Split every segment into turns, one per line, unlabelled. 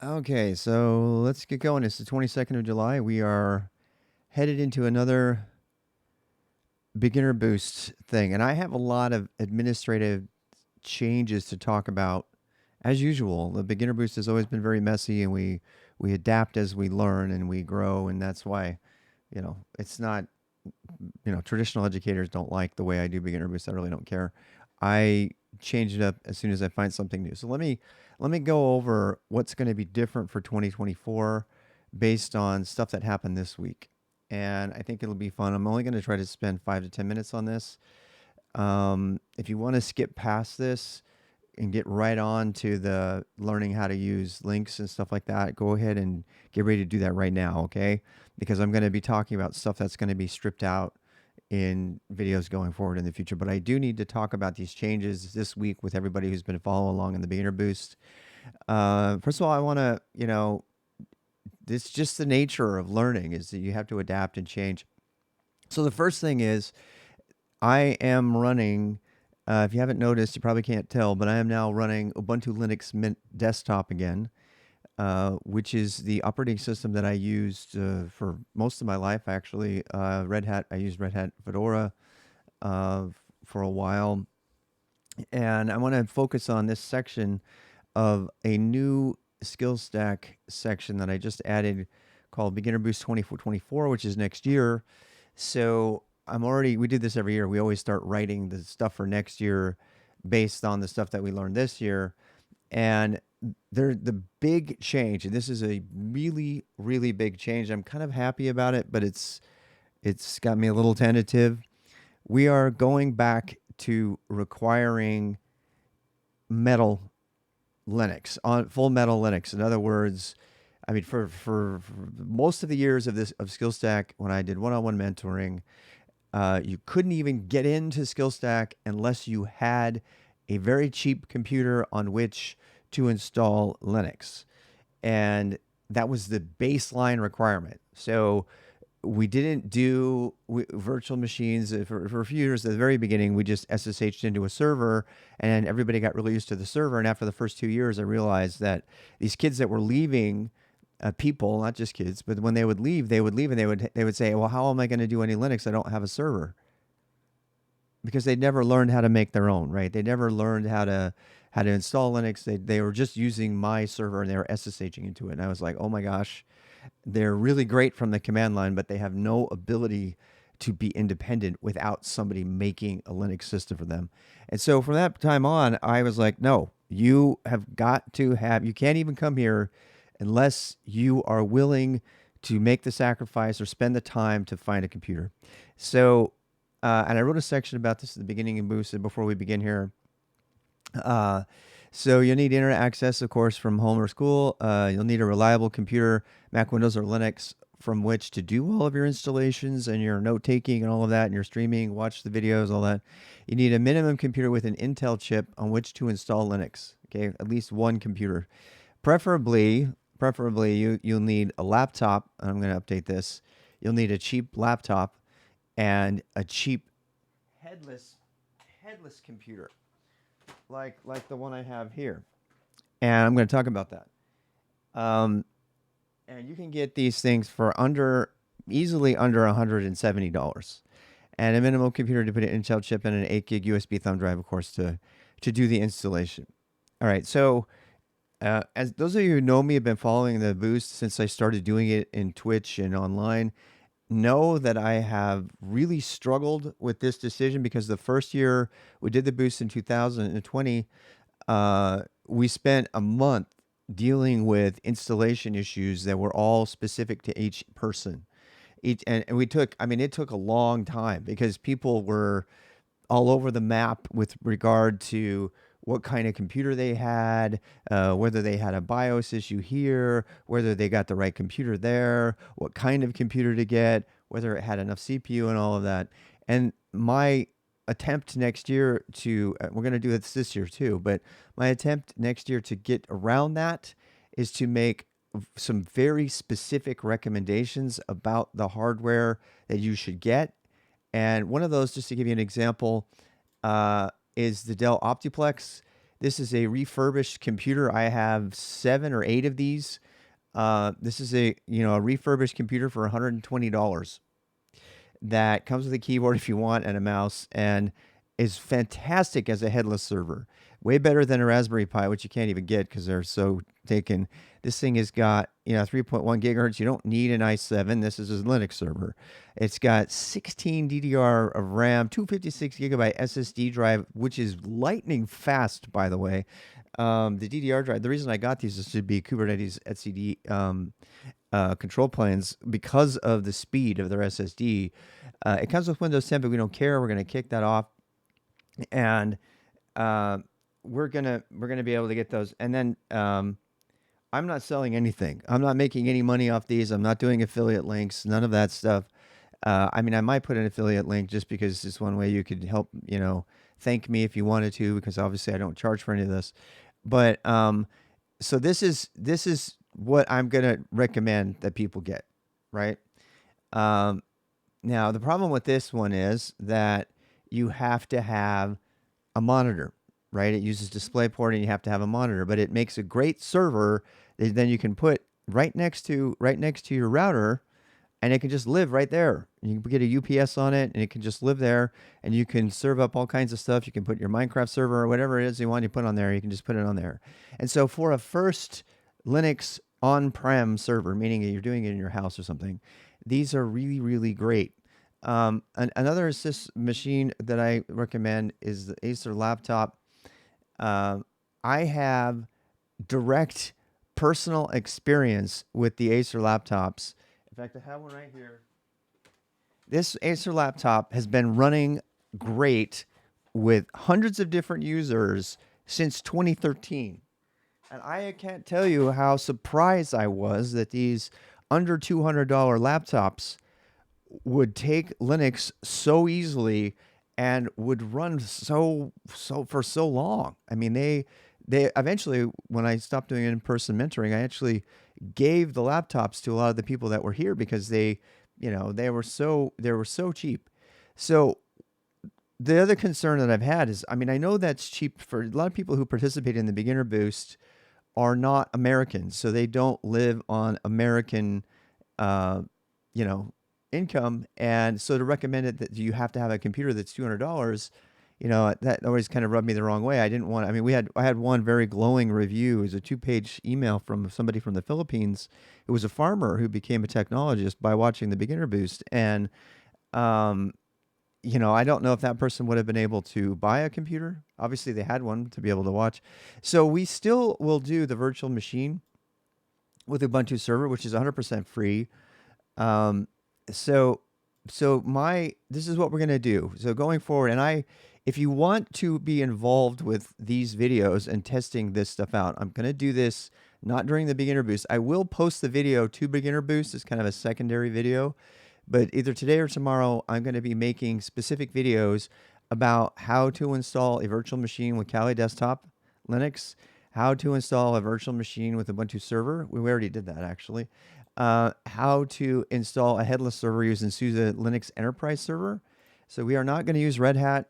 Okay, so let's get going. It's the 22nd of July. We are headed into another beginner boost thing, and I have a lot of administrative changes to talk about. As usual, the beginner boost has always been very messy, and we adapt as we learn and we grow, and that's why, it's not, traditional educators don't like the way I do beginner boost. I really don't care. I change it up as soon as I find something new. So let me go over what's going to be different for 2024 based on stuff that happened this week. And I think it'll be fun. I'm only going to try to spend 5 to 10 minutes on this. If you want to skip past this and get right on to the learning how to use links and stuff like that, go ahead and get ready to do that right now, okay? Because I'm going to be talking about stuff that's going to be stripped out in videos going forward in the future. But I do need to talk about these changes this week with everybody who's been following along in the beginner boost. First of all, I want to, it's just the nature of learning is that you have to adapt and change. So the first thing is I am running. If you haven't noticed, you probably can't tell, but I am now running Ubuntu Linux Mint Desktop again, which is the operating system that I used for most of my life. Actually, Red Hat. I used Red Hat Fedora uh, for a while, and I want to focus on this section of a new SKILSTAK section that I just added called Beginner Boost 2424, which is next year. So we do this every year. We always start writing the stuff for next year based on the stuff that we learned this year. And the big change, and this is a really, really big change. I'm kind of happy about it, but it's got me a little tentative. We are going back to requiring metal Linux on full metal Linux. In other words, I mean, for most of the years of SkillStack, when I did one-on-one mentoring, you couldn't even get into SkillStack unless you had a very cheap computer on which to install Linux, and that was the baseline requirement. So we didn't do virtual machines for a few years. At the very beginning, we just SSH'd into a server, and everybody got really used to the server. And after the first 2 years, I realized that these kids that were leaving, people, not just kids, but when they would leave, and they would say, "Well, how am I going to do any Linux? I don't have a server." Because they never learned how to make their own, right? They never learned how to install Linux. They were just using my server and they were SSHing into it. And I was like, oh my gosh, they're really great from the command line, but they have no ability to be independent without somebody making a Linux system for them. And so from that time on, I was like, no, you have got to have, you can't even come here unless you are willing to make the sacrifice or spend the time to find a computer. So, and I wrote a section about this at the beginning of Boost before we begin here. Uh, so you'll need internet access, of course, from home or school. You'll need a reliable computer, Mac, Windows, or Linux, from which to do all of your installations and your note taking and all of that, and your streaming, watch the videos, all that. You need a minimum computer with an Intel chip on which to install Linux. Okay, at least one computer, preferably you'll need a laptop. I'm going to update this. You'll need a cheap laptop and a cheap headless headless computer like the one I have here. And I'm going to talk about that. Um, and you can get these things for easily under $170, and a minimal computer to put an Intel chip and an 8 gig USB thumb drive, of course, to do the installation. All right, so as those of you who know me have been following the boost since I started doing it in Twitch and online, know that I have really struggled with this decision because the first year we did the boost in 2020, we spent a month dealing with installation issues that were all specific to each person. And we took, I mean, it took a long time because people were all over the map with regard to what kind of computer they had, whether they had a BIOS issue here, whether they got the right computer there, what kind of computer to get, whether it had enough CPU and all of that. And my attempt next year we're going to do this year too, but my attempt next year to get around that is to make some very specific recommendations about the hardware that you should get. And one of those, just to give you an example, is the Dell Optiplex. This is a refurbished computer. I have 7 or 8 of these. This is a refurbished computer for $120 that comes with a keyboard if you want and a mouse, and is fantastic as a headless server. Way better than a Raspberry Pi, which you can't even get because they're so taken. This thing has got 3.1 gigahertz. You don't need an i7. This is a Linux server. It's got 16 DDR of RAM, 256 gigabyte SSD drive, which is lightning fast, by the way. The DDR drive. The reason I got these is to be Kubernetes etcd control planes because of the speed of their SSD. It comes with Windows 10, but we don't care. We're going to kick that off, and we're gonna be able to get those. And then I'm not selling anything. I'm not making any money off these. I'm not doing affiliate links. None of that stuff. I mean, I might put an affiliate link just because it's one way you could help. Thank me if you wanted to, because obviously I don't charge for any of this. But so this is what I'm gonna recommend that people get, right? Now the problem with this one is that you have to have a monitor, right? It uses DisplayPort, and you have to have a monitor, but it makes a great server that then you can put right next to your router, and it can just live right there. You can get a UPS on it, and it can just live there, and you can serve up all kinds of stuff. You can put your Minecraft server or whatever it is you want to put on there. You can just put it on there. And so for a first Linux on-prem server, meaning that you're doing it in your house or something, these are really, really great. Another assist machine that I recommend is the Acer laptop. I have direct personal experience with the Acer laptops. In fact, I have one right here. This Acer laptop has been running great with hundreds of different users since 2013. And I can't tell you how surprised I was that these under $200 laptops would take Linux so easily and would run so for so long. I mean, they eventually, when I stopped doing in-person mentoring, I actually gave the laptops to a lot of the people that were here because they were so cheap. So the other concern that I've had is, I mean, I know that's cheap for a lot of people who participate in the beginner boost are not Americans, so they don't live on American, income, and so to recommend it that you have to have a computer that's $200, that always kind of rubbed me the wrong way. I didn't want. I mean, I had one very glowing review. It was a 2-page email from somebody from the Philippines. It was a farmer who became a technologist by watching the Beginner Boost, and I don't know if that person would have been able to buy a computer. Obviously, they had one to be able to watch. So we still will do the virtual machine with Ubuntu server, which is 100% free. So this is what we're going to do. So going forward, and if you want to be involved with these videos and testing this stuff out, I'm going to do this not during the beginner boost. I will post the video to beginner boost as kind of a secondary video, but either today or tomorrow, I'm going to be making specific videos about how to install a virtual machine with Kali Desktop Linux, how to install a virtual machine with Ubuntu server. We already did that, actually. How to install a headless server using SUSE Linux Enterprise Server. So we are not going to use Red Hat.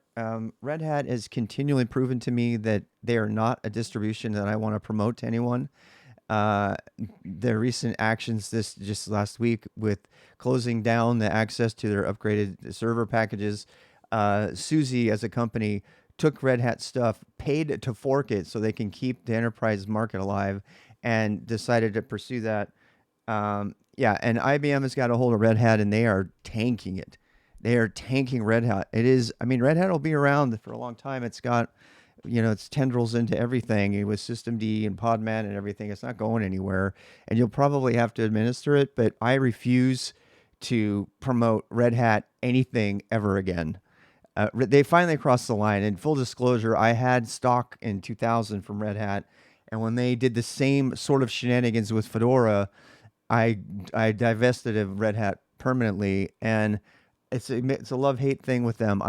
Red Hat has continually proven to me that they are not a distribution that I want to promote to anyone. Their recent actions just last week with closing down the access to their upgraded server packages. SUSE as a company took Red Hat stuff, paid to fork it so they can keep the enterprise market alive, and decided to pursue that. And IBM has got a hold of Red Hat, and they are tanking it. They are tanking Red Hat. Red Hat will be around for a long time. It's got, its tendrils into everything with systemd and Podman and everything. It's not going anywhere, and you'll probably have to administer it, but I refuse to promote Red Hat anything ever again. They finally crossed the line. In full disclosure, I had stock in 2000 from Red Hat, and when they did the same sort of shenanigans with Fedora, I divested of Red Hat permanently, and it's a love-hate thing with them.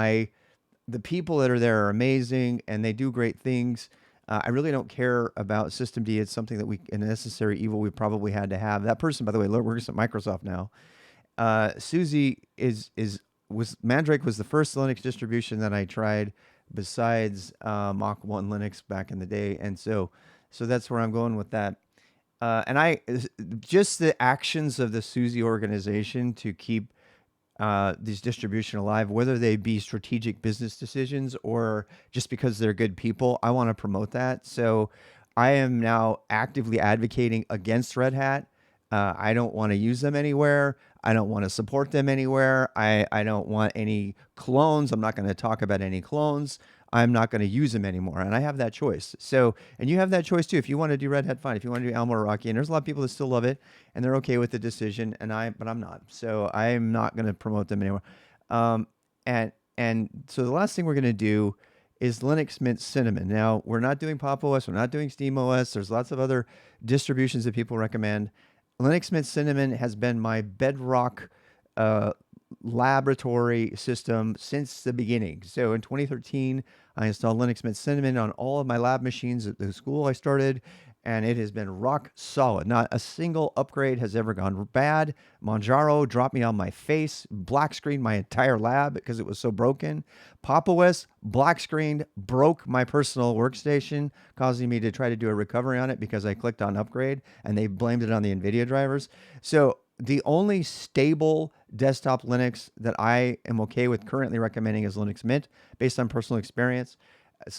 The people that are there are amazing, and they do great things. I really don't care about systemd. It's something that a necessary evil we probably had to have. That person, by the way, works at Microsoft now. SUSE Mandrake was the first Linux distribution that I tried besides Mach 1 Linux back in the day. And so that's where I'm going with that. And just the actions of the Suzy organization to keep these distribution alive, whether they be strategic business decisions or just because they're good people. I want to promote that. So I am now actively advocating against Red Hat. I don't want to use them anywhere. I don't want to support them anywhere. I don't want any clones. I'm not going to talk about any clones. I'm not going to use them anymore. And I have that choice. So, and you have that choice too. If you want to do Red Hat, fine. If you want to do Alma or Rocky, and there's a lot of people that still love it and they're okay with the decision. But I'm not. So I'm not going to promote them anymore. Um, and so the last thing we're going to do is Linux Mint Cinnamon. Now we're not doing Pop OS. We're not doing Steam OS. There's lots of other distributions that people recommend. Linux Mint Cinnamon has been my bedrock uh, laboratory system since the beginning. So in 2013, I installed Linux Mint Cinnamon on all of my lab machines at the school I started, and it has been rock solid. Not a single upgrade has ever gone bad. Manjaro dropped me on my face, black screened my entire lab because it was so broken. Pop OS black screened, broke my personal workstation, causing me to try to do a recovery on it because I clicked on upgrade and they blamed it on the NVIDIA drivers. So the only stable desktop Linux that I am okay with currently recommending is Linux Mint based on personal experience.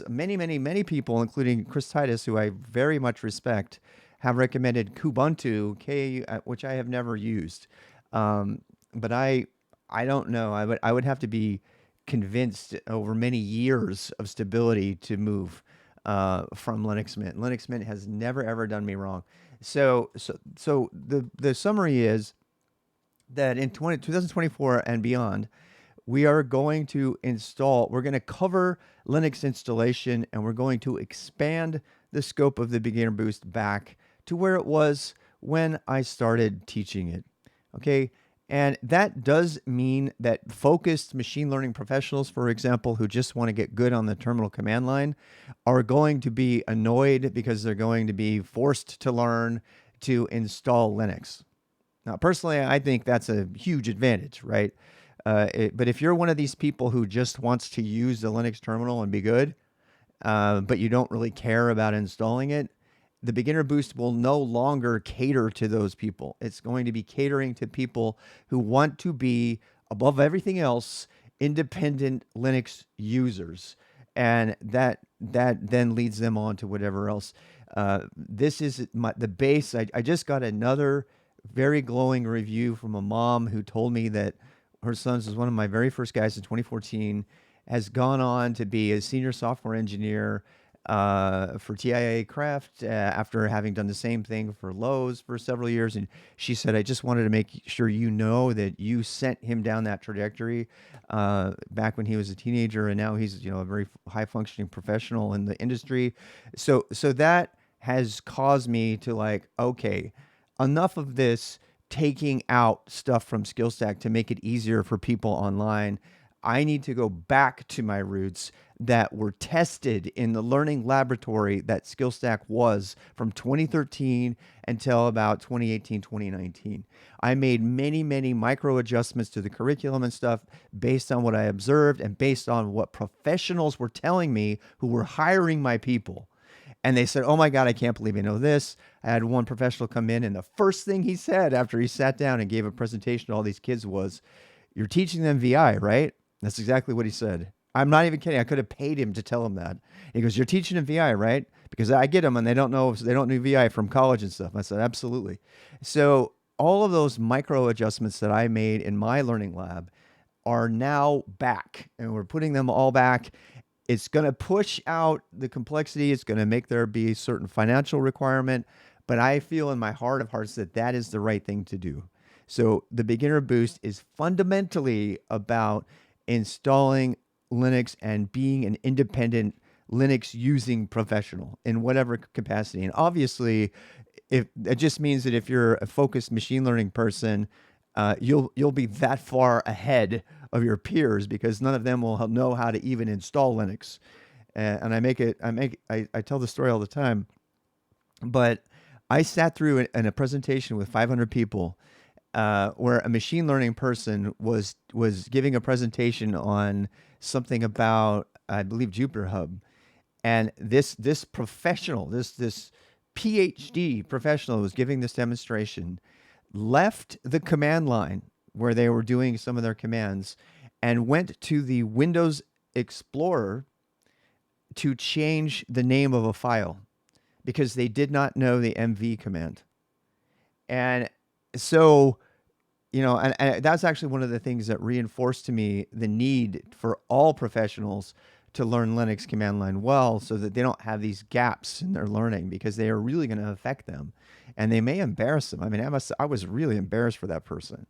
Many people, including Chris Titus, who I very much respect, have recommended Kubuntu, which I have never used. But I don't know. I would have to be convinced over many years of stability to move from Linux Mint. Linux Mint has never ever done me wrong. So the summary is that in 2024 and beyond, we're going to cover Linux installation and we're going to expand the scope of the beginner boost back to where it was when I started teaching it. Okay. And that does mean that focused machine learning professionals, for example, who just want to get good on the terminal command line, are going to be annoyed because they're going to be forced to learn to install Linux. Now, personally, I think that's a huge advantage, right? But if you're one of these people who just wants to use the Linux terminal and be good, but you don't really care about installing it, the beginner boost will no longer cater to those people. It's going to be catering to people who want to be, above everything else, independent Linux users. And that then leads them on to whatever else. This is the base. I just got another very glowing review from a mom who told me that her son's was one of my very first guys in 2014, has gone on to be a senior software engineer for TIA Craft after having done the same thing for Lowe's for several years. And she said, I just wanted to make sure you know that you sent him down that trajectory back when he was a teenager, and now he's a very high functioning professional in the industry. So that has caused me to okay, enough of this taking out stuff from SKILSTAK to make it easier for people online. I need to go back to my roots that were tested in the learning laboratory that SKILSTAK was from 2013 until about 2018, 2019. I made many micro adjustments to the curriculum and stuff based on what I observed and based on what professionals were telling me who were hiring my people. And they said, oh my God, I can't believe you know this. I had one professional come in, and the first thing he said after he sat down and gave a presentation to all these kids was, you're teaching them VI, right? That's exactly what he said. I'm not even kidding. I could have paid him to tell him that. He goes, you're teaching them VI, right? Because I get them and they don't know VI from college and stuff. I said, absolutely. So all of those micro adjustments that I made in my learning lab are now back, and we're putting them all back. It's going to push out the complexity. It's going to make there be a certain financial requirement, but I feel in my heart of hearts that that is the right thing to do. So the beginner boost is fundamentally about installing Linux and being an independent Linux using professional in whatever capacity. And obviously, if it just means that if you're a focused machine learning person, you'll be that far ahead of your peers because none of them will know how to even install Linux. And I tell the story all the time, but I sat through in a presentation with 500 people where a machine learning person was giving a presentation on something about I believe Jupyter Hub, and this professional, this PhD professional who was giving this demonstration, left the command line where they were doing some of their commands and went to the Windows Explorer to change the name of a file because they did not know the MV command. And so, and that's actually one of the things that reinforced to me the need for all professionals to learn Linux command line well so that they don't have these gaps in their learning because they are really going to affect them and they may embarrass them. I mean, I was really embarrassed for that person.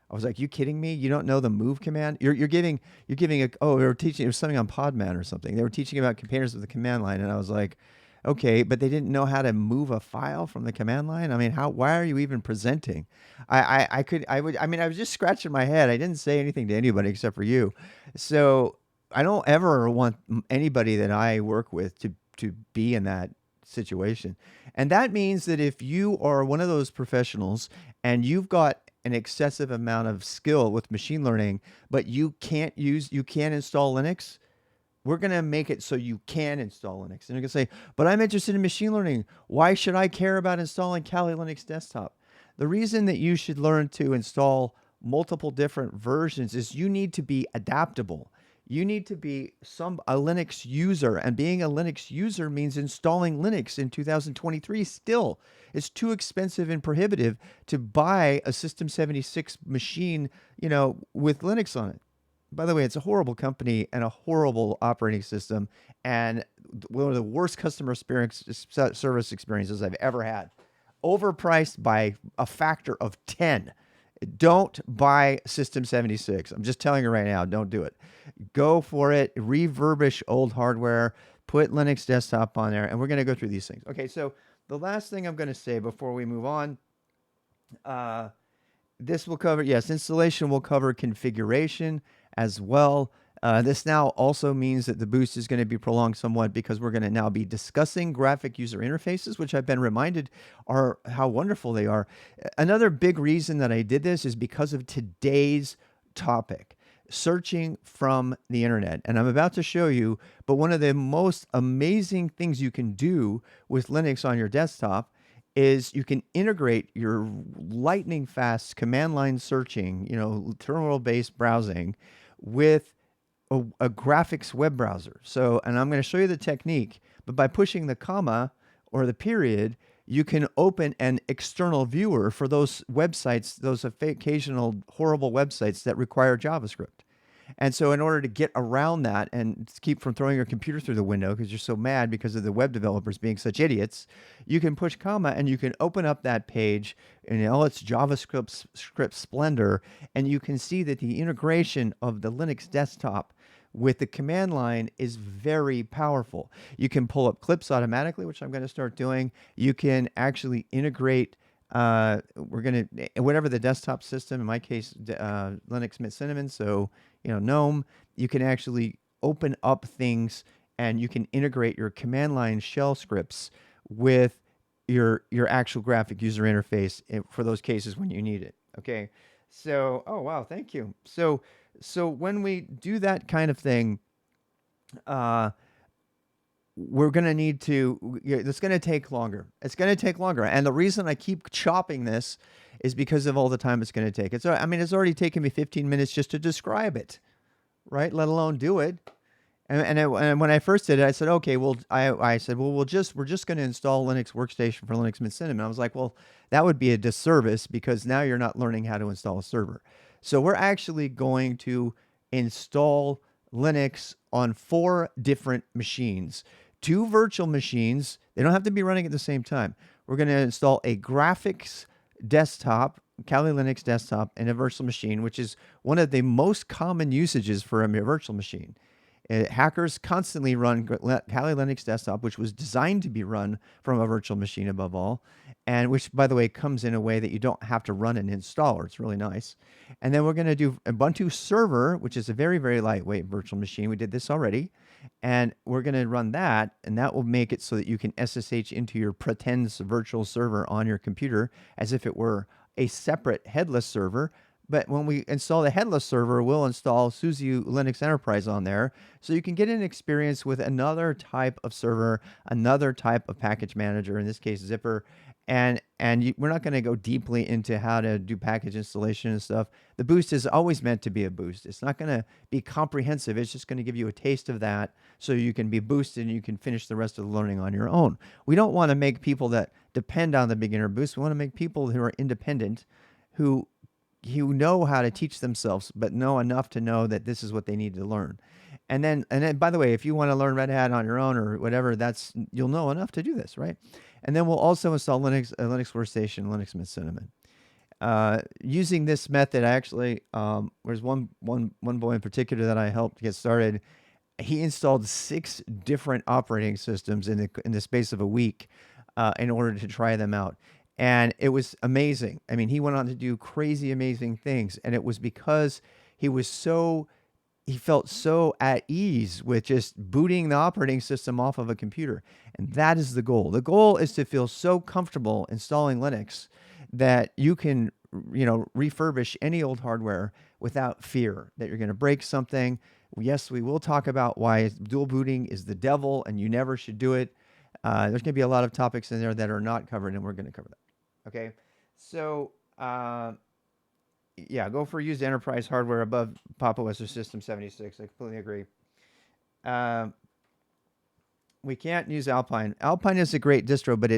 I was like, "You kidding me? You don't know the move command? You're giving they were teaching, it was something on Podman or something. They were teaching about containers with the command line, and I was like, okay, but they didn't know how to move a file from the command line. I mean, why are you even presenting? I was just scratching my head. I didn't say anything to anybody except for you. So I don't ever want anybody that I work with to be in that situation. And that means that if you are one of those professionals and you've got an excessive amount of skill with machine learning, but you can't install Linux, we're going to make it so you can install Linux. And you're going to say, but I'm interested in machine learning. Why should I care about installing Kali Linux Desktop? The reason that you should learn to install multiple different versions is you need to be adaptable. You need to be a Linux user, and being a Linux user means installing Linux in 2023 still. It's too expensive and prohibitive to buy a System 76 machine, with Linux on it. By the way, it's a horrible company and a horrible operating system and one of the worst customer service experiences I've ever had. Overpriced by a factor of 10. Don't buy System 76. I'm just telling you right now, don't do it. Go for it. Refurbish old hardware. Put Linux Desktop on there, and we're going to go through these things. Okay, so the last thing I'm going to say before we move on, this will cover, installation will cover configuration as well. This now also means that the boost is going to be prolonged somewhat because we're going to now be discussing graphic user interfaces, which I've been reminded are how wonderful they are. Another big reason that I did this is because of today's topic, searching from the internet. And I'm about to show you, but one of the most amazing things you can do with Linux on your desktop is you can integrate your lightning fast command line searching, terminal-based browsing with a graphics web browser. So, and I'm going to show you the technique, but by pushing the comma or the period, you can open an external viewer for those websites, those occasional horrible websites that require JavaScript. And so in order to get around that and keep from throwing your computer through the window because you're so mad because of the web developers being such idiots, you can push comma and you can open up that page in all its JavaScript splendor, and you can see that the integration of the Linux desktop with the command line is very powerful. You can pull up clips automatically, which I'm going to start doing. You can actually integrate whatever the desktop system, in my case, Linux Mint Cinnamon, so GNOME, you can actually open up things and you can integrate your command line shell scripts with your actual graphic user interface for those cases when you need it. Okay, so oh wow, thank you. So when we do that kind of thing, we're going to need to, it's going to take longer. It's going to take longer. And the reason I keep chopping this is because of all the time it's going to take. It's already taken me 15 minutes just to describe it, right? Let alone do it. And when I first did it, I said, okay, well, I said, well, we're just going to install Linux Workstation for Linux Mint Cinnamon. I was like, well, that would be a disservice because now you're not learning how to install a server. So we're actually going to install Linux on 4 different machines, 2 virtual machines. They don't have to be running at the same time. We're going to install a graphics desktop, Kali Linux desktop, and a virtual machine, which is one of the most common usages for a virtual machine. Hackers constantly run Kali Linux desktop, which was designed to be run from a virtual machine above all, and which, by the way, comes in a way that you don't have to run an installer. It's really nice. And then we're going to do Ubuntu Server, which is a very, very lightweight virtual machine. We did this already. And we're going to run that, and that will make it so that you can SSH into your pretend virtual server on your computer as if it were a separate headless server. But when we install the headless server, we'll install SUSE Linux Enterprise on there, so you can get an experience with another type of server, another type of package manager, in this case Zipper. We're not going to go deeply into how to do package installation and stuff. The boost is always meant to be a boost. It's not going to be comprehensive. It's just going to give you a taste of that, so you can be boosted and you can finish the rest of the learning on your own. We don't want to make people that depend on the beginner boost. We want to make people who are independent, who know how to teach themselves, but know enough to know that this is what they need to learn. And then, by the way, if you want to learn Red Hat on your own or whatever, you'll know enough to do this, right? And then we'll also install Linux Workstation, Linux Mint Cinnamon. Using this method, I actually there's one boy in particular that I helped get started. He installed 6 different operating systems in the space of a week in order to try them out. And it was amazing. I mean, he went on to do crazy, amazing things. And it was because he felt so at ease with just booting the operating system off of a computer. And that is the goal. The goal is to feel so comfortable installing Linux that you can, refurbish any old hardware without fear that you're going to break something. Yes, we will talk about why dual booting is the devil and you never should do it. There's going to be a lot of topics in there that are not covered, and we're going to cover that. Okay, so yeah, go for used enterprise hardware above Pop! OS or System 76. I completely agree. Um, we can't use Alpine. Alpine is a great distro, but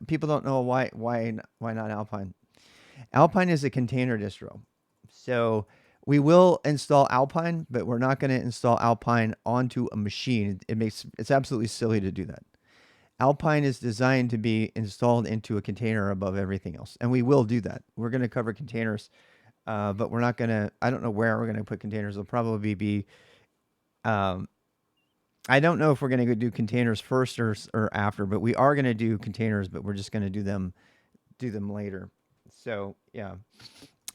people don't know why not Alpine. Alpine is a container distro, so we will install Alpine, but we're not going to install Alpine onto a machine. It's absolutely silly to do that. Alpine is designed to be installed into a container above everything else, and we will do that. We're going to cover containers, but we're not going to. I don't know where we're going to put containers. It'll probably be. I don't know if we're going to do containers first or after, but we are going to do containers, but we're just going to do them later. So yeah,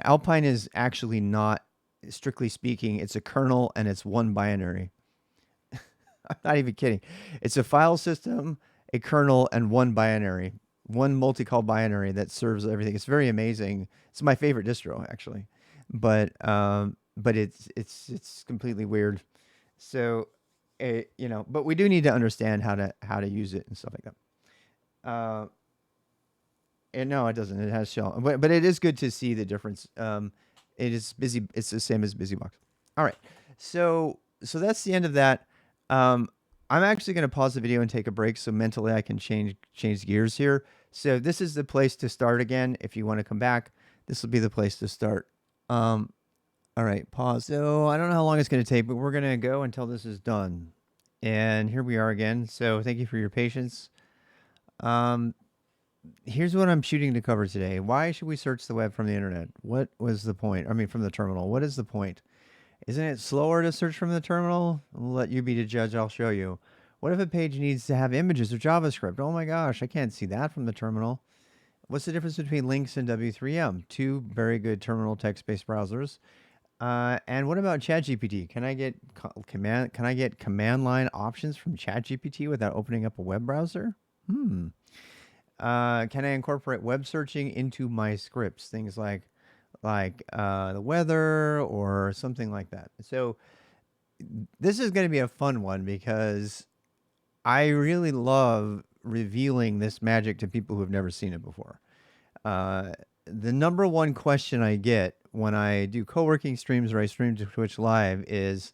Alpine is actually not, strictly speaking, it's a kernel and it's one binary. I'm not even kidding. It's a file system, a kernel, and one binary, one multi-call binary that serves everything. It's very amazing. It's my favorite distro, actually, but it's completely weird. So, but we do need to understand how to use it and stuff like that. And no, it doesn't. It has shell, but it is good to see the difference. It is busy. It's the same as BusyBox. All right, so that's the end of that. I'm actually going to pause the video and take a break so mentally I can change gears here. So this is the place to start again. If you want to come back, this will be the place to start. All right, pause. So I don't know how long it's going to take, but we're going to go until this is done. And here we are again. So thank you for your patience. Here's what I'm shooting to cover today. Why should we search the web from the internet? What was the point? I mean, from the terminal. What is the point? Isn't it slower to search from the terminal? I'll let you be the judge. I'll show you. What if a page needs to have images or JavaScript? Oh my gosh, I can't see that from the terminal. What's the difference between Lynx and W3M? 2 very good terminal text-based browsers. And what about ChatGPT? Can I get command line options from ChatGPT without opening up a web browser? Can I incorporate web searching into my scripts? Things like the weather or something like that. So this is going to be a fun one because I really love revealing this magic to people who have never seen it before. The number one question I get when I do co-working streams or I stream to Twitch Live is,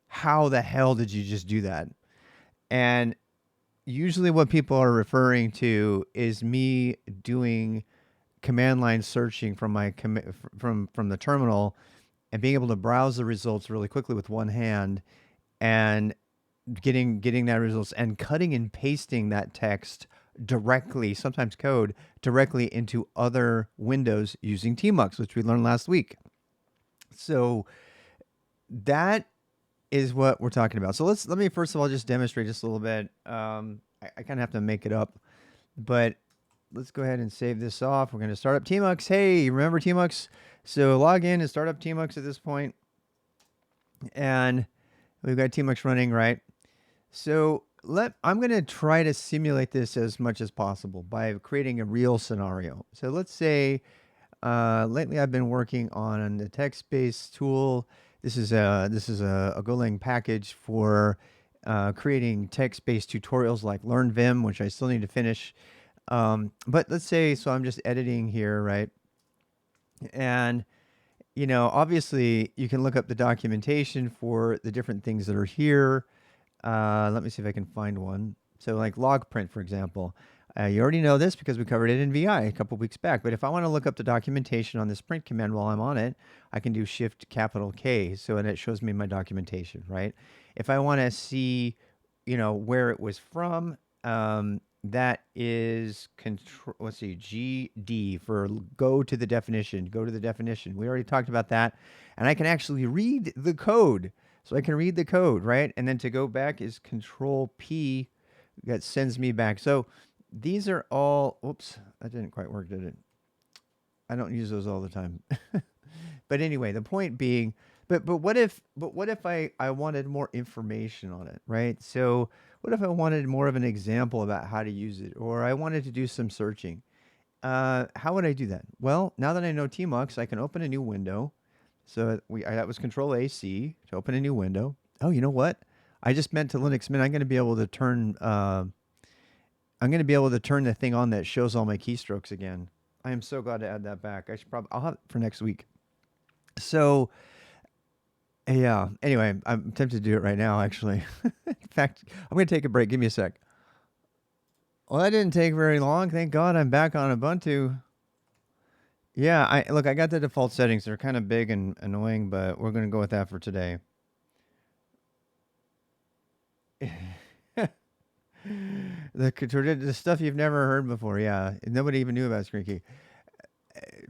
how the hell did you just do that? And usually what people are referring to is me doing command line searching from my from the terminal and being able to browse the results really quickly with one hand and getting that results and cutting and pasting that text directly, sometimes code directly into other windows using tmux, which we learned last week. So that is what we're talking about. So let me first of all just demonstrate just a little bit. I kind of have to make it up, but let's go ahead and save this off. We're going to start up tmux. Hey, remember tmux? So log in and start up tmux at this point. And we've got tmux running, right? So I'm going to try to simulate this as much as possible by creating a real scenario. So let's say lately I've been working on the text-based tool. This is a Golang package for creating text-based tutorials like Learn Vim, which I still need to finish. But let's say, so I'm just editing here, right? And obviously you can look up the documentation for the different things that are here. Let me see if I can find one. So like log print, for example. You already know this because we covered it in VI a couple weeks back. But if I want to look up the documentation on this print command while I'm on it, I can do Shift capital K. So and it shows me my documentation, right? If I want to see, where it was from, that is control. Let's see, GD for go to the definition. Go to the definition. We already talked about that, and I can actually read the code. So I can read the code, right? And then to go back is Control P. That sends me back. So these are all. Oops, that didn't quite work, did it? I don't use those all the time. But anyway, the point being, but what if I wanted more information on it, right? So what if I wanted more of an example about how to use it, or I wanted to do some searching? How would I do that? Well, now that I know tmux, I can open a new window. So that was Control AC to open a new window. Oh, you know what? I just meant to Linux Mint. I'm going to be able to turn. I'm going to be able to turn the thing on that shows all my keystrokes again. I am so glad to add that back. I'll have it for next week. So, yeah. Anyway, I'm tempted to do it right now. Actually, in fact, I'm going to take a break. Give me a sec. Well, that didn't take very long. Thank God I'm back on Ubuntu. Yeah, I got the default settings. They're kind of big and annoying, but we're going to go with that for today. The stuff you've never heard before. Yeah, nobody even knew about ScreenKey.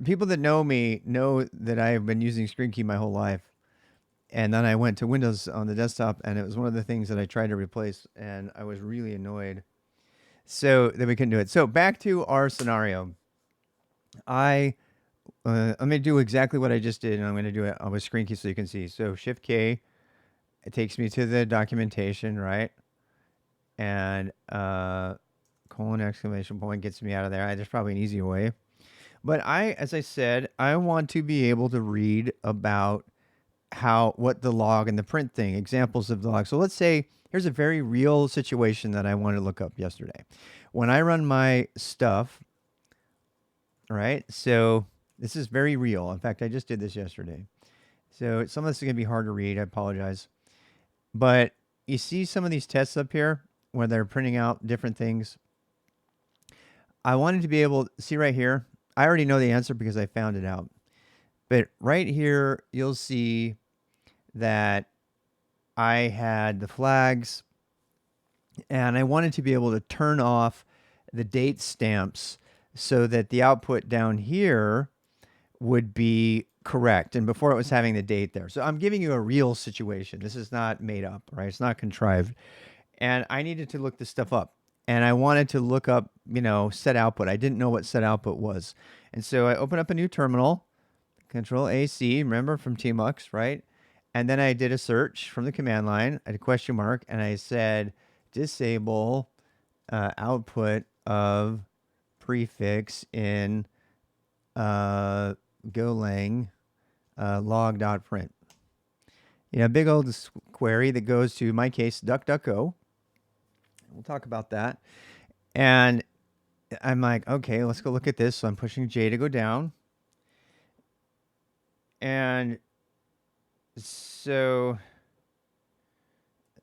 People that know me know that I've been using ScreenKey my whole life. And then I went to Windows on the desktop, and it was one of the things that I tried to replace, and I was really annoyed. So that we couldn't do it. So back to our scenario. I'm going to do exactly what I just did, and I'm going to do it with ScreenKey so you can see. So Shift K, it takes me to the documentation, right? And colon exclamation point gets me out of there. There's probably an easier way. But as I said, I want to be able to read about what the log and the print thing, examples of the log. So let's say here's a very real situation that I wanted to look up yesterday. When I run my stuff, right? So this is very real. In fact, I just did this yesterday. So some of this is going to be hard to read. I apologize. But you see some of these tests up here where they're printing out different things. I wanted to be able to see right here. I already know the answer because I found it out. But right here, you'll see that I had the flags, and I wanted to be able to turn off the date stamps so that the output down here would be correct. And before it was having the date there. So I'm giving you a real situation. This is not made up, right? It's not contrived. And I needed to look this stuff up. And I wanted to look up, set output. I didn't know what set output was. And so I opened up a new terminal, Control AC, remember from tmux, right? And then I did a search from the command line, I had a question mark, and I said, disable output of prefix in Golang log.print. Big old query that goes to, in my case, DuckDuckGo. We'll talk about that. And I'm like, okay, let's go look at this. So I'm pushing J to go down. And so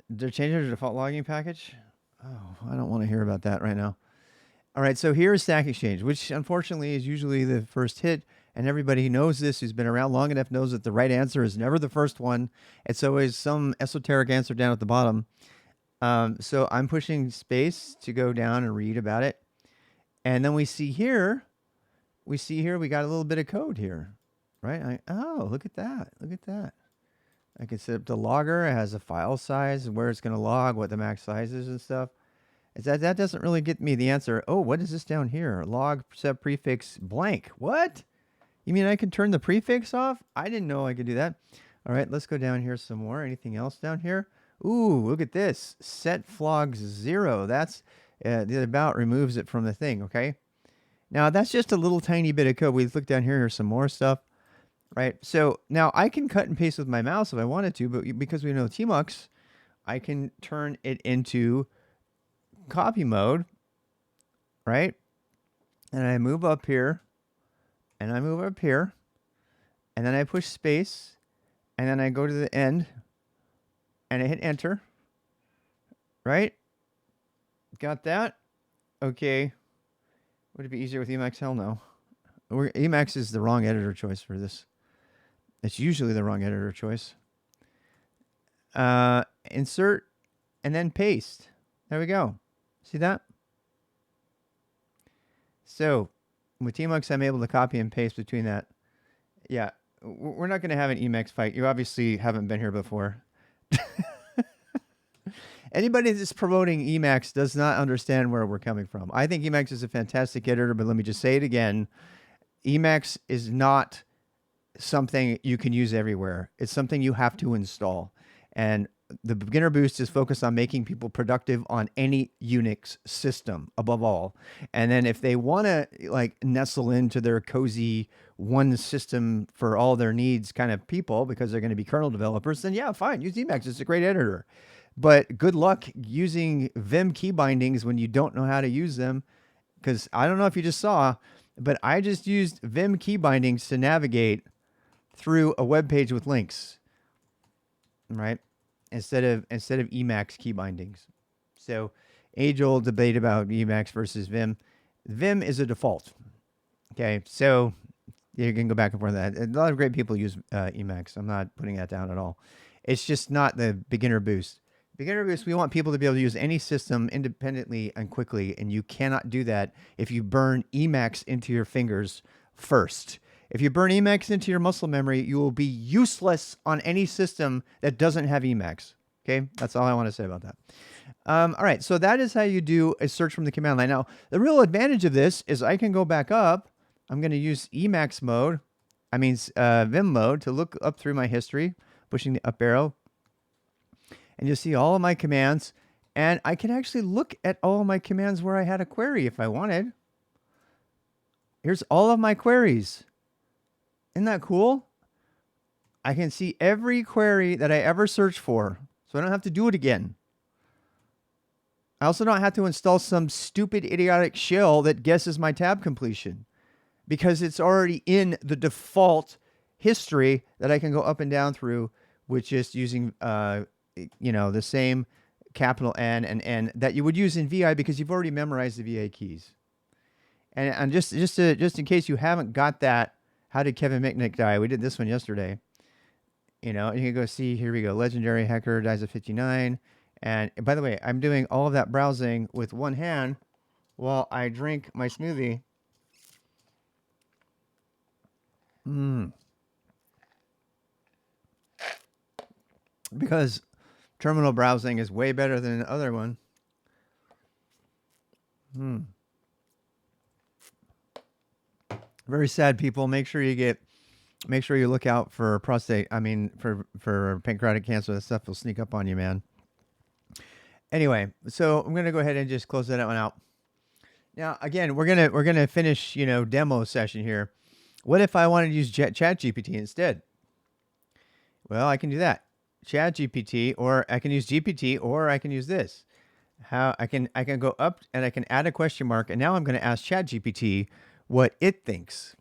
they're changing the default logging package. Oh, I don't want to hear about that right now. All right, so here's Stack Exchange, which unfortunately is usually the first hit. And everybody who knows this, who's been around long enough, knows that the right answer is never the first one. It's always some esoteric answer down at the bottom. So I'm pushing space to go down and read about it. And then we see here, we got a little bit of code here, right? Oh, look at that. Look at that. I can set up the logger. It has a file size, where it's going to log, what the max size is and stuff. That doesn't really get me the answer. Oh, what is this down here? Log set prefix blank. What? You mean I can turn the prefix off? I didn't know I could do that. All right, let's go down here some more. Anything else down here? Ooh, look at this. Set flogs 0. That's the about removes it from the thing, okay? Now that's just a little tiny bit of code. We look down here, here's some more stuff, right? So now I can cut and paste with my mouse if I wanted to, but because we know tmux, I can turn it into copy mode, right? And I move up here, and I move up here, and then I push space, and then I go to the end, and I hit enter, right? Got that? Okay. Would it be easier with Emacs? Hell no. Emacs is the wrong editor choice for this. It's usually the wrong editor choice. Insert and then paste. There we go. See that? So with tmux, I'm able to copy and paste between that. Yeah, we're not going to have an Emacs fight. You obviously haven't been here before. Anybody that's promoting Emacs does not understand where we're coming from. I think Emacs is a fantastic editor, but let me just say it again. Emacs is not something you can use everywhere. It's something you have to install. And the beginner boost is focused on making people productive on any Unix system above all. And then if they want to like nestle into their cozy one system for all their needs kind of people, because they're going to be kernel developers, then yeah, fine, use Emacs. It's a great editor. But good luck using Vim key bindings when you don't know how to use them. Because I don't know if you just saw, but I just used Vim key bindings to navigate through a web page with links, right? Instead of Emacs key bindings. So age-old debate about Emacs versus Vim. Vim is a default. Okay, so you can go back and forth on that. A lot of great people use Emacs. I'm not putting that down at all. It's just not the beginner boost. Beginner boost, we want people to be able to use any system independently and quickly, and you cannot do that if you burn Emacs into your fingers first. If you burn Emacs into your muscle memory, you will be useless on any system that doesn't have Emacs. Okay, that's all I want to say about that. All right, so that is how you do a search from the command line. Now, the real advantage of this is I can go back up. I'm going to use Emacs mode, Vim mode, to look up through my history, pushing the up arrow. And you'll see all of my commands. And I can actually look at all of my commands where I had a query if I wanted. Here's all of my queries. Isn't that cool? I can see every query that I ever searched for, so I don't have to do it again. I also don't have to install some stupid idiotic shell that guesses my tab completion, because it's already in the default history that I can go up and down through with just using the same capital N and N that you would use in VI, because you've already memorized the VA keys. And just in case you haven't got that, how did Kevin Mitnick die? We did this one yesterday. You can go see, here we go, legendary hacker dies at 59. And by the way, I'm doing all of that browsing with one hand while I drink my smoothie. Because terminal browsing is way better than the other one. Very sad, people. Make sure you look out for for pancreatic cancer. That stuff will sneak up on you, man. Anyway, so I'm gonna go ahead and just close that one out. Now, again, we're gonna finish, demo session here. What if I wanted to use ChatGPT instead? Well, I can do that. ChatGPT, or I can use GPT, or I can use this. I can go up and I can add a question mark, and now I'm going to ask ChatGPT what it thinks.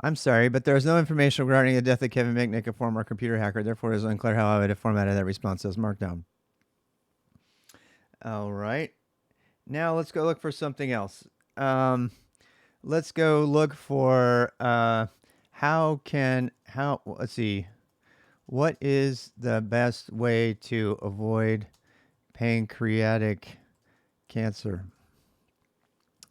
I'm sorry, but there is no information regarding the death of Kevin Mitnick, a former computer hacker. Therefore, it is unclear how I would have formatted that response as Markdown. All right. Now let's go look for something else. Let's go look for let's see. What is the best way to avoid pancreatic cancer?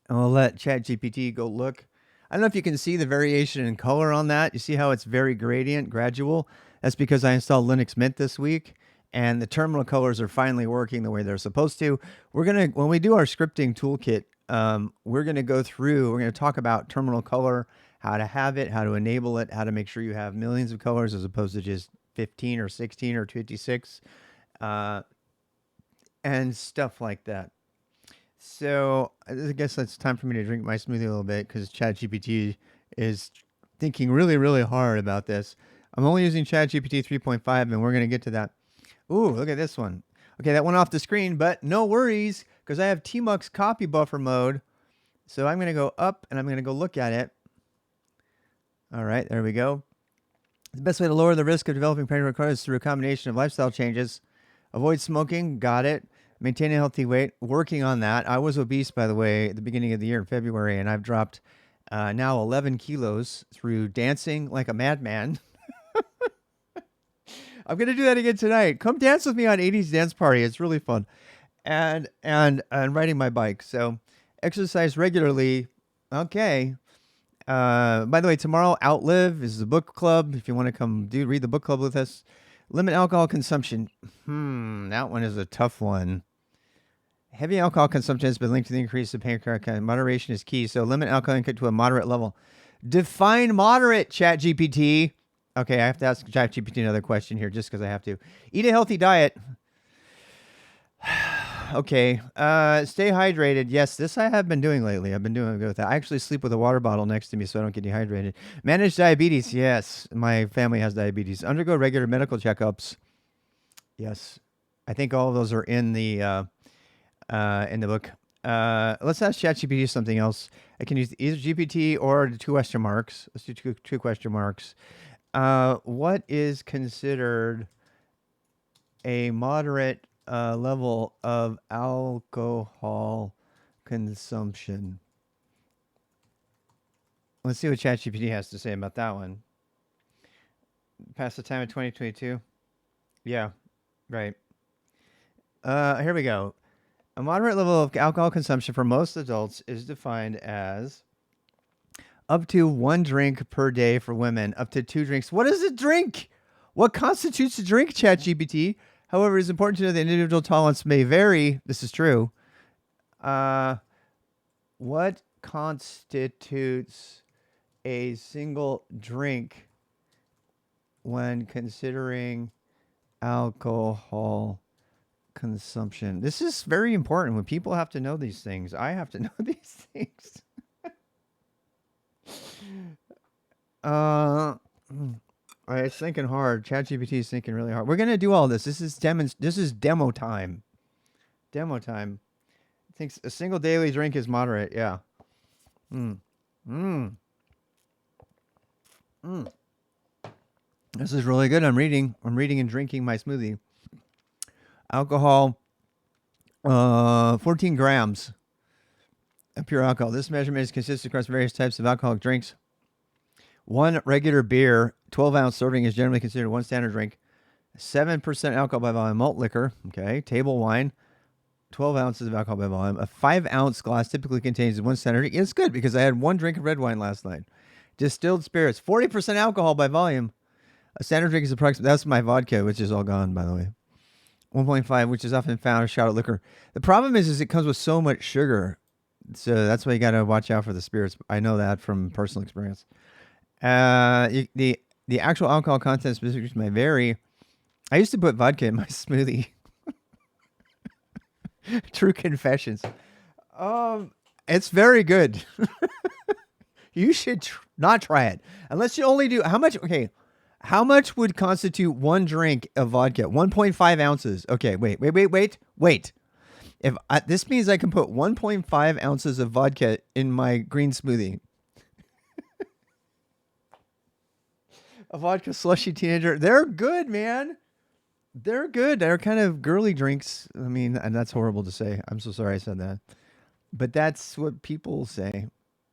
I'll let ChatGPT go look. I don't know if you can see the variation in color on that. You see how it's very gradient, gradual? That's because I installed Linux Mint this week, and the terminal colors are finally working the way they're supposed to. When we do our scripting toolkit, we're going to go through, we're going to talk about terminal color, how to have it, how to enable it, how to make sure you have millions of colors as opposed to just 15 or 16 or 56, and stuff like that. So I guess it's time for me to drink my smoothie a little bit because ChatGPT is thinking really, really hard about this. I'm only using ChatGPT 3.5, and we're going to get to that. Ooh, look at this one. Okay, that went off the screen, but no worries because I have tmux copy buffer mode. So I'm going to go up and I'm going to go look at it. All right, there we go. The best way to lower the risk of developing pregnant is through a combination of lifestyle changes. Avoid smoking, got it. Maintain a healthy weight, working on that. I was obese, by the way, at the beginning of the year in February, and I've dropped now 11 kilos through dancing like a madman. I'm going to do that again tonight. Come dance with me on 80s Dance Party. It's really fun. And riding my bike. So exercise regularly. Okay. By the way, tomorrow Outlive is the book club. If you want to come read the book club with us. Limit alcohol consumption. That one is a tough one. Heavy alcohol consumption has been linked to the increase of pancreatic cancer. Moderation is key. So limit alcohol intake to a moderate level. Define moderate, ChatGPT. Okay, I have to ask ChatGPT another question here just because I have to. Eat a healthy diet. Okay. Stay hydrated. Yes, this I have been doing lately. I've been doing good with that. I actually sleep with a water bottle next to me so I don't get dehydrated. Manage diabetes. Yes, my family has diabetes. Undergo regular medical checkups. Yes, I think all of those are in the book. Let's ask ChatGPT something else. I can use either GPT or the two question marks. Let's do two question marks. What is considered a moderate level of alcohol consumption? Let's see what ChatGPT has to say about that one. Past the time of 2022? Yeah, right. Here we go. A moderate level of alcohol consumption for most adults is defined as up to 1 drink per day for women, up to 2 drinks. What is a drink? What constitutes a drink, ChatGPT? However, it is important to know that individual tolerance may vary. This is true. What constitutes a single drink when considering alcohol consumption? This is very important when people have to know these things. I have to know these things. It's thinking hard. ChatGPT is thinking really hard. We're gonna do all this. This is demo time. Demo time. It thinks a single daily drink is moderate. Yeah. This is really good. I'm reading and drinking my smoothie. Alcohol, 14 grams of pure alcohol. This measurement is consistent across various types of alcoholic drinks. 1 regular beer, 12-ounce serving is generally considered 1 standard drink. 7% alcohol by volume. Malt liquor, okay. Table wine, 12 ounces of alcohol by volume. A 5-ounce glass typically contains 1 standard drink. It's good because I had 1 drink of red wine last night. Distilled spirits, 40% alcohol by volume. A standard drink is approximately, that's my vodka, which is all gone, by the way. 1.5, which is often found a shot of liquor. The problem is it comes with so much sugar. So that's why you got to watch out for the spirits. I know that from personal experience. The actual alcohol content specifics may vary. I used to put vodka in my smoothie. True confessions. It's very good. You should not try it unless you only do how much? Okay, how much would constitute 1 drink of vodka? 1.5 ounces. Okay, wait. If this means I can put 1.5 ounces of vodka in my green smoothie. A vodka slushy teenager. They're good, man. They're good. They're kind of girly drinks. I mean, and that's horrible to say. I'm so sorry I said that. But that's what people say.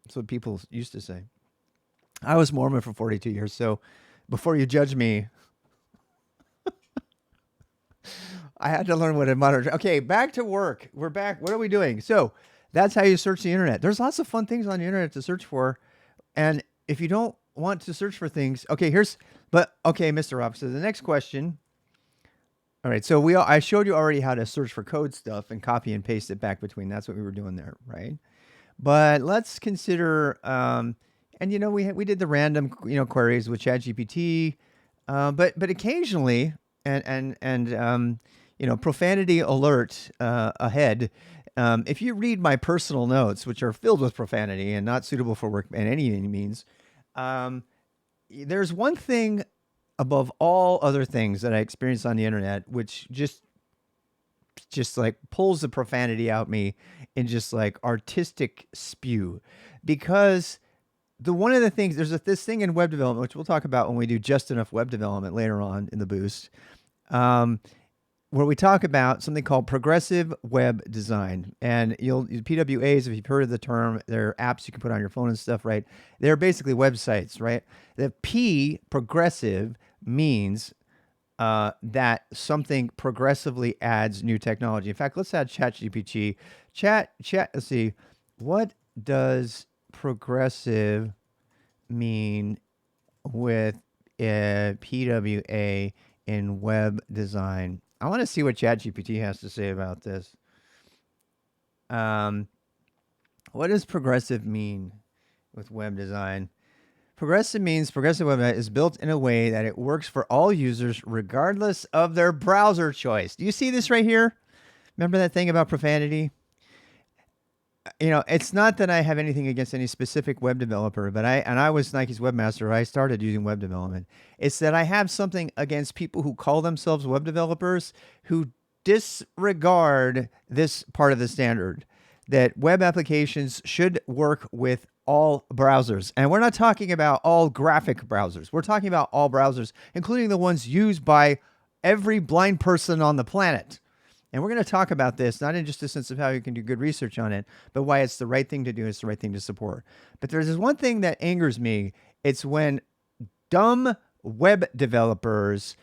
That's what people used to say. I was Mormon for 42 years, so before you judge me, I had to learn what a modern. Okay, back to work. We're back. What are we doing? So that's how you search the internet. There's lots of fun things on the internet to search for. And if you don't want to search for things, okay, Mr. Rob. So the next question. All right, so I showed you already how to search for code stuff and copy and paste it back between. That's what we were doing there, right? But let's consider, we did the random, queries with ChatGPT, but occasionally, and profanity alert ahead. If you read my personal notes, which are filled with profanity and not suitable for work in any means, um, there's one thing above all other things that I experience on the internet, which just like pulls the profanity out me in just like artistic spew, because the one of the things this thing in web development, which we'll talk about when we do just enough web development later on in the boost, um, where we talk about something called progressive web design. And PWAs, if you've heard of the term, they're apps you can put on your phone and stuff, right? They're basically websites, right? The P, progressive, means that something progressively adds new technology. In fact, let's add ChatGPT. Let's see. What does progressive mean with PWA in web design? I want to see what ChatGPT has to say about this. What does progressive mean with web design? Progressive means progressive web is built in a way that it works for all users regardless of their browser choice. Do you see this right here? Remember that thing about profanity? It's not that I have anything against any specific web developer, but I was Nike's webmaster. I started using web development. It's that I have something against people who call themselves web developers who disregard this part of the standard, that web applications should work with all browsers. And we're not talking about all graphic browsers. We're talking about all browsers, including the ones used by every blind person on the planet. And we're going to talk about this, not in just a sense of how you can do good research on it, but why it's the right thing to do, it's the right thing to support. But there's this one thing that angers me. It's when dumb web developers,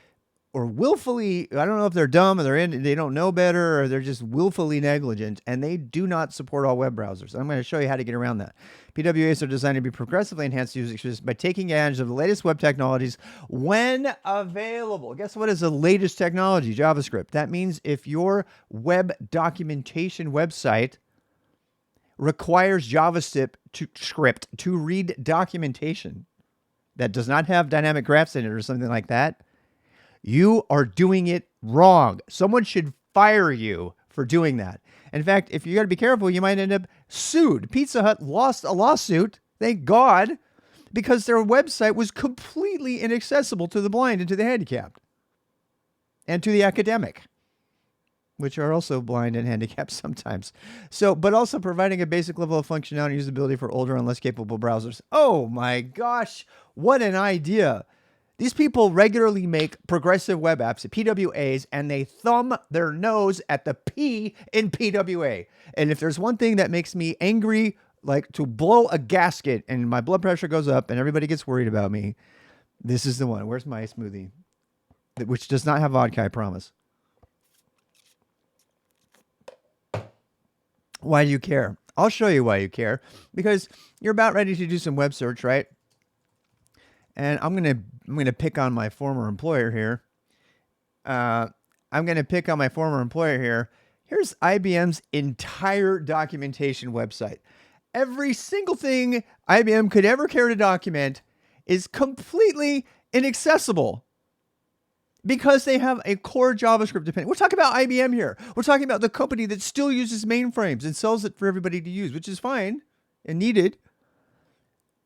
or willfully, I don't know if they're dumb or they don't know better, or they're just willfully negligent, and they do not support all web browsers. I'm going to show you how to get around that. PWAs are designed to be progressively enhanced user experience by taking advantage of the latest web technologies when available. Guess what is the latest technology? JavaScript. That means if your web documentation website requires JavaScript to read documentation that does not have dynamic graphs in it or something like that, you are doing it wrong. Someone should fire you for doing that. In fact, if you got to be careful, you might end up sued. Pizza Hut lost a lawsuit, thank God, because their website was completely inaccessible to the blind and to the handicapped and to the academic, which are also blind and handicapped sometimes. So, but also providing a basic level of functionality and usability for older and less capable browsers. Oh my gosh, what an idea. These people regularly make progressive web apps, PWAs, and they thumb their nose at the P in PWA. And if there's one thing that makes me angry, like to blow a gasket and my blood pressure goes up and everybody gets worried about me, this is the one. Where's my smoothie? Which does not have vodka, I promise. Why do you care? I'll show you why you care. Because you're about ready to do some web search, right? And I'm gonna pick on my former employer here. Here's IBM's entire documentation website. Every single thing IBM could ever care to document is completely inaccessible because they have a core JavaScript dependent. We're talking about IBM here. We're talking about the company that still uses mainframes and sells it for everybody to use, which is fine and needed.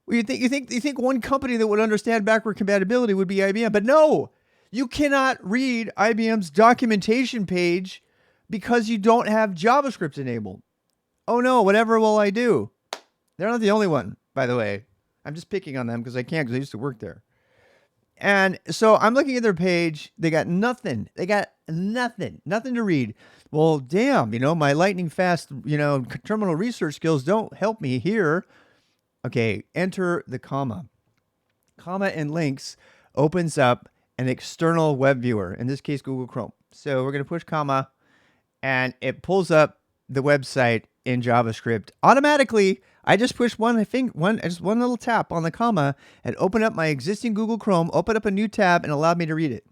Well, you think one company that would understand backward compatibility would be IBM, but no, you cannot read IBM's documentation page because you don't have JavaScript enabled. Oh no, whatever will I do? They're not the only one, by the way. I'm just picking on them because I can, because I used to work there. And so I'm looking at their page. They got nothing. Nothing to read. Well, damn, my lightning fast, terminal research skills don't help me here. Okay, enter the comma. Comma and lynx opens up an external web viewer, in this case, Google Chrome. So we're going to push comma, and it pulls up the website in JavaScript automatically. I just pushed one little tap on the comma and opened up my existing Google Chrome, opened up a new tab, and allowed me to read it.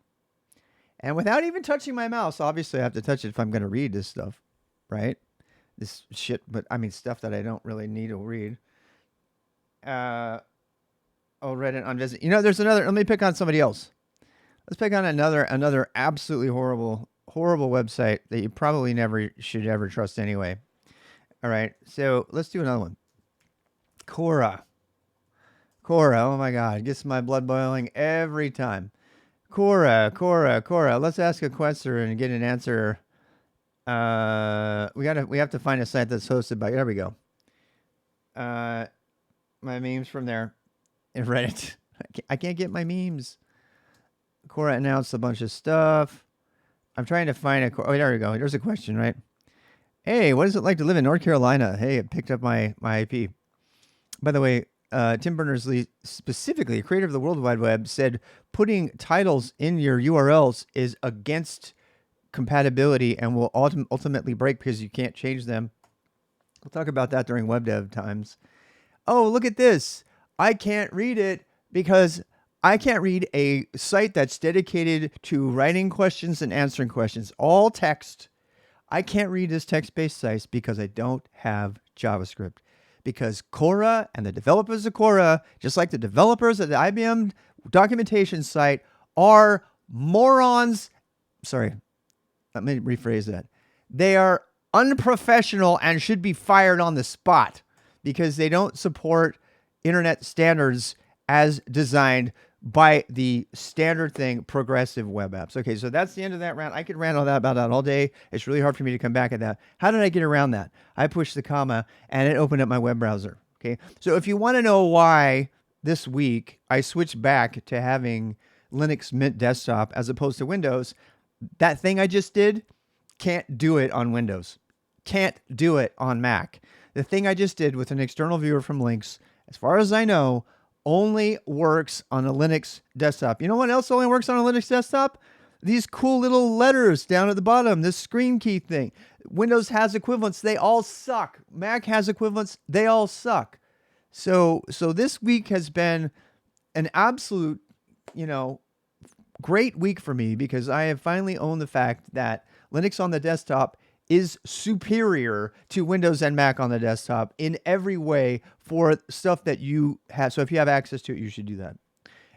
And without even touching my mouse, obviously I have to touch it if I'm going to read this stuff, right? This shit, but I mean stuff that I don't really need to read. Reddit on visit. There's another. Let me pick on somebody else. Let's pick on another absolutely horrible website that you probably never should ever trust anyway. All right, so let's do another one. Cora. Oh my God, gets my blood boiling every time. Cora. Let's ask a question and get an answer. We have to find a site that's hosted by. There we go. My memes from there in Reddit. I can't get my memes. Cora announced a bunch of stuff. I'm trying to find a. Oh, there we go. There's a question, right? Hey, what is it like to live in North Carolina? Hey, it picked up my IP. By the way, Tim Berners-Lee, specifically, creator of the World Wide Web, said putting titles in your URLs is against compatibility and will ultimately break because you can't change them. We'll talk about that during web dev times. Oh, look at this. I can't read it because I can't read a site that's dedicated to writing questions and answering questions, all text. I can't read this text-based site because I don't have JavaScript. Because Cora and the developers of Cora, just like the developers of the IBM documentation site, are morons. Sorry, let me rephrase that. They are unprofessional and should be fired on the spot because they don't support internet standards as designed by the standard thing, progressive web apps. Okay, so that's the end of that round. I could rant about that all day. It's really hard for me to come back at that. How did I get around that? I pushed the comma and it opened up my web browser. Okay, so if you want to know why this week I switched back to having Linux Mint Desktop as opposed to Windows, that thing I just did can't do it on Windows. Can't do it on Mac. The thing I just did with an external viewer from Lynx, as far as I know, only works on a Linux desktop. You know what else only works on a Linux desktop? These cool little letters down at the bottom, this screen key thing. Windows has equivalents. They all suck. Mac has equivalents. They all suck. So this week has been an absolute, great week for me because I have finally owned the fact that Linux on the desktop is superior to Windows and Mac on the desktop in every way for stuff that you have. So if you have access to it, you should do that.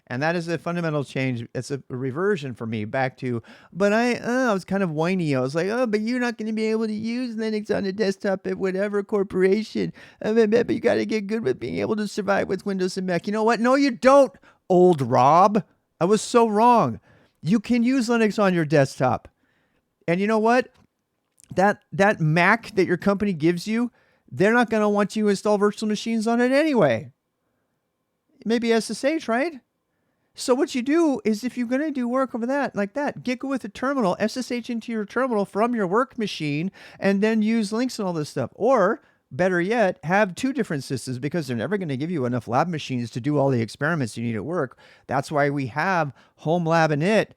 And that is a fundamental change. It's a reversion for me back to, but I was kind of whiny. I was like, oh, but you're not going to be able to use Linux on the desktop at whatever corporation. But you got to get good with being able to survive with Windows and Mac. You know what? No, you don't, old Rob. I was so wrong. You can use Linux on your desktop. And you know what? That Mac that your company gives you, they're not going to want you to install virtual machines on it anyway. Maybe SSH, right? So what you do is if you're going to do work over that, like that, get with a terminal, SSH into your terminal from your work machine, and then use links and all this stuff. Or better yet, have two different systems because they're never going to give you enough lab machines to do all the experiments you need at work. That's why we have Home Lab and It,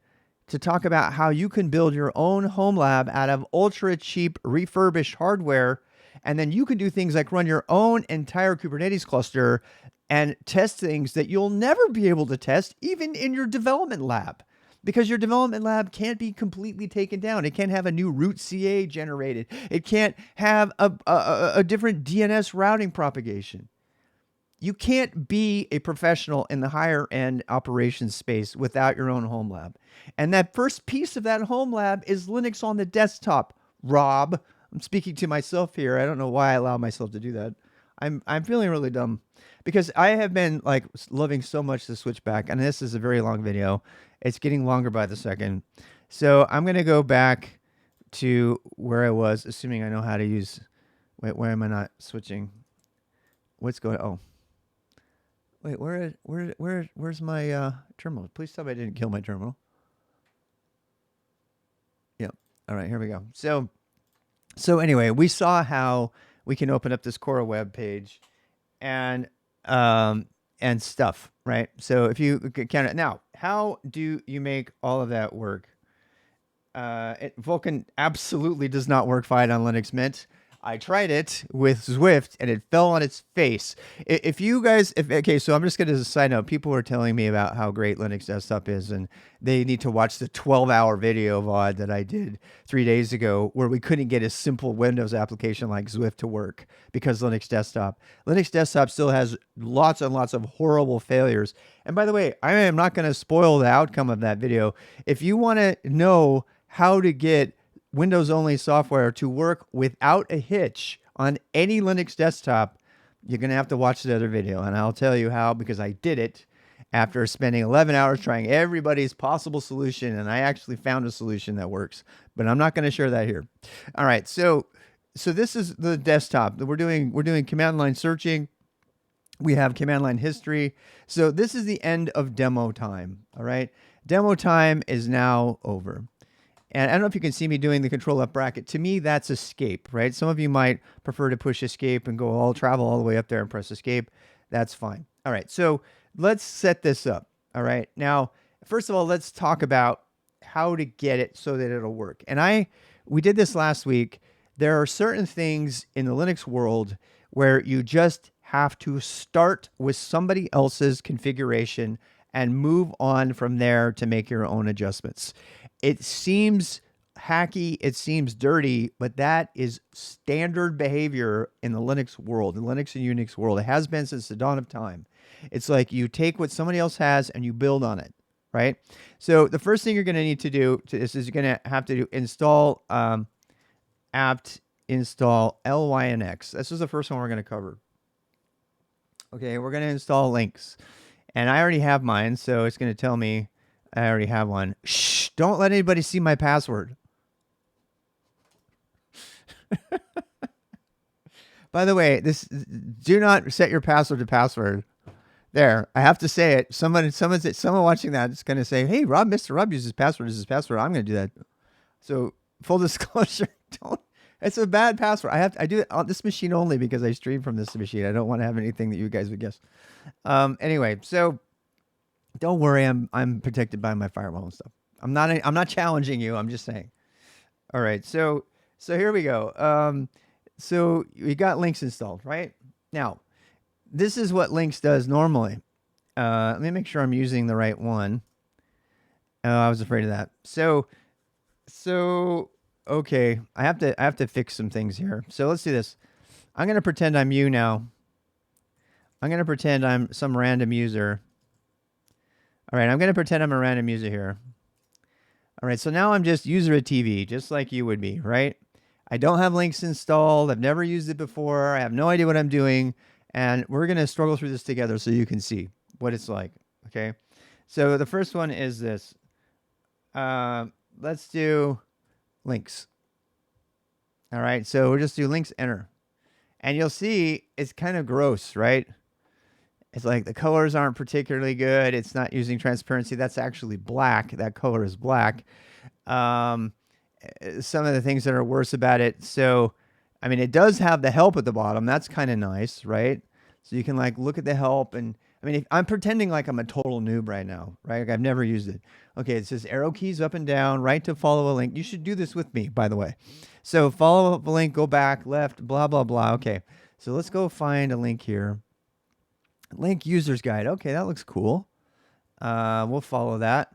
to talk about how you can build your own home lab out of ultra cheap refurbished hardware. And then you can do things like run your own entire Kubernetes cluster and test things that you'll never be able to test even in your development lab, because your development lab can't be completely taken down. It can't have a new root CA generated. It can't have a different DNS routing propagation. You can't be a professional in the higher end operations space without your own home lab. And that first piece of that home lab is Linux on the desktop. Rob, I'm speaking to myself here. I don't know why I allow myself to do that. I'm feeling really dumb because I have been like loving so much to switch back. And this is a very long video. It's getting longer by the second. So I'm going to go back to where I was, assuming I know how to use. Wait, why am I not switching? What's going on? Oh. Wait, where's my terminal? Please tell me I didn't kill my terminal. Yep. All right, here we go. So anyway, we saw how we can open up this Cora web page and stuff, right? So if you count it now, how do you make all of that work? Vulkan absolutely does not work fine on Linux Mint. I tried it with Zwift and it fell on its face. If you guys, okay, so I'm just going to, as a side note, people were telling me about how great Linux Desktop is, and they need to watch the 12-hour video VOD that I did 3 days ago where we couldn't get a simple Windows application like Zwift to work because Linux Desktop still has lots and lots of horrible failures. And by the way, I am not going to spoil the outcome of that video. If you want to know how to get Windows-only software to work without a hitch on any Linux desktop, you're going to have to watch the other video. And I'll tell you how, because I did it after spending 11 hours trying everybody's possible solution. And I actually found a solution that works, but I'm not going to share that here. All right. So this is the desktop that we're doing command line searching. We have command line history. So this is the end of demo time. All right. Demo time is now over. And I don't know if you can see me doing the control F bracket. To me, that's escape, right? Some of you might prefer to push escape and travel all the way up there and press escape. That's fine. All right, so let's set this up. All right, now, first of all, let's talk about how to get it so that it'll work. And we did this last week. There are certain things in the Linux world where you just have to start with somebody else's configuration and move on from there to make your own adjustments. It seems hacky, it seems dirty, but that is standard behavior in the Linux world, the Linux and Unix world. It has been since the dawn of time. It's like you take what somebody else has and you build on it, right? So the first thing you're going to need to do is you're going to have to do install apt install lynx. This is the first one we're going to cover. Okay, we're going to install Lynx. And I already have mine, so it's going to tell me I already have one. Shh, don't let anybody see my password. By the way, do not set your password to password. There, I have to say it. Someone watching that is going to say, "Hey, Mr. Rob uses password as his password." I'm going to do that. So full disclosure, don't. It's a bad password. I do it on this machine only because I stream from this machine. I don't want to have anything that you guys would guess. Anyway, so don't worry. I'm protected by my firewall and stuff. I'm not challenging you. I'm just saying. All right. So here we go. So we got Lynx installed, right? Now, this is what Lynx does normally. Let me make sure I'm using the right one. I was afraid of that. So okay, I have to fix some things here. So let's do this. I'm going to pretend I'm you now. I'm going to pretend I'm some random user. All right, I'm going to pretend I'm a random user here. All right, so now I'm just user at TV, just like you would be, right? I don't have Lynx installed. I've never used it before. I have no idea what I'm doing. And we're going to struggle through this together so you can see what it's like, okay? So the first one is this. Let's do Lynx. All right, so we'll just do Lynx enter. And you'll see it's kind of gross, right? It's like the colors aren't particularly good. It's not using transparency. That's actually black. That color is black. Some of the things that are worse about it. So, I mean, it does have the help at the bottom. That's kind of nice, right? So you can like look at the help. And I mean, if I'm pretending like I'm a total noob right now, right? Like I've never used it. Okay, it says arrow keys up and down, right to follow a link. You should do this with me, by the way. So follow up a link, go back, left, blah, blah, blah. Okay, so let's go find a link here. Link users guide. Okay, that looks cool. We'll follow that.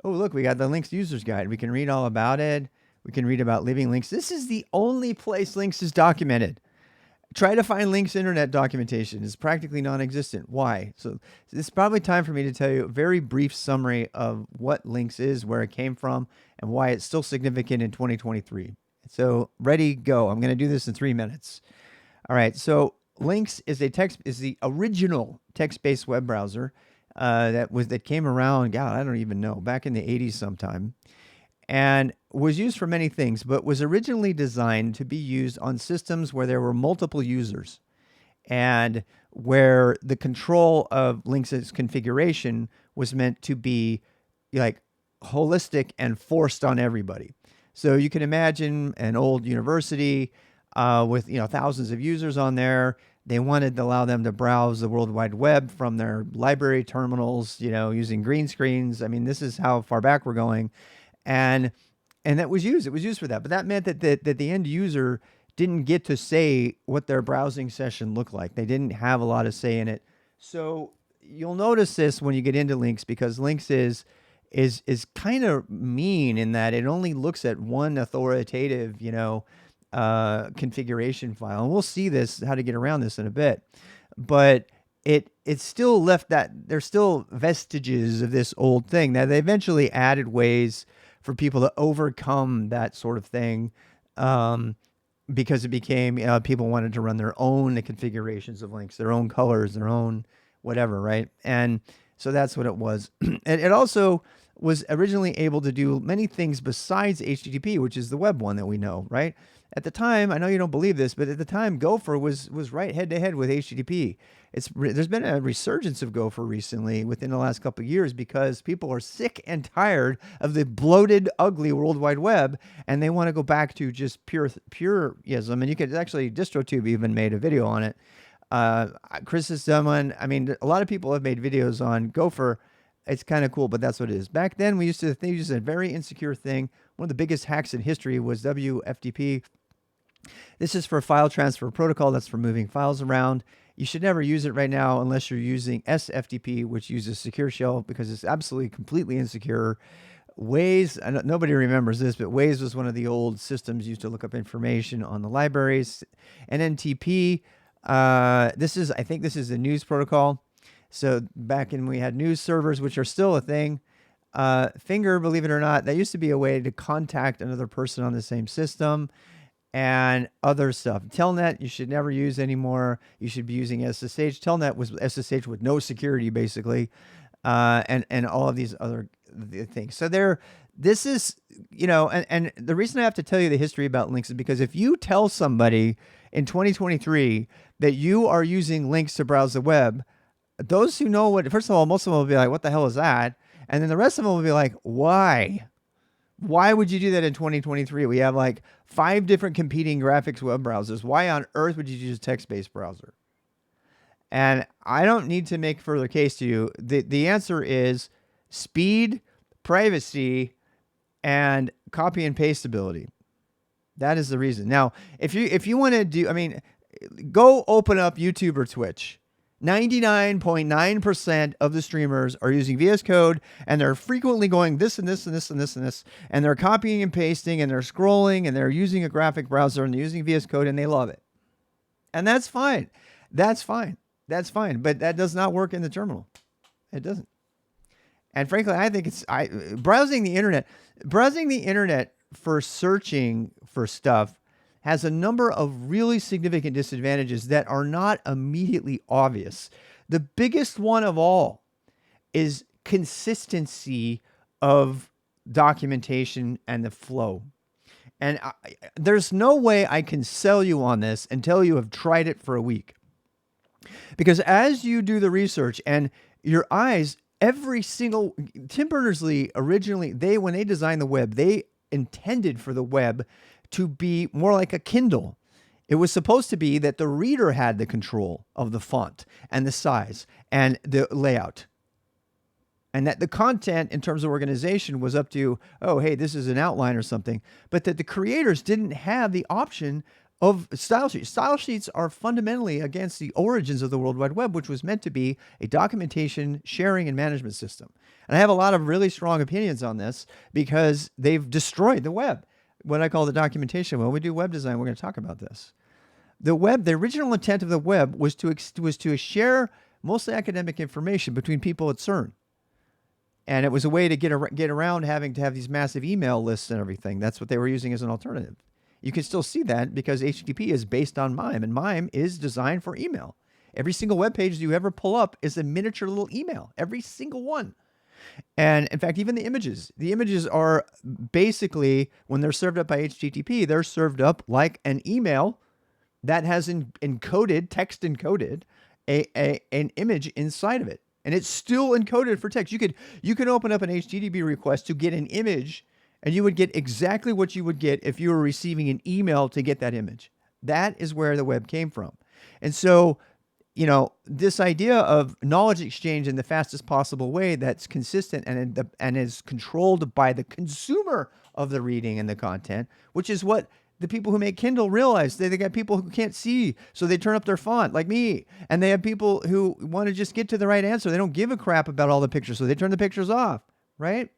Oh, look, we got the Lynx users guide. We can read all about it. We can read about leaving Lynx. This is the only place Lynx is documented. Try to find Lynx internet documentation. It's practically non-existent. Why? So it's probably time for me to tell you a very brief summary of what Lynx is, where it came from, and why it's still significant in 2023. So ready, go. I'm going to do this in 3 minutes. All right. So Lynx is the original text-based web browser that came around. God, I don't even know, back in the 80s sometime, and was used for many things, but was originally designed to be used on systems where there were multiple users, and where the control of Lynx's configuration was meant to be like holistic and forced on everybody. So you can imagine an old university with thousands of users on there. They wanted to allow them to browse the World Wide Web from their library terminals, using green screens. I mean, this is how far back we're going. And that was used. It was used for that. But that meant that the end user didn't get to say what their browsing session looked like. They didn't have a lot of say in it. So you'll notice this when you get into Lynx, because Lynx is kind of mean in that it only looks at one authoritative, configuration file. And we'll see how to get around this in a bit. But it's still left that there's still vestiges of this old thing. Now, they eventually added ways for people to overcome that sort of thing, because it became people wanted to run their own configurations of links, their own colors, their own whatever, right? And so that's what it was. And it also was originally able to do many things besides HTTP, which is the web one that we know, right? At the time, I know you don't believe this, but at the time, Gopher was right head to head with HTTP. There's been a resurgence of Gopher recently within the last couple of years because people are sick and tired of the bloated, ugly World Wide Web, and they want to go back to just pureism. And you could actually, DistroTube even made a video on it. Chris has done one. I mean, a lot of people have made videos on Gopher. It's kind of cool, but that's what it is. Back then, we used to think it was a very insecure thing. One of the biggest hacks in history was WFTP. This is for file transfer protocol. That's for moving files around. You should never use it right now unless you're using SFTP, which uses secure shell, because it's absolutely completely insecure. Waze, nobody remembers this, but Waze was one of the old systems used to look up information on the libraries. NNTP, I think this is the news protocol. So back when we had news servers, which are still a thing, Finger, believe it or not, that used to be a way to contact another person on the same system, and other stuff. Telnet, you should never use anymore. You should be using SSH. Telnet was SSH with no security, basically, and all of these other things. So this is, and the reason I have to tell you the history about links is because if you tell somebody in 2023 that you are using links to browse the web, those who know what, first of all, most of them will be like, what the hell is that? And then the rest of them will be like, why? Why would you do that in 2023? We have like 5 different competing graphics web browsers. Why on earth would you use a text-based browser? And I don't need to make further case to you. The answer is speed, privacy, and copy and paste ability. That is the reason. Now, if you want to do, go open up YouTube or Twitch. 99.9% of the streamers are using VS Code, and they're frequently going this and this and this and this and this, and they're copying and pasting, and they're scrolling, and they're using a graphic browser, and they're using VS Code, and they love it. And that's fine. That's fine. That's fine. But that does not work in the terminal. It doesn't. And frankly, I think browsing the internet for searching for stuff has a number of really significant disadvantages that are not immediately obvious. The biggest one of all is consistency of documentation and the flow. And there's no way I can sell you on this until you have tried it for a week. Because as you do the research and your eyes, Tim Berners-Lee originally, when they designed the web, they intended for the web to be more like a Kindle. It was supposed to be that the reader had the control of the font and the size and the layout. And that the content in terms of organization was up to, oh, hey, this is an outline or something. But that the creators didn't have the option of style sheets. Style sheets are fundamentally against the origins of the World Wide Web, which was meant to be a documentation, sharing, and management system. And I have a lot of really strong opinions on this because they've destroyed the web. What I call the documentation. When we do web design, we're going to talk about this. The original intent of the web was to share mostly academic information between people at CERN. And it was a way to get around having to have these massive email lists and everything. That's what they were using as an alternative. You can still see that because HTTP is based on MIME, and MIME is designed for email. Every single web page you ever pull up is a miniature little email. Every single one. And in fact, even the images are basically, when they're served up by HTTP, they're served up like an email that has text encoded, an image inside of it. And it's still encoded for text. You could open up an HTTP request to get an image, and you would get exactly what you would get if you were receiving an email to get that image. That is where the web came from. And so, this idea of knowledge exchange in the fastest possible way that's consistent and is controlled by the consumer of the reading and the content, which is what the people who make Kindle realize. They got people who can't see, so they turn up their font, like me. And they have people who want to just get to the right answer. They don't give a crap about all the pictures, so they turn the pictures off, right?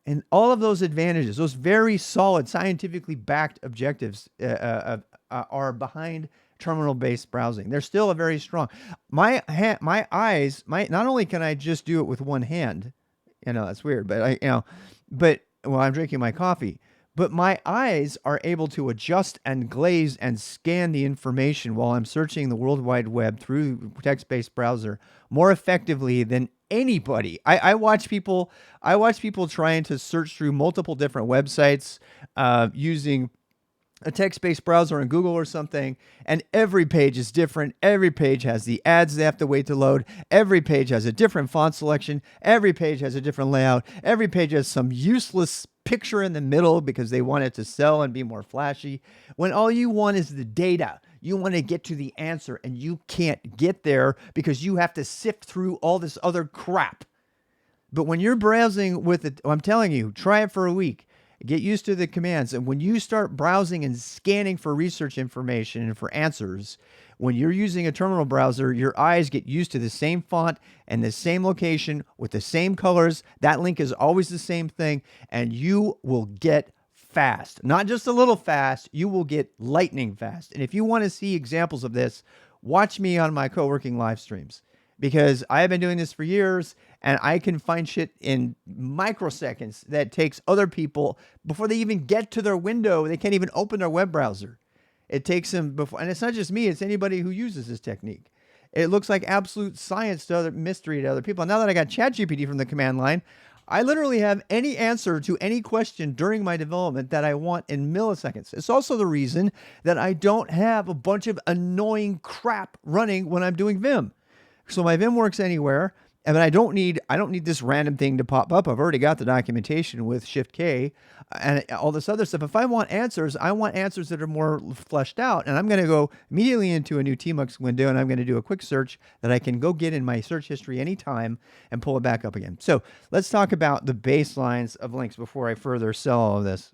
And all of those advantages, those very solid, scientifically backed objectives are behind terminal-based browsing. They're still a very strong. My eyes, not only can I just do it with one hand, that's weird, but I'm drinking my coffee, but my eyes are able to adjust and glaze and scan the information while I'm searching the World Wide Web through text-based browser more effectively than anybody. I watch people. I watch people trying to search through multiple different websites using a text-based browser in Google or something, and every page is different. Every page has the ads they have to wait to load. Every page has a different font selection. Every page has a different layout. Every page has some useless picture in the middle because they want it to sell and be more flashy. When all you want is the data, you want to get to the answer, and you can't get there because you have to sift through all this other crap. But when you're browsing with it, I'm telling you, try it for a week. Get used to the commands. And when you start browsing and scanning for research information and for answers, when you're using a terminal browser, your eyes get used to the same font and the same location with the same colors. That link is always the same thing, and you will get fast. Not just a little fast, you will get lightning fast. And if you want to see examples of this, watch me on my co-working live streams, because I have been doing this for years, and I can find shit in microseconds that takes other people before they even get to their window. They can't even open their web browser. It takes them before, and it's not just me, it's anybody who uses this technique. It looks like absolute science to other mystery to other people. Now that I got ChatGPT from the command line, I literally have any answer to any question during my development that I want in milliseconds. It's also the reason that I don't have a bunch of annoying crap running when I'm doing Vim. So my Vim works anywhere, and I don't need this random thing to pop up. I've already got the documentation with Shift K and all this other stuff. If I want answers that are more fleshed out, and I'm going to go immediately into a new tmux window, and I'm going to do a quick search that I can go get in my search history anytime and pull it back up again. So let's talk about the baselines of links before I further sell all of this.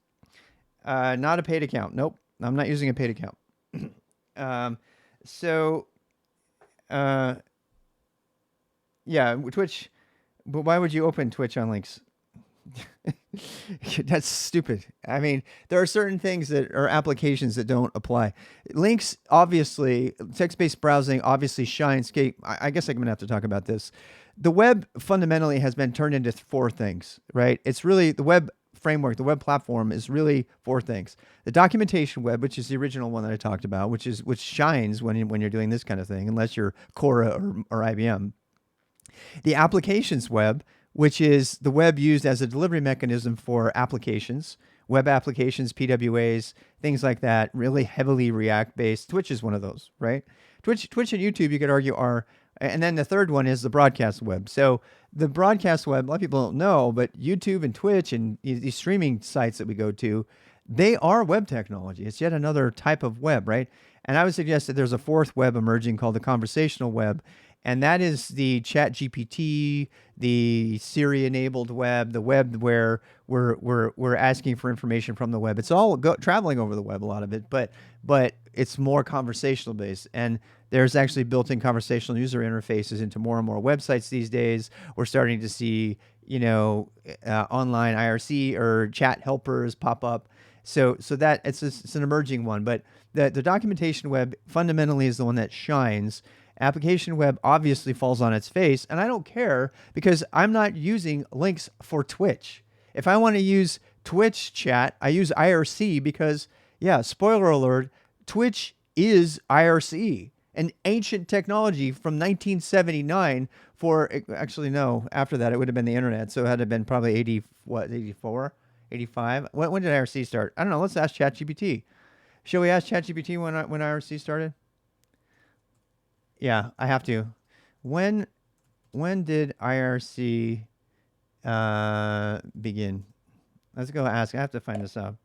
Not a paid account. Nope, I'm not using a paid account. Yeah, Twitch, but why would you open Twitch on links? That's stupid. I mean, there are certain things that are applications that don't apply. Links, obviously, text-based browsing obviously shines. I guess I'm going to have to talk about this. The web fundamentally has been turned into four things, right? It's really the web framework, the web platform is really four things. The documentation web, which is the original one that I talked about, which shines when you're doing this kind of thing, unless you're Quora or IBM. The applications web, which is the web used as a delivery mechanism for applications, web applications, PWAs, things like that, really heavily React-based. Twitch is one of those, right? Twitch and YouTube, you could argue, are, and then the third one is the broadcast web. So the broadcast web, a lot of people don't know, but YouTube and Twitch and these streaming sites that we go to, they are web technology. It's yet another type of web, right? And I would suggest that there's a fourth web emerging called the conversational web. And that is the ChatGPT, the Siri-enabled web, the web where we're asking for information from the web. It's all traveling over the web, a lot of it, but it's more conversational based. And there's actually built-in conversational user interfaces into more and more websites these days. We're starting to see, online IRC or chat helpers pop up. So that it's an emerging one, but the documentation web fundamentally is the one that shines. Application web obviously falls on its face, and I don't care because I'm not using links for Twitch. If I want to use Twitch chat, I use IRC because, yeah, spoiler alert, Twitch is IRC, an ancient technology from 1979 actually, no, after that it would have been the internet, so it had to have been probably 84, 85? When did IRC start? I don't know, let's ask ChatGPT. Shall we ask ChatGPT when IRC started? Yeah, I have to. When did IRC begin? Let's go ask. I have to find this out.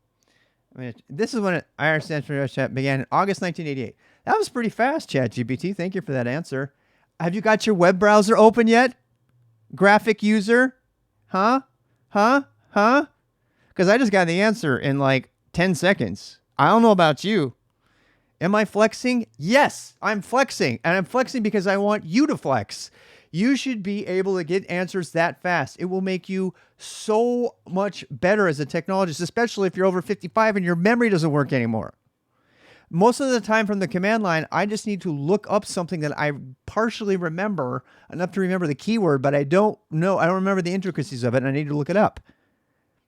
I mean, this is when IRC began in August 1988. That was pretty fast, ChatGPT. Thank you for that answer. Have you got your web browser open yet? Graphic user? Huh? Because I just got the answer in like 10 seconds. I don't know about you. Am I flexing? Yes, I'm flexing. And I'm flexing because I want you to flex. You should be able to get answers that fast. It will make you so much better as a technologist, especially if you're over 55 and your memory doesn't work anymore. Most of the time from the command line, I just need to look up something that I partially remember, enough to remember the keyword, but I don't remember the intricacies of it, and I need to look it up.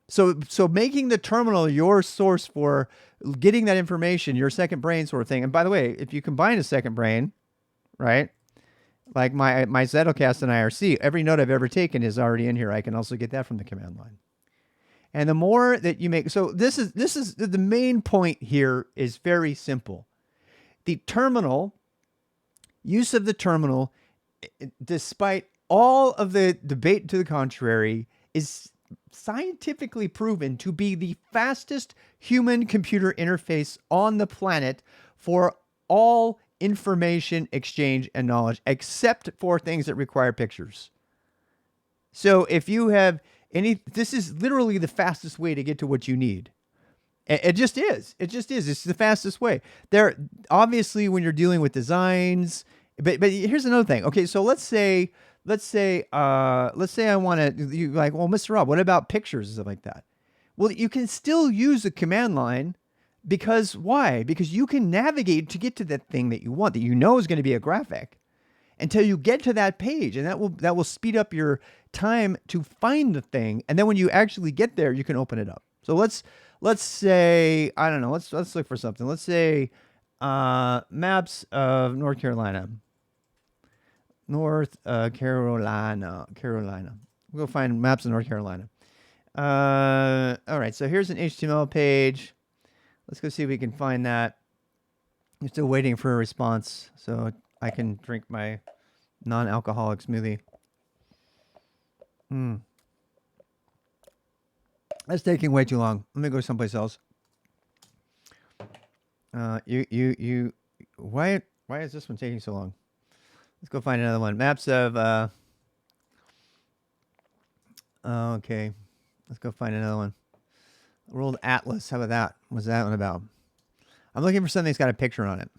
So making the terminal your source for getting that information, your second brain sort of thing. And by the way, if you combine a second brain, right? Like my Zettelcast and IRC, every note I've ever taken is already in here. I can also get that from the command line. And the more that you make, so this is the main point here is very simple. The terminal, use of the terminal, despite all of the debate to the contrary, is scientifically proven to be the fastest human computer interface on the planet for all information exchange and knowledge, except for things that require pictures. So if you have this is literally the fastest way to get to what you need. It just is. It just is. It's the fastest way. There, obviously, when you're dealing with designs, but here's another thing. Okay, so let's say I want to. You like, well, Mr. Rob, what about pictures and stuff like that? Well, you can still use a command line because why? Because you can navigate to get to that thing that you want, that you know is going to be a graphic, until you get to that page, and that will speed up your time to find the thing. And then when you actually get there, you can open it up. So let's say, I don't know, let's look for something. Let's say maps of North Carolina. North Carolina. We'll go find maps of North Carolina. All right, so here's an HTML page. Let's go see if we can find that. I'm still waiting for a response so I can drink my non-alcoholic smoothie. That's taking way too long. Let me go someplace else. Why is this one taking so long? Let's go find another one. Maps of okay. Let's go find another one. World Atlas. How about that? What's that one about? I'm looking for something that's got a picture on it.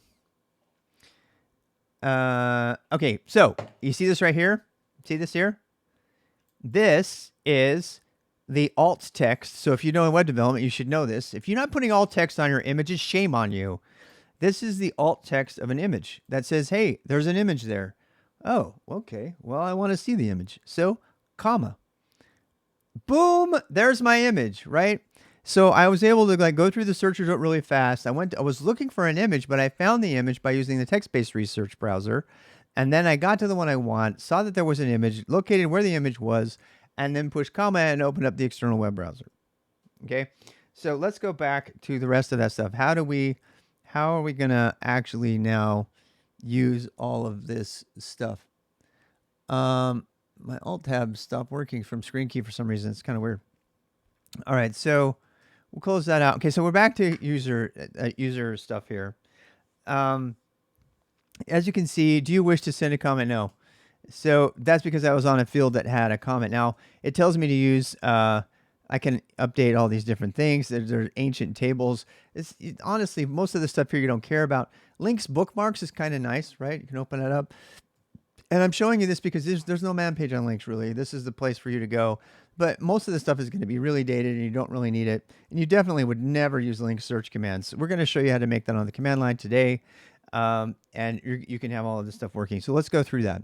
Okay, so you see this right here? See this here? This is the alt text. So if you know in web development, you should know this. If you're not putting alt text on your images, shame on you. This is the alt text of an image that says, hey, there's an image there. Oh, okay. Well, I want to see the image. So, comma. Boom, there's my image, right? So I was able to like go through the search result really fast. I was looking for an image, but I found the image by using the text-based research browser. And then I got to the one I want, saw that there was an image, located where the image was, and then pushed comma and opened up the external web browser. Okay, so let's go back to the rest of that stuff. How are we gonna actually now use all of this stuff? My alt tab stopped working from screen key for some reason. It's kind of weird. All right, so we'll close that out. Okay, so we're back to user stuff here. As you can see, do you wish to send a comment? No. So that's because I was on a field that had a comment. Now it tells me to use, I can update all these different things. There's ancient tables. Honestly, most of the stuff here you don't care about. Lynx bookmarks is kind of nice, right? You can open it up. And I'm showing you this because there's no man page on Lynx really. This is the place for you to go. But most of the stuff is going to be really dated and you don't really need it. And you definitely would never use Lynx search commands. We're going to show you how to make that on the command line today. And you can have all of this stuff working. So let's go through that.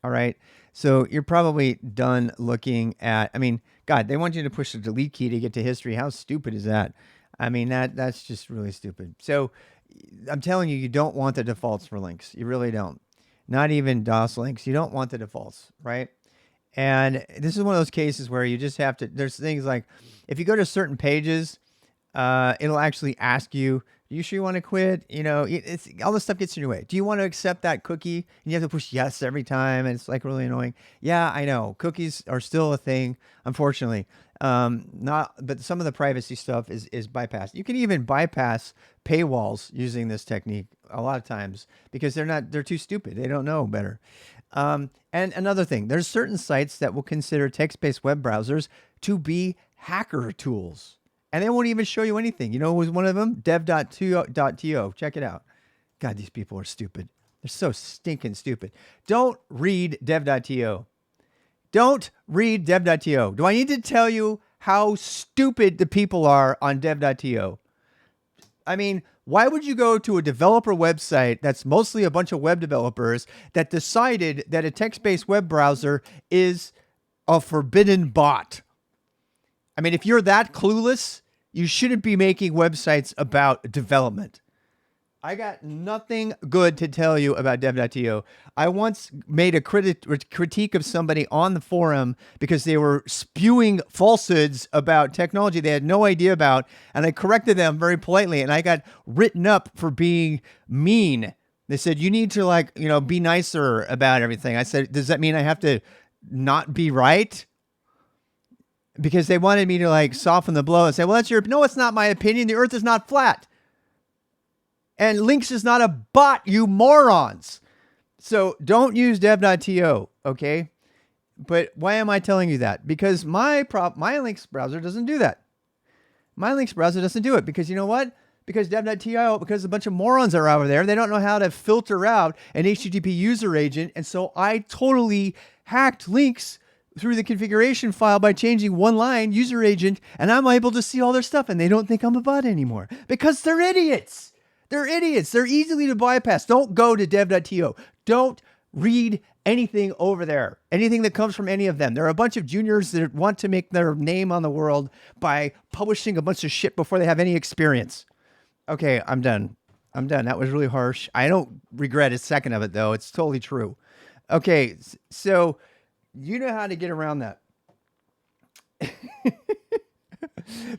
All right. So you're probably done looking at, I mean, God, they want you to push the delete key to get to history. How stupid is that? I mean, that's just really stupid. So I'm telling you, you don't want the defaults for Lynx. You really don't. Not even DOS Lynx. You don't want the defaults, right? And this is one of those cases where you just have to, there's things like, if you go to certain pages, it'll actually ask you, you sure you want to quit? You know, it's all this stuff gets in your way. Do you want to accept that cookie? And you have to push yes every time. And it's like really annoying. Yeah, I know. Cookies are still a thing, unfortunately. But some of the privacy stuff is bypassed. You can even bypass paywalls using this technique a lot of times because they're too stupid. They don't know better. And another thing, there's certain sites that will consider text-based web browsers to be hacker tools. And they won't even show you anything. You know who was one of them? dev.to. Check it out. God, these people are stupid. They're so stinking stupid. Don't read dev.to. Don't read dev.to. Do I need to tell you how stupid the people are on dev.to? I mean, why would you go to a developer website that's mostly a bunch of web developers that decided that a text-based web browser is a forbidden bot? I mean, if you're that clueless, you shouldn't be making websites about development. I got nothing good to tell you about dev.to. I once made a critique of somebody on the forum because they were spewing falsehoods about technology they had no idea about, and I corrected them very politely, and I got written up for being mean. They said, you need to be nicer about everything. I said, does that mean I have to not be right? Because they wanted me to soften the blow and say, well, no, it's not my opinion. The earth is not flat. And Lynx is not a bot, you morons. So don't use dev.to, okay? But why am I telling you that? Because my Lynx browser doesn't do that. My Lynx browser doesn't do it because you know what? Because dev.to, because a bunch of morons are over there. They don't know how to filter out an HTTP user agent. And so I totally hacked Lynx through the configuration file by changing one line, user agent, and I'm able to see all their stuff. And they don't think I'm a bot anymore because they're idiots. They're idiots. They're easily to bypass. Don't go to dev.to. Don't read anything over there, anything that comes from any of them. There are a bunch of juniors that want to make their name on the world by publishing a bunch of shit before they have any experience. Okay, I'm done. That was really harsh. I don't regret a second of it, though. It's totally true. Okay, so you know how to get around that.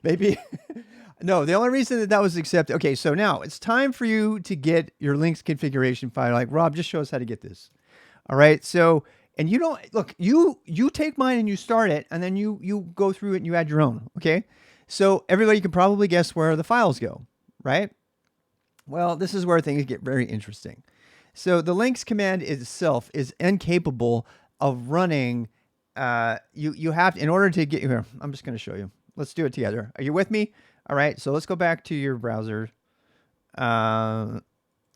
Maybe... No, the only reason that was accepted. Okay, so now it's time for you to get your Lynx configuration file. Like, Rob, just show us how to get this. All right. So, and you don't look, you take mine and you start it, and then you go through it and you add your own. Okay. So everybody can probably guess where the files go, right? Well, this is where things get very interesting. So the Lynx command itself is incapable of running. You have to, in order to get here. I'm just going to show you. Let's do it together. Are you with me? All right, so let's go back to your browser. I'm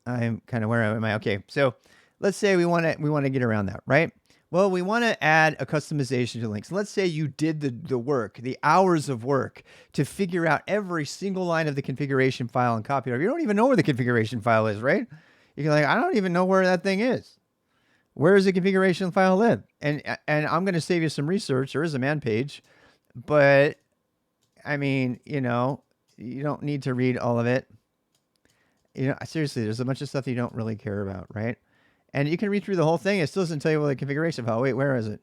kind of, where am I? Okay, so let's say we want to get around that, right? Well, we want to add a customization to Lynx. Let's say you did the work, the hours of work to figure out every single line of the configuration file and copy it over. You don't even know where the configuration file is, right? You're like, I don't even know where that thing is. Where does the configuration file live? And I'm going to save you some research. There is a man page, but I mean, you don't need to read all of it. Seriously, there's a bunch of stuff you don't really care about, right? And you can read through the whole thing. It still doesn't tell you what the configuration file. Wait, where is it?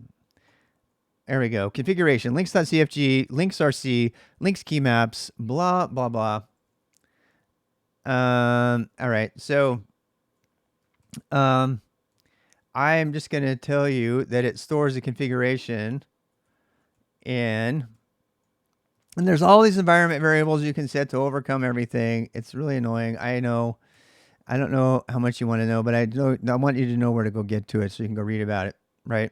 There we go. Configuration, lynx.cfg, lynxrc, lynx key maps, blah, blah, blah. All right. So, I'm just going to tell you that it stores the configuration in... And there's all these environment variables you can set to overcome everything. It's really annoying. I know. I don't know how much you want to know, but I want you to know where to go get to it so you can go read about it, right?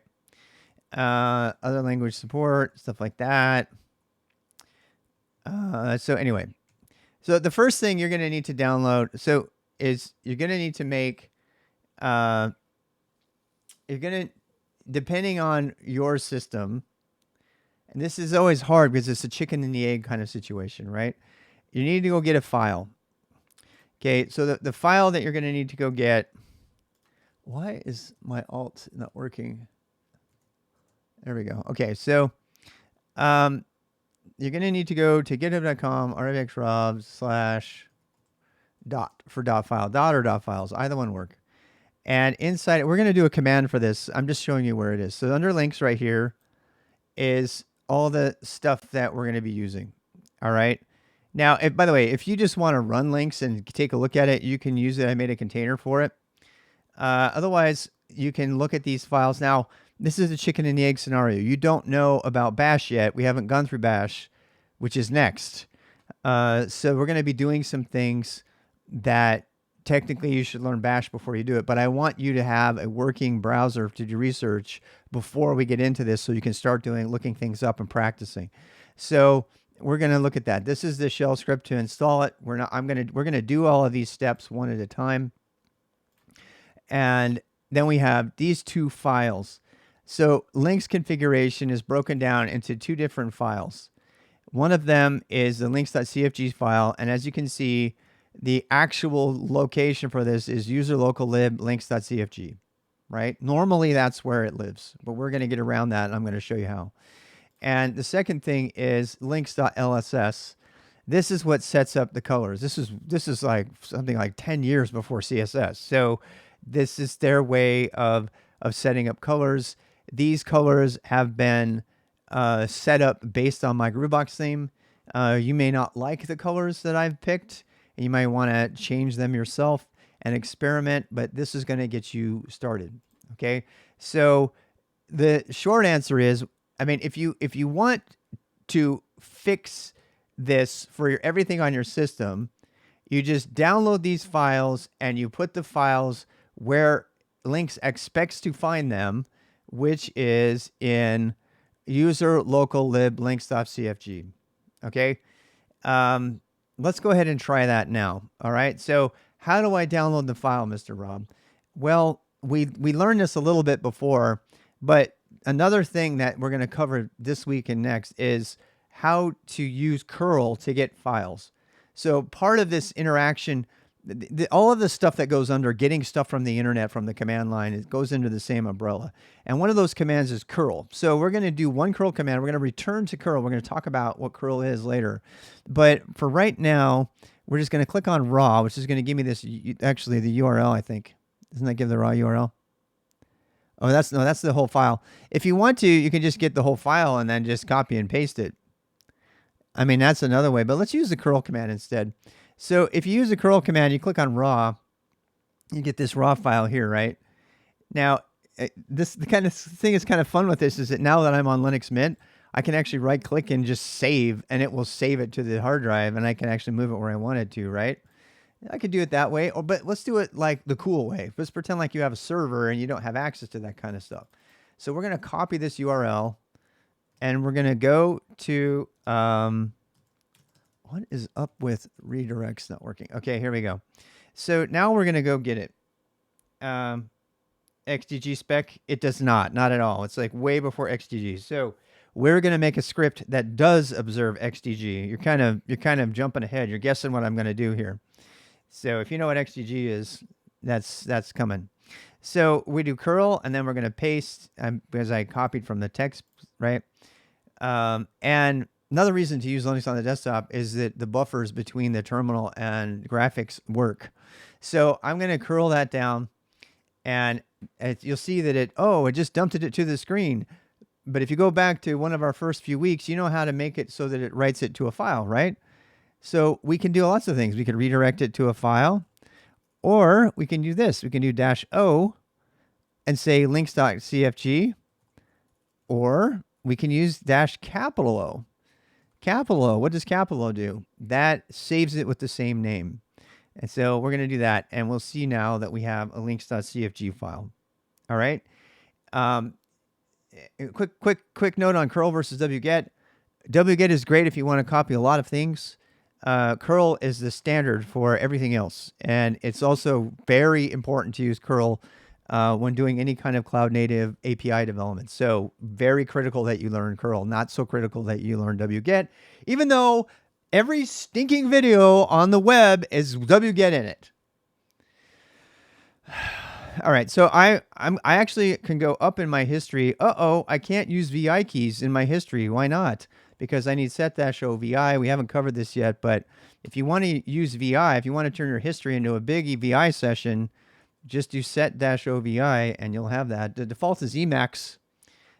Other language support, stuff like that. So anyway, so the first thing you're going to need to download, is you're going to need to make, depending on your system, and this is always hard because it's a chicken and the egg kind of situation, right? You need to go get a file. Okay, so the file that you're going to need to go get... Why is my alt not working? There we go. Okay, so you're going to need to go to github.com, /dot for dot file. Dot or dot files, either one work. And inside it, we're going to do a command for this. I'm just showing you where it is. So under Lynx right here is all the stuff that we're going to be using. All right. Now, by the way, if you just want to run Lynx and take a look at it, you can use it. I made a container for it. Otherwise, you can look at these files. Now, this is a chicken and the egg scenario. You don't know about Bash yet. We haven't gone through Bash, which is next. So we're going to be doing some things that technically you should learn Bash before you do it. But I want you to have a working browser to do research before we get into this so you can start looking things up and practicing. So we're going to look at that. This is the shell script to install it. We're going to do all of these steps one at a time. And then we have these two files. So Lynx configuration is broken down into two different files. One of them is the lynx.cfg file. And as you can see, the actual location for this is user local lib lynx.cfg, right? Normally that's where it lives, but we're going to get around that and I'm going to show you how. And the second thing is lynx.lss. This is what sets up the colors. This is like something like 10 years before CSS. So this is their way of setting up colors. These colors have been set up based on my Groovebox theme. You may not like the colors that I've picked, and you might want to change them yourself and experiment, but this is going to get you started. Okay, so the short answer is, I mean, if you want to fix this for everything on your system, you just download these files and you put the files where Lynx expects to find them, which is in user local lib lynx.cfg. Okay. Let's go ahead and try that now. All right. So how do I download the file, Mr. Rob? Well, we learned this a little bit before, but another thing that we're going to cover this week and next is how to use curl to get files. So part of this interaction, all of the stuff that goes under getting stuff from the internet, from the command line, it goes into the same umbrella. And one of those commands is curl. So we're going to do one curl command. We're going to return to curl. We're going to talk about what curl is later. But for right now, we're just going to click on raw, which is going to give me this, actually the URL, I think. Doesn't that give the raw URL? Oh, that's the whole file. If you want to, you can just get the whole file and then just copy and paste it. I mean, that's another way, but let's use the curl command instead. So if you use the curl command, you click on raw, you get this raw file here, right? Now, the kind of thing that's kind of fun with this is that now that I'm on Linux Mint, I can actually right click and just save, and it will save it to the hard drive, and I can actually move it where I want it to, right? I could do it that way, but let's do it like the cool way. Let's pretend like you have a server and you don't have access to that kind of stuff. So we're going to copy this URL, and we're going to go to, what is up with redirects not working? Okay, here we go. So now we're going to go get it. XGG spec, it does not at all. It's like way before XGG. So we're going to make a script that does observe XGG. You're kind of jumping ahead. You're guessing what I'm going to do here. So if you know what XGG is, that's coming. So we do curl, and then we're going to paste, because I copied from the text, right? And another reason to use Linux on the desktop is that the buffers between the terminal and graphics work. So I'm going to curl that down, and you'll see that it just dumped it to the screen. But if you go back to one of our first few weeks, you know how to make it so that it writes it to a file, right? So we can do lots of things. We can redirect it to a file, or we can do this. We can do -o and say lynx.cfg, or we can use -O. Capital O, what does capital O do? That saves it with the same name. And so we're going to do that, and we'll see now that we have a lynx.cfg file. All right. Quick note on curl versus wget. Wget is great if you want to copy a lot of things. Curl is the standard for everything else, and it's also very important to use curl when doing any kind of cloud native API development. So very critical that you learn curl, not so critical that you learn wget, even though every stinking video on the web is wget in it. All right, so I actually can go up in my history. I can't use VI keys in my history. Why not? Because I need set-o VI. We haven't covered this yet, but if you want to use VI, if you want to turn your history into a big VI session, just do set-o VI, and you'll have that. The default is Emacs,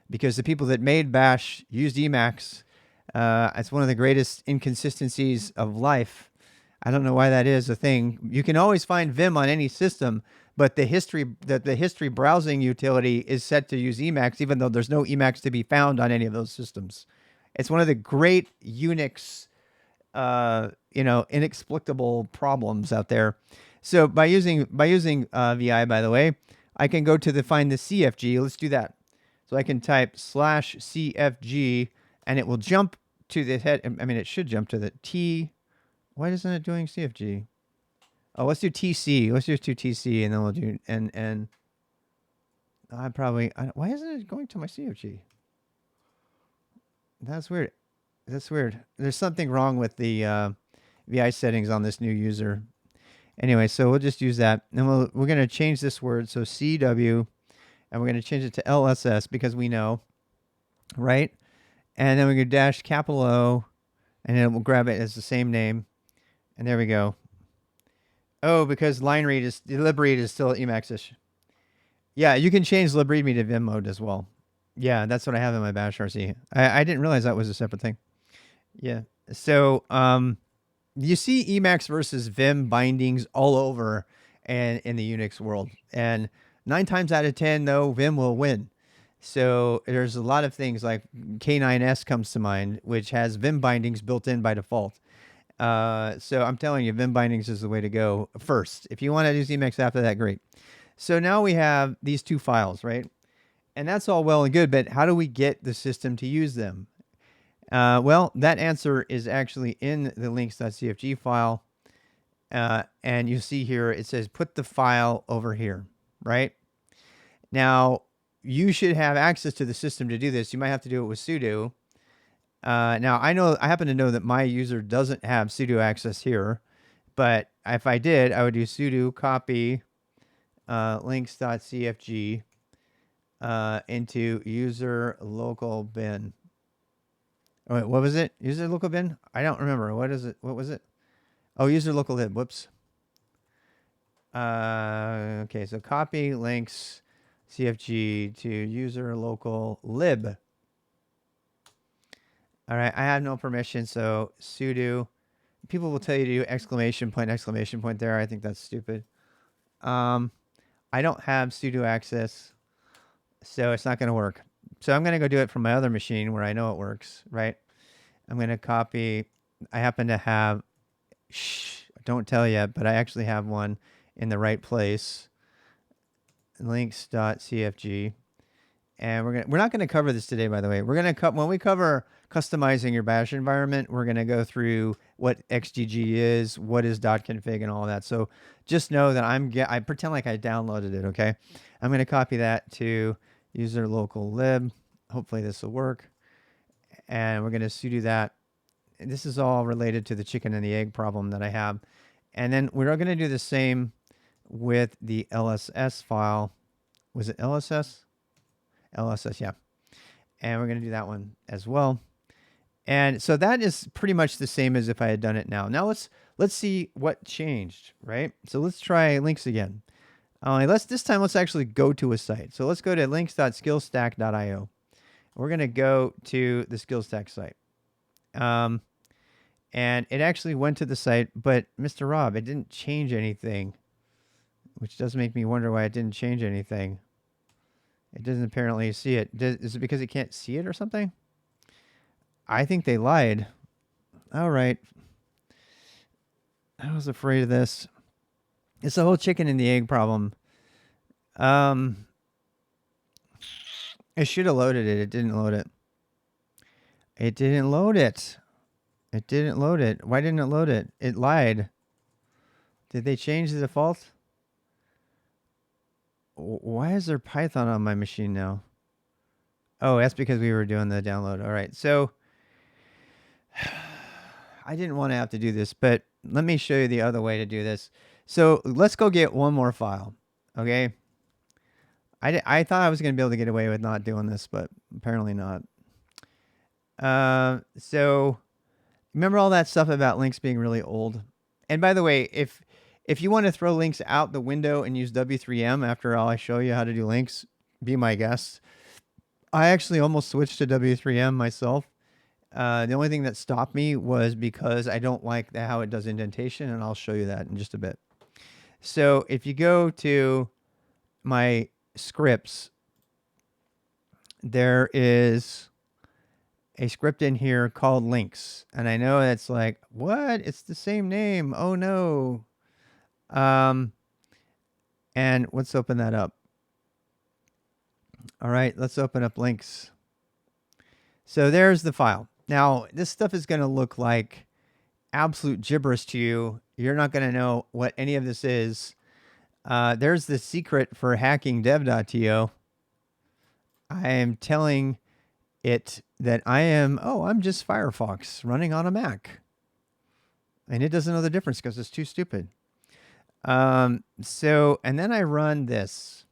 because the people that made Bash used Emacs. It's one of the greatest inconsistencies of life. I don't know why that is a thing. You can always find Vim on any system, but the history browsing utility is set to use Emacs, even though there's no Emacs to be found on any of those systems. It's one of the great Unix, inexplicable problems out there. So by using VI, by the way, I can go to find the CFG. Let's do that. So I can type /CFG, and it will jump to the head. I mean, it should jump to the T. Why isn't it doing CFG? Oh, let's do TC. Let's just do TC, and then we'll do and. Why isn't it going to my CFG? That's weird. There's something wrong with the VI settings on this new user. Anyway, so we'll just use that, and we're going to change this word. So CW, and we're going to change it to LSS because we know, right? And then we go dash capital O, and then we'll grab it as the same name. And there we go. Oh, because libread is still Emacs-ish. Yeah, you can change libreadme to Vim mode as well. Yeah, that's what I have in my bash RC. I didn't realize that was a separate thing. Yeah. So you see Emacs versus Vim bindings all over and in the Unix world. And 9 times out of 10, though, Vim will win. So there's a lot of things like K9S comes to mind, which has Vim bindings built in by default. So I'm telling you, Vim bindings is the way to go first. If you want to use Emacs after that, great. So now we have these 2 files, right? And that's all well and good, but how do we get the system to use them? Well, that answer is actually in the lynx.cfg file. And you see here, it says put the file over here, right? Now, you should have access to the system to do this. You might have to do it with sudo. Now, I happen to know that my user doesn't have sudo access here, but if I did, I would do sudo copy lynx.cfg into user local bin. Oh, wait, what was it? User local bin? I don't remember. What is it? What was it? Oh, user local lib. Whoops. Okay, so copy lynx CFG to user local lib. All right, I have no permission, so sudo. People will tell you to do exclamation point there. I think that's stupid. I don't have sudo access, so it's not going to work. So I'm going to go do it from my other machine where I know it works, right? I'm going to copy. I happen to have, don't tell you, but I actually have one in the right place. Lynx.cfg. And we're not going to cover this today, by the way. We're going to when we cover customizing your bash environment, we're going to go through what XGG is, what is .config, and all that. So just know that I pretend like I downloaded it, okay? I'm going to copy that to user local lib. Hopefully this will work. And we're going to sudo that. This is all related to the chicken and the egg problem that I have. And then we're going to do the same with the LSS file. Was it LSS? LSS, yeah. And we're going to do that one as well. And so that is pretty much the same as if I had done it now. Now let's see what changed, right? So let's try Lynx again. This time let's actually go to a site. So let's go to lynx.skillstack.io. We're going to go to the SKILSTAK site. And it actually went to the site, but Mr. Rob, it didn't change anything, which does make me wonder why it didn't change anything. It doesn't apparently see it. Is it because it can't see it or something? I think they lied. All right. I was afraid of this. It's the whole chicken and the egg problem. It should have loaded it. It didn't load it. It didn't load it. It didn't load it. Why didn't it load it? It lied. Did they change the default? Why is there Python on my machine now? Oh, that's because we were doing the download. All right. So I didn't want to have to do this, but let me show you the other way to do this. So let's go get one more file. Okay. I thought I was going to be able to get away with not doing this, but apparently not. So remember all that stuff about Lynx being really old? And by the way, if you want to throw Lynx out the window and use W3M after all I show you how to do Lynx, be my guest. I actually almost switched to W3M myself. The only thing that stopped me was because I don't like how it does indentation, and I'll show you that in just a bit. So if you go to my scripts, there is a script in here called Lynx. And I know it's like, what? It's the same name. Oh, no. And let's open that up. All right, let's open up Lynx. So there's the file. Now, this stuff is going to look like absolute gibberish to you. You're not going to know what any of this is. There's the secret for hacking dev.to. I am telling it that I'm just Firefox running on a Mac. And it doesn't know the difference because it's too stupid. And then I run this.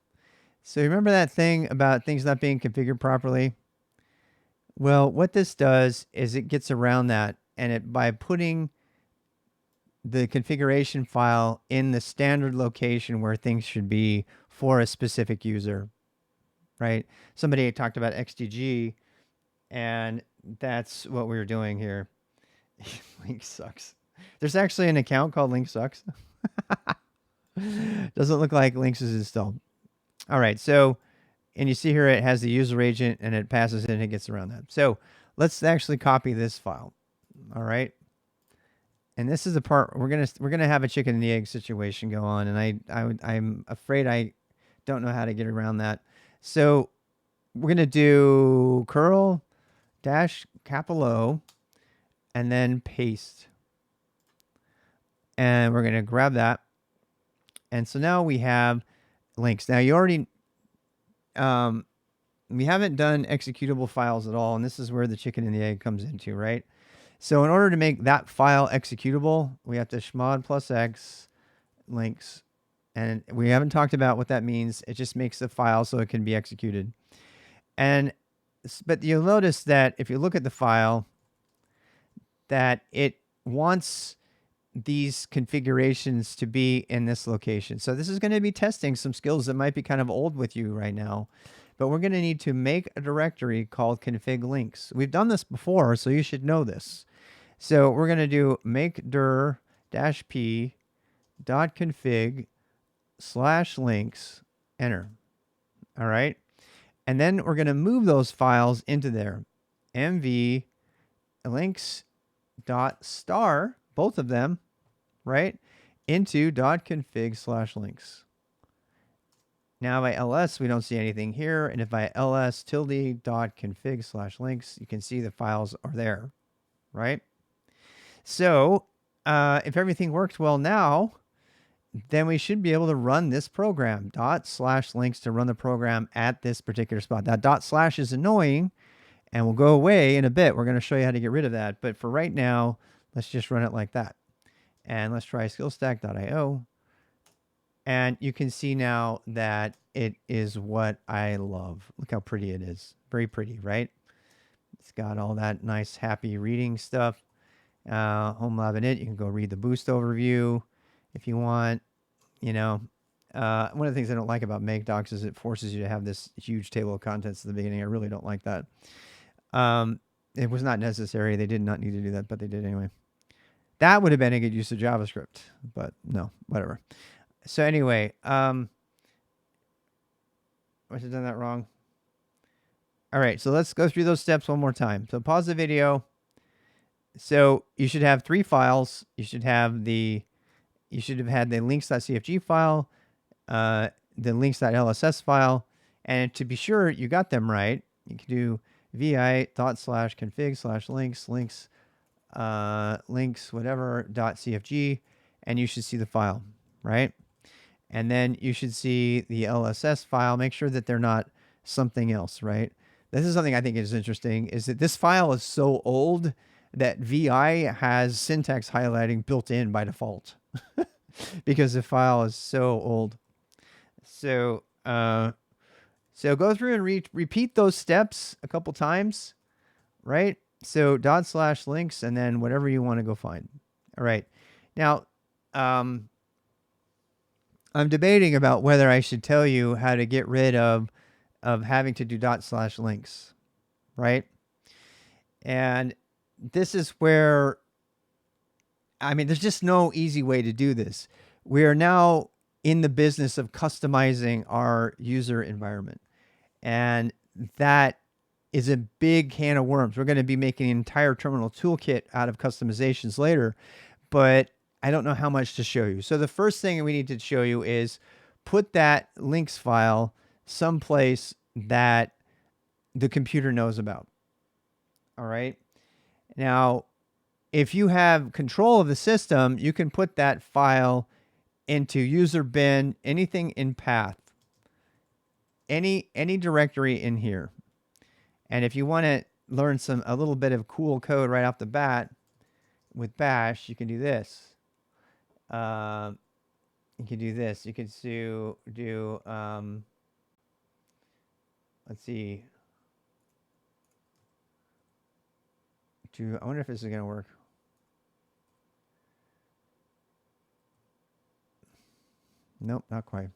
So remember that thing about things not being configured properly? Well, what this does is it gets around that, and it by putting the configuration file in the standard location where things should be for a specific user, right? Somebody talked about XDG, and that's what we were doing here. Lynx sucks. There's actually an account called Lynx sucks. Doesn't look like Lynx is installed. All right, so and you see here it has the user agent and it passes it and it gets around that. So let's actually copy this file. All right. And this is the part we're gonna have a chicken and the egg situation go on, and I'm afraid I don't know how to get around that. So we're gonna do curl dash capital O and then paste, and we're gonna grab that, and so now we have links. Now you already we haven't done executable files at all, and this is where the chicken and the egg comes into, right? So in order to make that file executable, we have to chmod plus x links. And we haven't talked about what that means. It just makes the file so it can be executed. But you'll notice that if you look at the file, that it wants these configurations to be in this location. So this is going to be testing some skills that might be kind of old with you right now. But we're going to need to make a directory called config links. We've done this before, so you should know this. So we're going to do make dir -p dot config /links, enter. All right. And then we're going to move those files into there. mv links dot star, both of them, right, into dot config /links. Now by ls, we don't see anything here. And if I ls tilde dot config /links, you can see the files are there, right? So if everything works well now, then we should be able to run this program, /links to run the program at this particular spot. That / is annoying and will go away in a bit. We're going to show you how to get rid of that. But for right now, let's just run it like that. And let's try skillstack.io. And you can see now that it is what I love. Look how pretty it is. Very pretty, right? It's got all that nice, happy reading stuff. Home Lab init. You can go read the boost overview if you want. You know, one of the things I don't like about make docs is it forces you to have this huge table of contents at the beginning. I really don't like that. It was not necessary. They did not need to do that, but they did anyway. That would have been a good use of JavaScript, but no, whatever. So anyway, I must have done that wrong. All right, so let's go through those steps one more time. So pause the video. So you should have 3 files. You should have had the links.cfg file, the links.lss file, and to be sure you got them right, you can do vi./config /links links whatever .cfg, and you should see the file, right? And then you should see the LSS file. Make sure that they're not something else, right? This is something I think is interesting, is that this file is so old that VI has syntax highlighting built in by default because the file is so old. So, so go through and repeat those steps a couple times, right? So /links and then whatever you want to go find. All right. Now, I'm debating about whether I should tell you how to get rid of having to do /links, right? And this is where, I mean, there's just no easy way to do this. We are now in the business of customizing our user environment. And that is a big can of worms. We're going to be making an entire terminal toolkit out of customizations later, but I don't know how much to show you. So the first thing we need to show you is put that links file someplace that the computer knows about. All right. Now, if you have control of the system, you can put that file into user bin, anything in path, any directory in here. And if you want to learn a little bit of cool code right off the bat with bash, you can do this. You can do this. You can do let's see. I wonder if this is gonna work. Nope, not quite.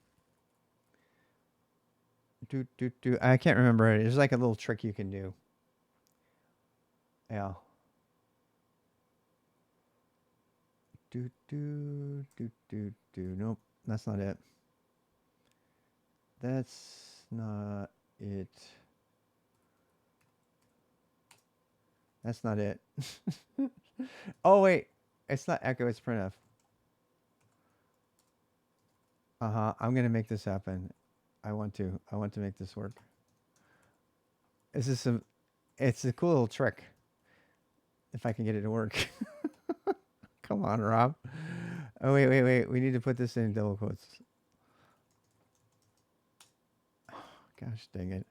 I can't remember it. There's like a little trick you can do. Yeah. Nope, that's not it. That's not it. That's not it. Oh wait, it's not echo. It's printf. I'm gonna make this happen. I want to make this work. This is some. It's a cool little trick. If I can get it to work. Come on, Rob. Oh wait. We need to put this in double quotes. Oh, gosh dang it.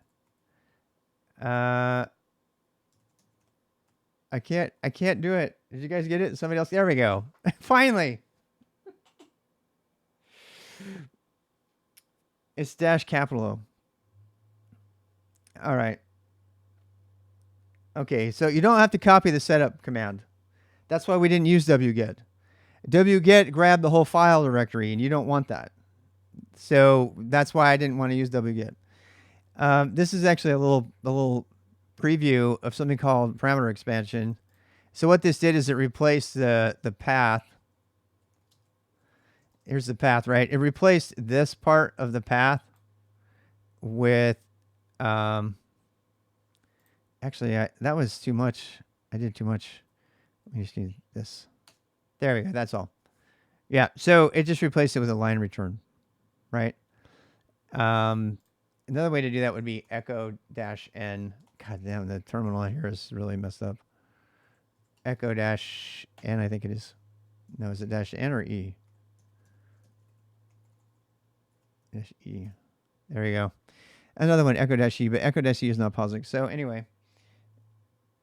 I can't do it. Did you guys get it? Somebody else. There we go. Finally. It's dash capital O. All right. Okay, so you don't have to copy the setup command. That's why we didn't use wget. Wget grabbed the whole file directory, and you don't want that. So that's why I didn't want to use wget. This is actually a little preview of something called parameter expansion. So what this did is it replaced the path. Here's the path, right? It replaced this part of the path with actually that was too much. I did too much. Let me just do this. There we go. That's all. Yeah. So it just replaced it with a line return, right? Another way to do that would be echo dash n. God damn, the terminal here is really messed up. Echo dash n, I think it is. No, is it dash n or e? Dash e. There we go. Another one, echo dash e, but echo dash e is not pausing. So anyway,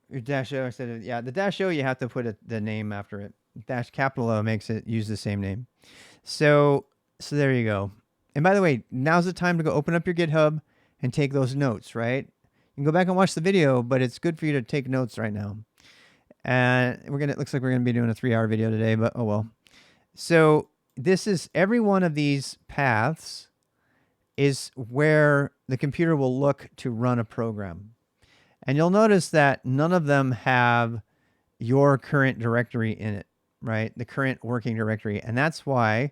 your dash o instead of, yeah, the dash o, you have to put the name after it. Dash capital O makes it use the same name. So there you go. And by the way, now's the time to go open up your GitHub and take those notes, right? You can go back and watch the video, but it's good for you to take notes right now. And it looks like we're gonna be doing a 3-hour video today, but oh well. So this is every one of these paths is where the computer will look to run a program. And you'll notice that none of them have your current directory in it, right? The current working directory. And that's why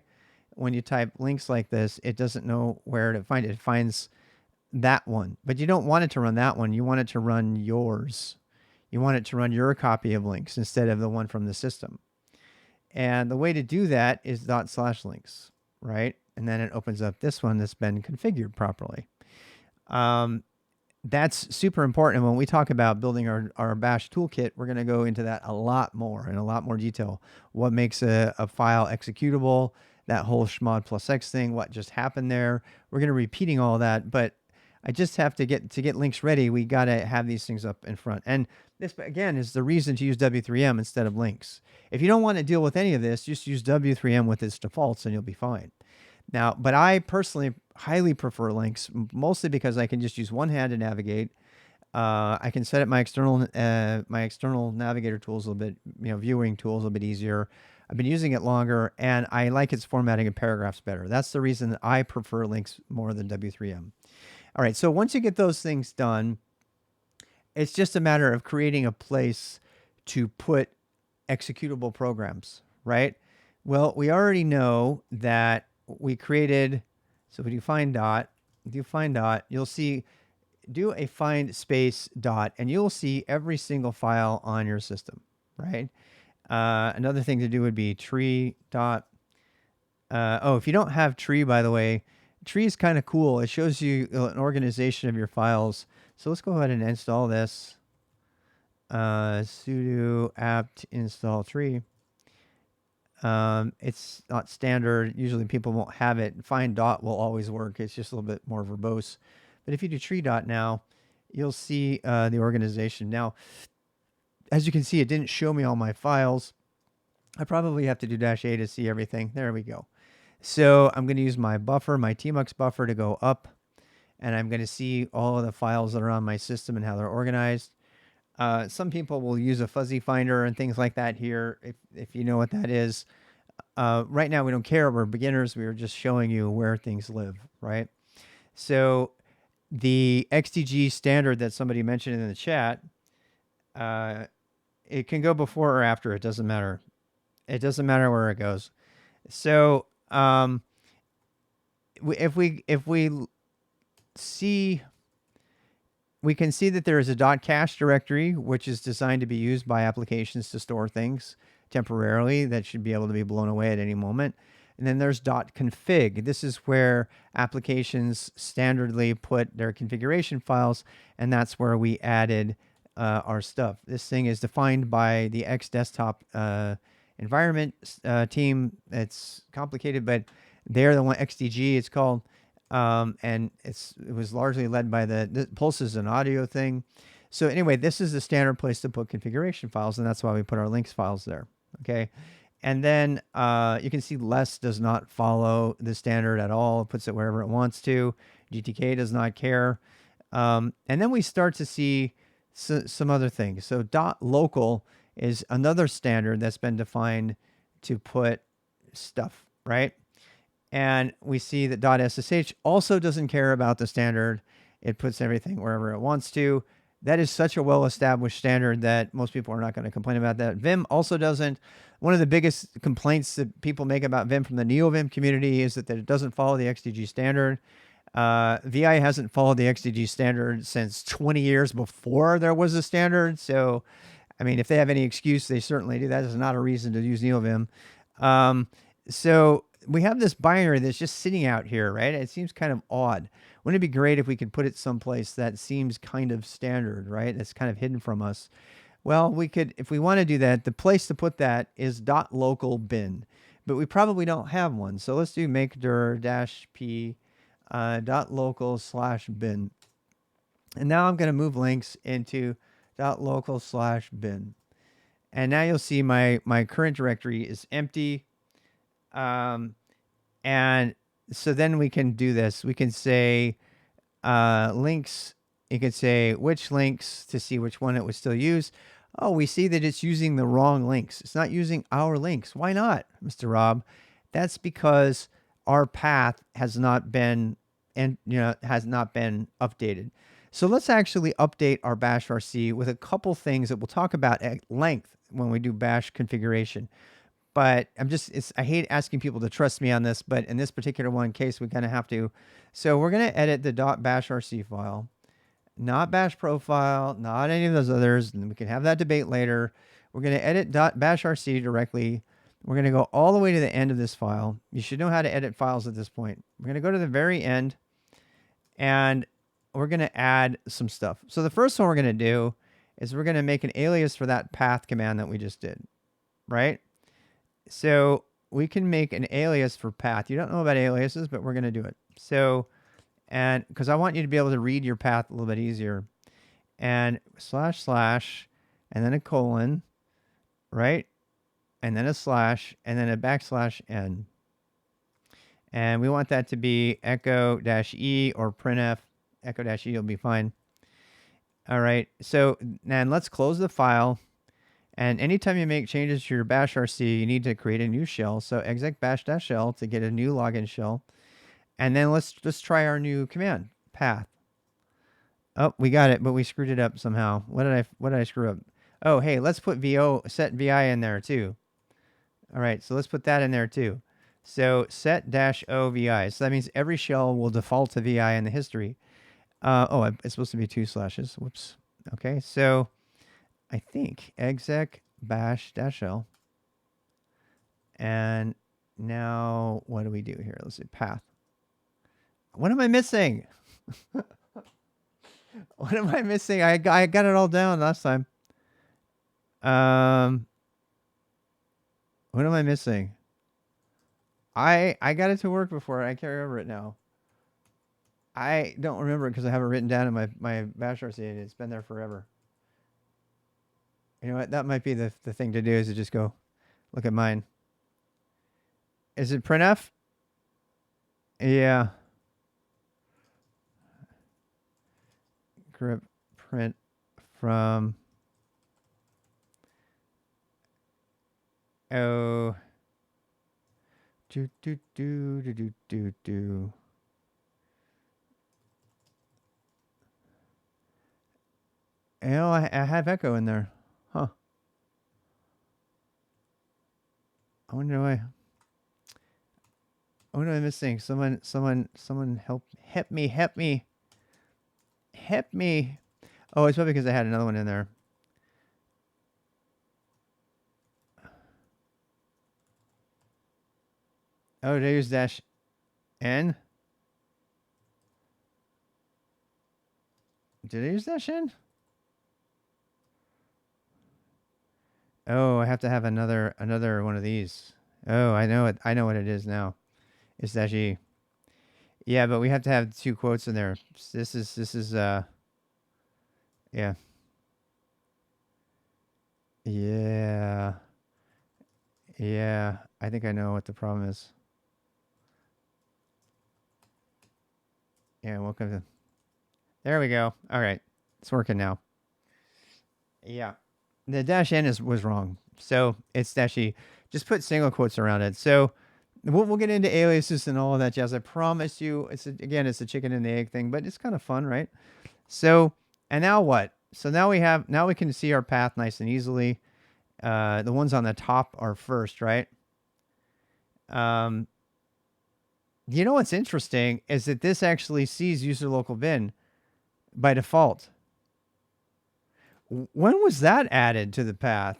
when you type links like this, it doesn't know where to find it. It finds that one. But you don't want it to run that one. You want it to run yours. You want it to run your copy of links instead of the one from the system. And the way to do that is /links, right? And then it opens up this one that's been configured properly. That's super important. And when we talk about building our bash toolkit, we're going to go into that a lot more in a lot more detail. What makes a file executable, that whole chmod plus x thing, what just happened there. We're going to be repeating all that, but I just have to get links ready. We got to have these things up in front. And this, again, is the reason to use W3M instead of links. If you don't want to deal with any of this, just use W3M with its defaults and you'll be fine. Now, but I personally highly prefer links, mostly because I can just use one hand to navigate. I can set up my external navigator tools a little bit, viewing tools a little bit easier. I've been using it longer, and I like its formatting of paragraphs better. That's the reason that I prefer links more than W3M. All right, so once you get those things done, it's just a matter of creating a place to put executable programs, right? Well, we already know that we created, so if you find dot, you'll see, do a find space dot, and you'll see every single file on your system, right? Another thing to do would be tree dot. If you don't have tree, by the way, tree is kind of cool. It shows you an organization of your files. So let's go ahead and install this. Sudo apt install tree. It's not standard. Usually people won't have it. Find dot will always work. It's just a little bit more verbose. But if you do tree dot now, you'll see the organization. Now, as you can see, it didn't show me all my files. I probably have to do -A to see everything. There we go. So I'm going to use my buffer, my tmux buffer, to go up. And I'm going to see all of the files that are on my system and how they're organized. Some people will use a fuzzy finder and things like that here, if you know what that is. Right now, we don't care. We're beginners. We were just showing you where things live, right? So the XDG standard that somebody mentioned in the chat, it can go before or after. It doesn't matter. It doesn't matter where it goes. So if we see, we can see that there is a .cache directory, which is designed to be used by applications to store things temporarily that should be able to be blown away at any moment. And then there's .config. This is where applications standardly put their configuration files, and that's where we added our stuff. This thing is defined by the X desktop environment team. It's complicated, but they're the one, XDG it's called. And it was largely led by the Pulse is an audio thing. So anyway, this is the standard place to put configuration files, and that's why we put our Lynx files there. Okay. And then you can see less does not follow the standard at all. It puts it wherever it wants to. GTK does not care. And then we start to see some other things. So .local is another standard that's been defined to put stuff, right? And we see that .ssh also doesn't care about the standard. It puts everything wherever it wants to. That is such a well-established standard that most people are not going to complain about that. Vim also doesn't. One of the biggest complaints that people make about Vim from the NeoVim community is that it doesn't follow the XDG standard. VI hasn't followed the XDG standard since 20 years before there was a standard. So, I mean, if they have any excuse, they certainly do. That is not a reason to use NeoVim. So we have this binary that's just sitting out here, right? It seems kind of odd. Wouldn't it be great if we could put it someplace that seems kind of standard, right? That's kind of hidden from us. Well, we could, if we want to do that, the place to put that is .local bin, but we probably don't have one. So let's do make dir -p .local/bin. And now I'm going to move links into .local/bin. And now you'll see my current directory is empty. And so then we can do this. We can say links. You can say which links to see which one it would still use. Oh, we see that it's using the wrong links. It's not using our links. Why not, Mr. Rob? That's because our path has not been updated. So let's actually update our bash RC with a couple things that we'll talk about at length when we do bash configuration. But I hate asking people to trust me on this, but in this particular one case, we kind of have to. So we're going to edit the .bashrc file, not bash profile, not any of those others. And we can have that debate later. We're going to edit .bashrc directly. We're going to go all the way to the end of this file. You should know how to edit files at this point. We're going to go to the very end, and we're going to add some stuff. So the first one we're going to do is we're going to make an alias for that path command that we just did, right? So we can make an alias for path. You don't know about aliases, but we're going to do it. So, and because I want you to be able to read your path a little bit easier. And // and then a colon, right? And then a slash, and then a \n. And we want that to be echo-e or printf. Echo-e will be fine. All right. So then let's close the file. And anytime you make changes to your bash RC, you need to create a new shell. So exec bash-shell to get a new login shell. And then let's just try our new command, path. Oh, we got it, but we screwed it up somehow. What did I screw up? Oh, hey, let's put set VI in there too. All right, so let's put that in there too. So set -o VI. So that means every shell will default to VI in the history. It's supposed to be 2 slashes. Whoops. Okay, so I think exec bash-shell. And now what do we do here? Let's see, path. What am I missing? What am I missing? I got it all down last time. What am I missing? I got it to work before. I can't remember it now. I don't remember it because I have it written down in my bash RC. It's been there forever. You know what? That might be the thing to do, is to just go look at mine. Is it printf? Yeah. Grep print from Oh. Do, do, do, do, do, do, do. Oh, I have echo in there. Huh. I wonder why. What am I missing? Someone help me. Oh, it's probably because I had another one in there. Oh, did I use dash N? Did I use dash N? Oh, I have to have another one of these. Oh, I know it. I know what it is now. It's dash E. Yeah, but we have to have two quotes in there. This is yeah. Yeah. Yeah. I think I know what the problem is. Yeah, welcome to. There we go. All right. It's working now. Yeah. The dash N was wrong. So it's dash E. Just put single quotes around it. So we'll get into aliases and all of that jazz. I promise you. It's a chicken and the egg thing, but it's kind of fun, right? So and now what? So now we can see our path nice and easily. The ones on the top are first, right? Um, you know what's interesting is that this actually sees user local bin by default. When was that added to the path?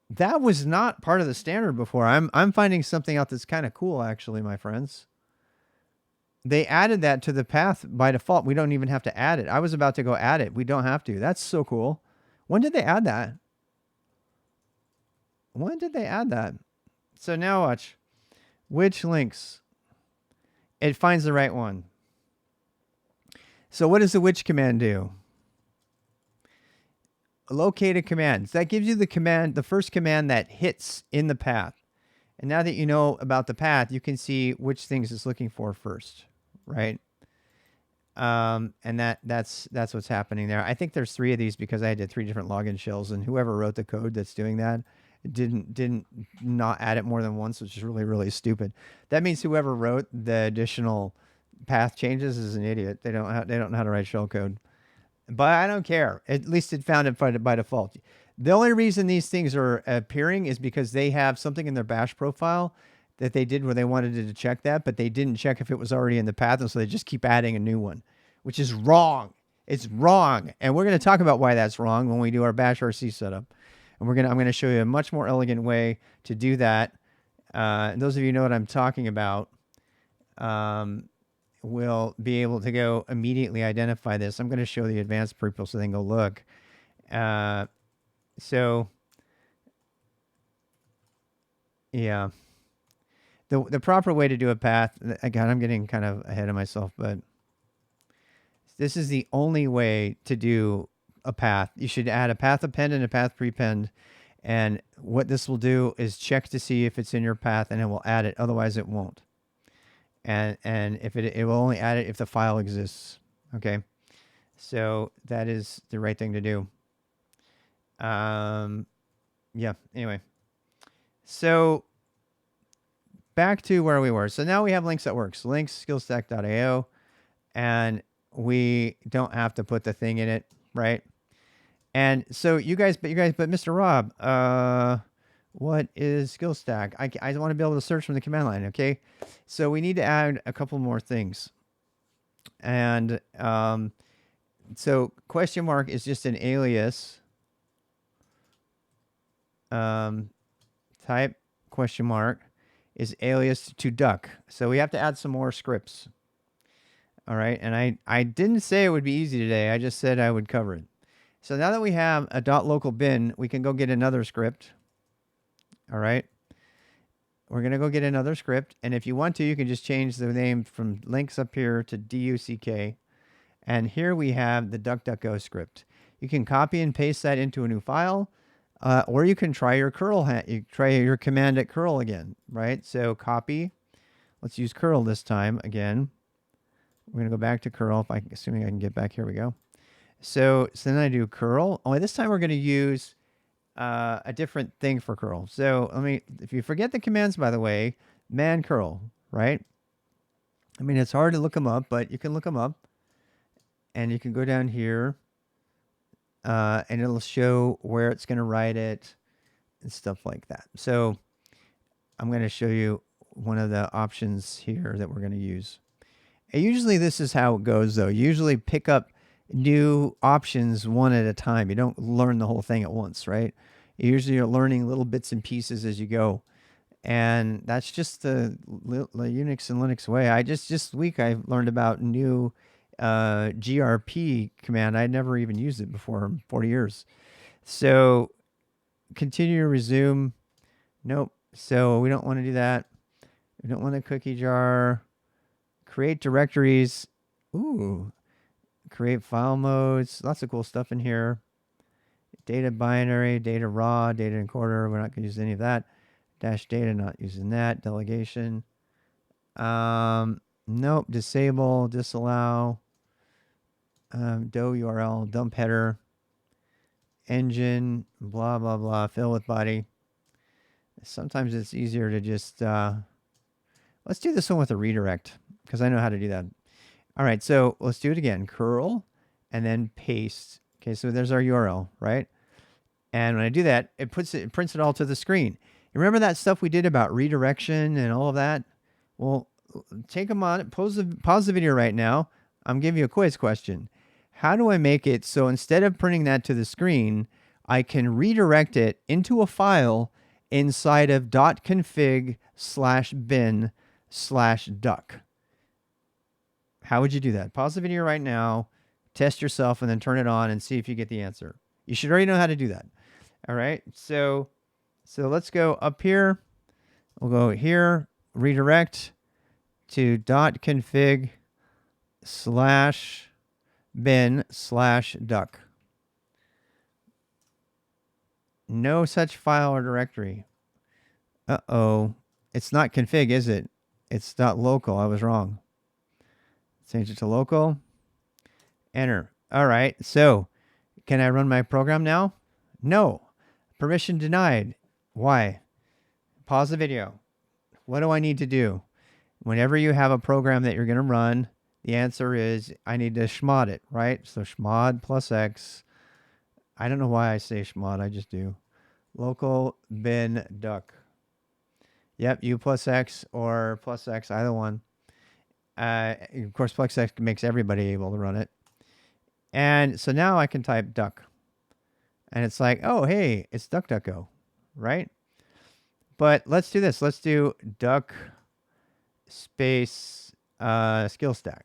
That was not part of the standard before. I'm finding something out that's kind of cool, actually, my friends. They added that to the path by default. We don't even have to add it. I was about to go add it. We don't have to. That's so cool. When did they add that? When did they add that? So now watch. Which links? It finds the right one. So what does the which command do? Locate a command. So that gives you the first command that hits in the path. And now that you know about the path, you can see which things it's looking for first, right? And that's what's happening there. I think there's three of these because I did three different login shells, and whoever wrote the code that's doing that didn't not add it more than once, which is really stupid. That means whoever wrote the additional path changes is an idiot. They don't know how to write shell code. But I don't care. At least it found it by default. The only reason these things are appearing is because they have something in their bash profile that they did where they wanted to check that, but they didn't check if it was already in the path, and so they just keep adding a new one, which is wrong. It's wrong, and we're going to talk about why that's wrong when we do our bash RC setup. And I'm going to show you a much more elegant way to do that. And those of you who know what I'm talking about will be able to go immediately identify this. I'm going to show the advanced people so they can go look. So, yeah. The proper way to do a path, again, I'm getting kind of ahead of myself, but this is the only way to do a path. You should add a path append and a path prepend. And what this will do is check to see if it's in your path, and it will add it. Otherwise, it won't. And if it will only add it if the file exists. Okay. So that is the right thing to do. Yeah. Anyway. So back to where we were. So now we have links that works. Links skillstack.io, and we don't have to put the thing in it, right? And so but Mr. Rob, what is SKILSTAK? I want to be able to search from the command line. Okay, so we need to add a couple more things, and so question mark is just an alias. Type question mark is alias to duck. So we have to add some more scripts. All right, and I didn't say it would be easy today. I just said I would cover it. So now that we have a .local bin, we can go get another script. All right. We're going to go get another script. And if you want to, you can just change the name from links up here to DUCK. And here we have the DuckDuckGo script. You can copy and paste that into a new file, or you can try your curl. You try your command at curl again, right? So copy. Let's use curl this time again. We're going to go back to curl. Assuming I can get back. Here we go. So then I do curl. Only this time we're going to use a different thing for curl. So if you forget the commands, by the way, man curl, right? I mean, it's hard to look them up, but you can look them up, and you can go down here, and it'll show where it's going to write it and stuff like that. So I'm going to show you one of the options here that we're going to use. And usually this is how it goes, though. You usually pick up new options one at a time. You don't learn the whole thing at once, right? Usually you're learning little bits and pieces as you go. And that's just the Unix and Linux way. This week I learned about new GRP command. I'd never even used it before in 40 years. So continue to resume. Nope. So we don't want to do that. We don't want a cookie jar. Create directories. Ooh. Create file modes. Lots of cool stuff in here. Data binary, data raw, data encoder. We're not going to use any of that. Dash data, not using that. Delegation. Nope. Disable, disallow. Do URL, dump header. Engine, blah, blah, blah. Fill with body. Sometimes it's easier to just, let's do this one with a redirect because I know how to do that. All right, so let's do it again. Curl and then paste. Okay, so there's our URL, right? And when I do that, it prints it all to the screen. You remember that stuff we did about redirection and all of that? Well, take a moment, pause the video right now. I'm giving you a quiz question. How do I make it so instead of printing that to the screen, I can redirect it into a file inside of .config/bin/duck? How would you do that? Pause the video right now, test yourself, and then turn it on and see if you get the answer. You should already know how to do that. All right, so let's go up here. We'll go here, redirect to .config/bin/duck. No such file or directory. Uh-oh. It's not config, is it? It's .local. I was wrong. Change it to local. Enter. All right. So can I run my program now? No. Permission denied. Why? Pause the video. What do I need to do? Whenever you have a program that you're going to run, the answer is I need to chmod it, right? So chmod plus X. I don't know why I say chmod. I just do. Local bin duck. Yep, U plus X or plus X, either one. Of course, plus X makes everybody able to run it. And so now I can type duck. And it's like, oh, hey, it's DuckDuckGo, right? But let's do this. Let's do duck space SKILSTAK.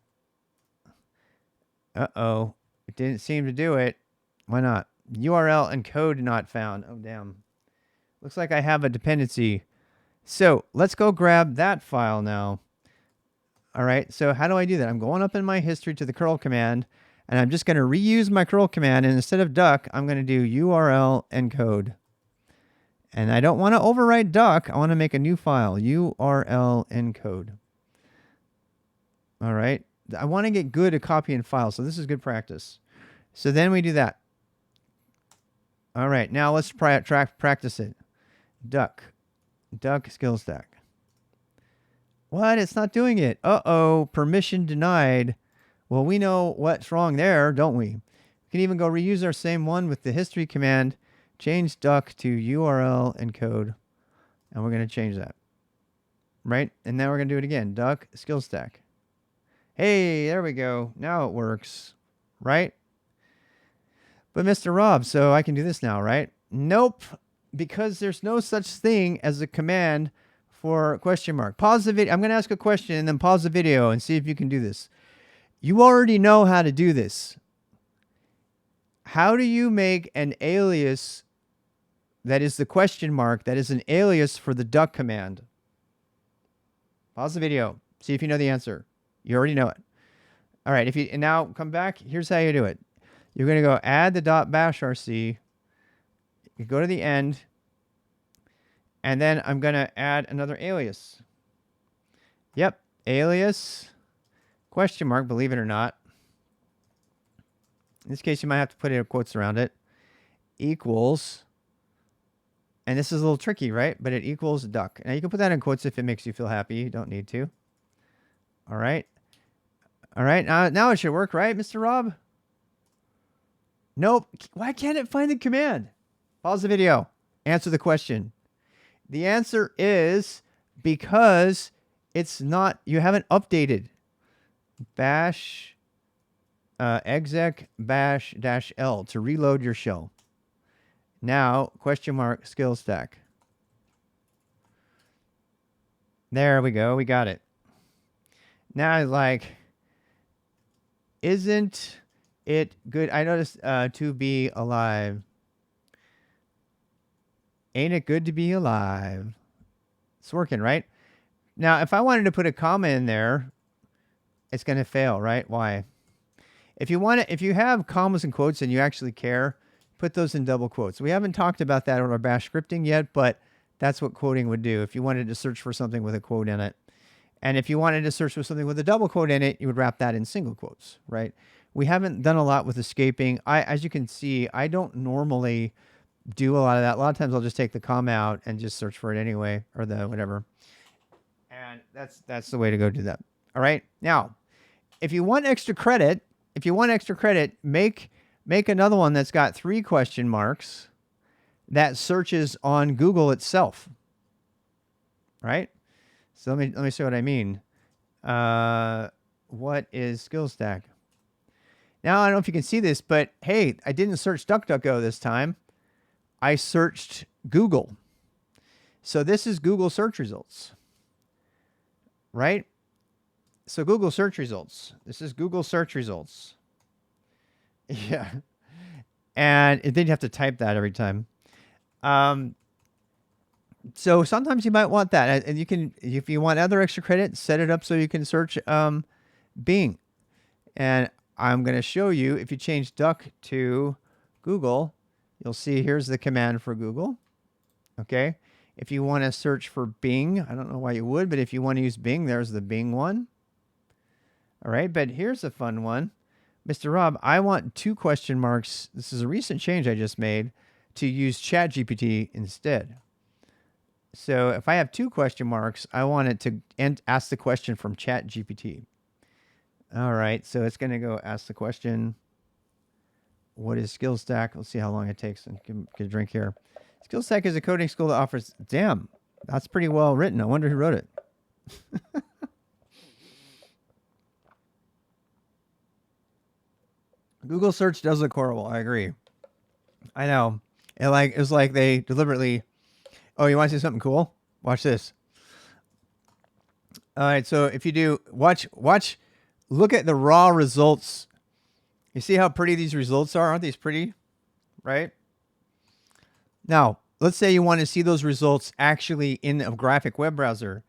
Uh-oh. It didn't seem to do it. Why not? URL and code not found. Oh, damn. Looks like I have a dependency. So let's go grab that file now. All right. So how do I do that? I'm going up in my history to the curl command, and I'm just going to reuse my curl command. And instead of duck, I'm going to do URL encode. And I don't want to overwrite duck. I want to make a new file, URL encode. All right. I want to get good at copying files, so this is good practice. So then we do that. All right. Now let's practice it. Duck SKILSTAK. What? It's not doing it. Uh-oh. Permission denied. Well, we know what's wrong there, don't we? We can even go reuse our same one with the history command. Change duck to URL encode. And we're going to change that. Right? And now we're going to do it again. Duck SKILSTAK. Hey, there we go. Now it works. Right? But Mr. Rob, so I can do this now, right? Nope. Because there's no such thing as a command for question mark. Pause the video. I'm going to ask a question and then pause the video and see if you can do this. You already know how to do this. How do you make an alias that is the question mark that is an alias for the duck command? Pause the video. See if you know the answer. You already know it. All right. And now come back. Here's how you do it. You're going to go add the .bashrc. You go to the end. And then I'm going to add another alias. Yep. Alias. Question mark, believe it or not. In this case, you might have to put in quotes around it. Equals And this is a little tricky, right? But it equals duck. Now you can put that in quotes if it makes you feel happy. You don't need to. All right. All right. Now it should work, right, Mr. Rob? Nope. Why can't it find the command? Pause the video. Answer the question. The answer is because it's not, you haven't updated. Bash exec bash -l to reload your shell. Now, question mark skill stack. There we go. We got it. Now, like, isn't it good? I noticed to be alive. Ain't it good to be alive? It's working, right? Now, if I wanted to put a comma in there, it's going to fail, right? Why? If you have commas and quotes and you actually care, put those in double quotes. We haven't talked about that on our bash scripting yet, but that's what quoting would do if you wanted to search for something with a quote in it. And if you wanted to search for something with a double quote in it, you would wrap that in single quotes, right? We haven't done a lot with escaping. As you can see, I don't normally do a lot of that. A lot of times I'll just take the comma out and just search for it anyway, or the whatever. And that's the way to go do that. All right. Now, if you want extra credit, make another one that's got 3 question marks that searches on Google itself. Right? So let me show what I mean. What is SKILSTAK? Now, I don't know if you can see this, but hey, I didn't search DuckDuckGo this time. I searched Google. So this is Google search results. Right? So Google search results. This is Google search results. Yeah. And then you have to type that every time. So sometimes you might want that. And you can, if you want other extra credit, set it up so you can search Bing. And I'm going to show you, if you change duck to Google, you'll see here's the command for Google. Okay. If you want to search for Bing, I don't know why you would, but if you want to use Bing, there's the Bing one. All right. But here's a fun one. Mr. Rob, I want 2 question marks. This is a recent change I just made to use ChatGPT instead. So if I have 2 question marks, I want it to ask the question from ChatGPT. All right, so it's going to go ask the question, what is SKILSTAK? Let's see how long it takes. And get a drink here. SKILSTAK is a coding school that offers, damn, that's pretty well written. I wonder who wrote it. Google search does look horrible. I agree. I know. It was like they deliberately, oh, you want to see something cool? Watch this. All right, so if you do, watch, look at the raw results. You see how pretty these results are? Aren't these pretty? Right? Now, let's say you want to see those results actually in a graphic web browser.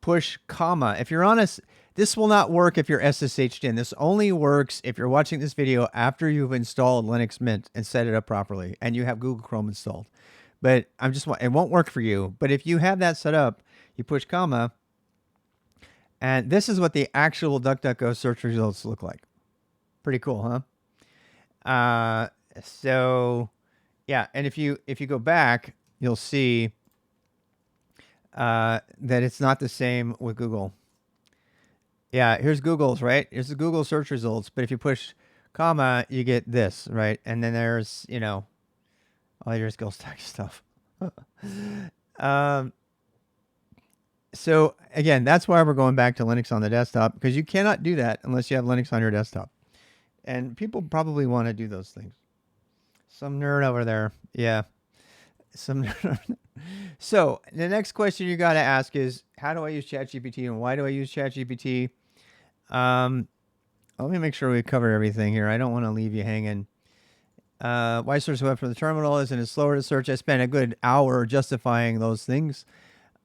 Push comma. If you're honest, this will not work if you're SSH'd in. This only works if you're watching this video after you've installed Linux Mint and set it up properly and you have Google Chrome installed. But it won't work for you. But if you have that set up, you push comma, and this is what the actual DuckDuckGo search results look like. Pretty cool, huh? So yeah, and if you go back, you'll see that it's not the same with Google. Yeah, here's Google's, right? Here's the Google search results. But if you push comma, you get this, right? And then there's, all your SKILSTAK stuff. So again, that's why we're going back to Linux on the desktop, because you cannot do that unless you have Linux on your desktop. And people probably want to do those things. Some nerd over there. Yeah. Some nerd. So the next question you got to ask is, how do I use ChatGPT and why do I use ChatGPT? Let me make sure we cover everything here. I don't want to leave you hanging. Why search the web from the terminal? Isn't it slower to search? I spent a good hour justifying those things.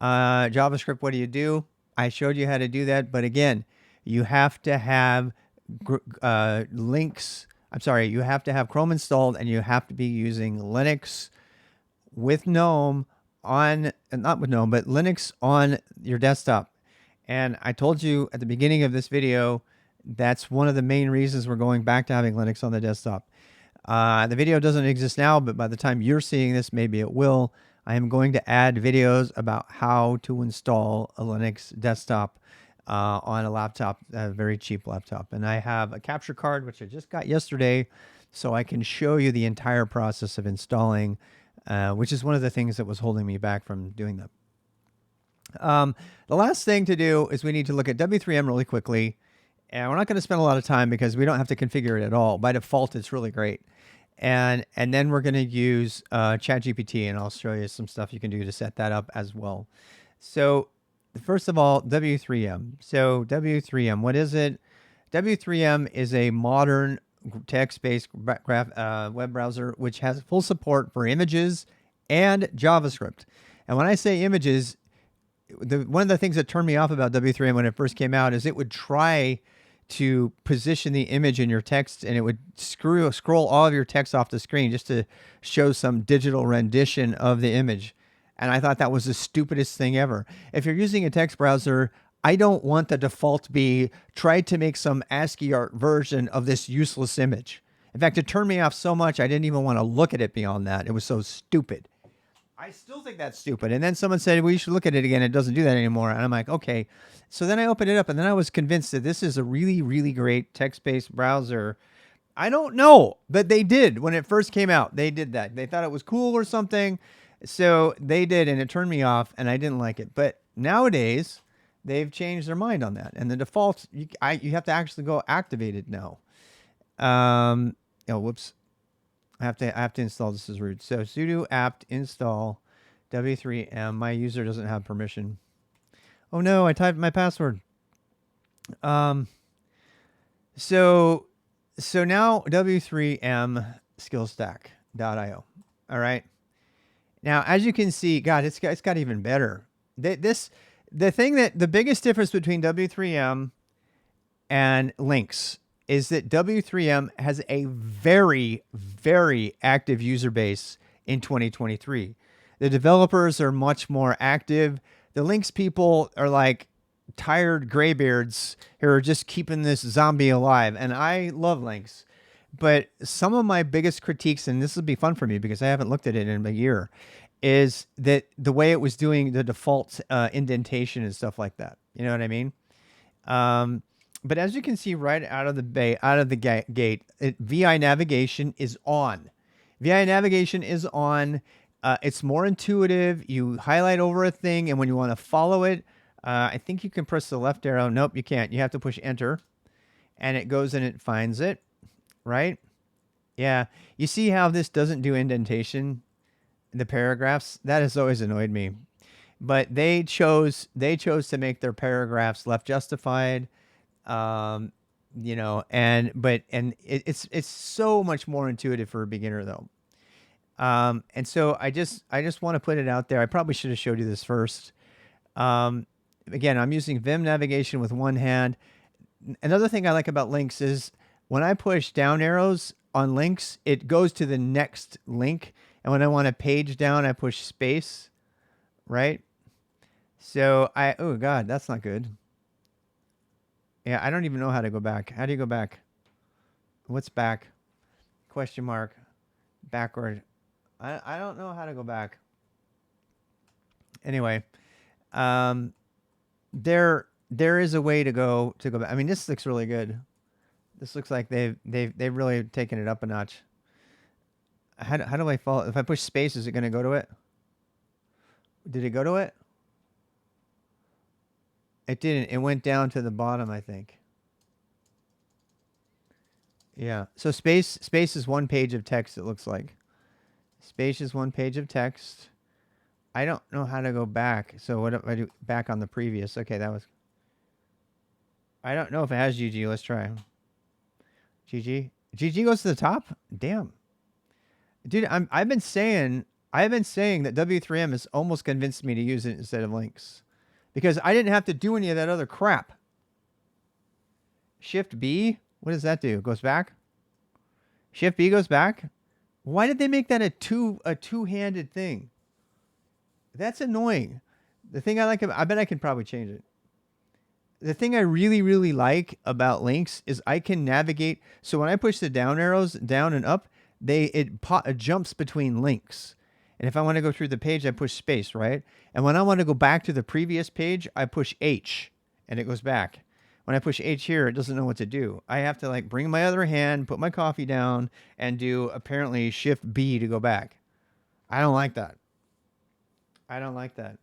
JavaScript, what do? I showed you how to do that. But again, you have to have lynx. I'm sorry, you have to have Chrome installed and you have to be using Linux with GNOME on, not with GNOME, but Linux on your desktop. And I told you at the beginning of this video, that's one of the main reasons we're going back to having Linux on the desktop. The video doesn't exist now, but by the time you're seeing this, maybe it will. I am going to add videos about how to install a Linux desktop on a laptop, a very cheap laptop. And I have a capture card, which I just got yesterday, so I can show you the entire process of installing, which is one of the things that was holding me back from doing that. The last thing to do is we need to look at W3M really quickly. And we're not going to spend a lot of time because we don't have to configure it at all. By default, it's really great. And then we're going to use ChatGPT, and I'll show you some stuff you can do to set that up as well. So first of all, W3M. So W3M, what is it? W3M is a modern text-based web browser which has full support for images and JavaScript. And when I say images, one of the things that turned me off about W3M when it first came out is it would try to position the image in your text, and it would scroll all of your text off the screen just to show some digital rendition of the image. And I thought that was the stupidest thing ever. If you're using a text browser, I don't want the default to be try to make some ASCII art version of this useless image. In fact, it turned me off so much I didn't even want to look at it beyond that. It was so stupid. I still think that's stupid. And then someone said, well, you should look at it again. It doesn't do that anymore. And I'm like, okay. So then I opened it up, and then I was convinced that this is a really, really great text-based browser. I don't know, but they did. When it first came out, they did that. They thought it was cool or something. So they did, and it turned me off, and I didn't like it. But nowadays, they've changed their mind on that. And the default, you have to actually go activate it now. Oh, whoops. I have to install this as root. So sudo apt install w3m. My user doesn't have permission. Oh no, I typed my password. So now w3m skillstack.io. All right. Now, as you can see, God, it's got even better. The biggest difference between w3m and Lynx is that W3M has a very, very active user base in 2023. The developers are much more active. The Lynx people are like tired graybeards who are just keeping this zombie alive. And I love Lynx. But some of my biggest critiques, and this will be fun for me because I haven't looked at it in a year, is that the way it was doing the default indentation and stuff like that. You know what I mean? But as you can see right out of the gate, VI navigation is on. VI navigation is on. It's more intuitive. You highlight over a thing, and when you want to follow it, I think you can press the left arrow. Nope, you can't. You have to push enter, and it goes and it finds it, right? Yeah. You see how this doesn't do indentation? The paragraphs? That has always annoyed me. But they chose to make their paragraphs left justified. You know, it's so much more intuitive for a beginner though. And so I just want to put it out there. I probably should have showed you this first. Again, I'm using Vim navigation with one hand. Another thing I like about Lynx is when I push down arrows on Lynx, it goes to the next link. And when I want to page down, I push space, right? So oh God, that's not good. Yeah, I don't even know how to go back. How do you go back? What's back? Question mark. Backward. I don't know how to go back. Anyway, there is a way to go back. I mean, this looks really good. This looks like they've really taken it up a notch. How do I follow? If I push space, is it going to go to it? Did it go to it? It didn't. It went down to the bottom, I think. Yeah. So space is one page of text, it looks like. Space is one page of text. I don't know how to go back. So what if I do back on the previous? Okay, that was... I don't know if it has GG. Let's try. GG. GG goes to the top? Damn. Dude, I've been saying that W3M has almost convinced me to use it instead of Lynx. Because I didn't have to do any of that other crap. Shift B, what does that do? It goes back? Shift B goes back? Why did they make that a two-handed thing? That's annoying. The thing I like about, I bet I can probably change it. The thing I really, really like about Lynx is I can navigate. So when I push the down arrows down and up, it jumps between links. And if I want to go through the page, I push space, right? And when I want to go back to the previous page, I push H and it goes back. When I push H here, it doesn't know what to do. I have to like bring my other hand, put my coffee down, and do apparently Shift B to go back. I don't like that. I don't like that.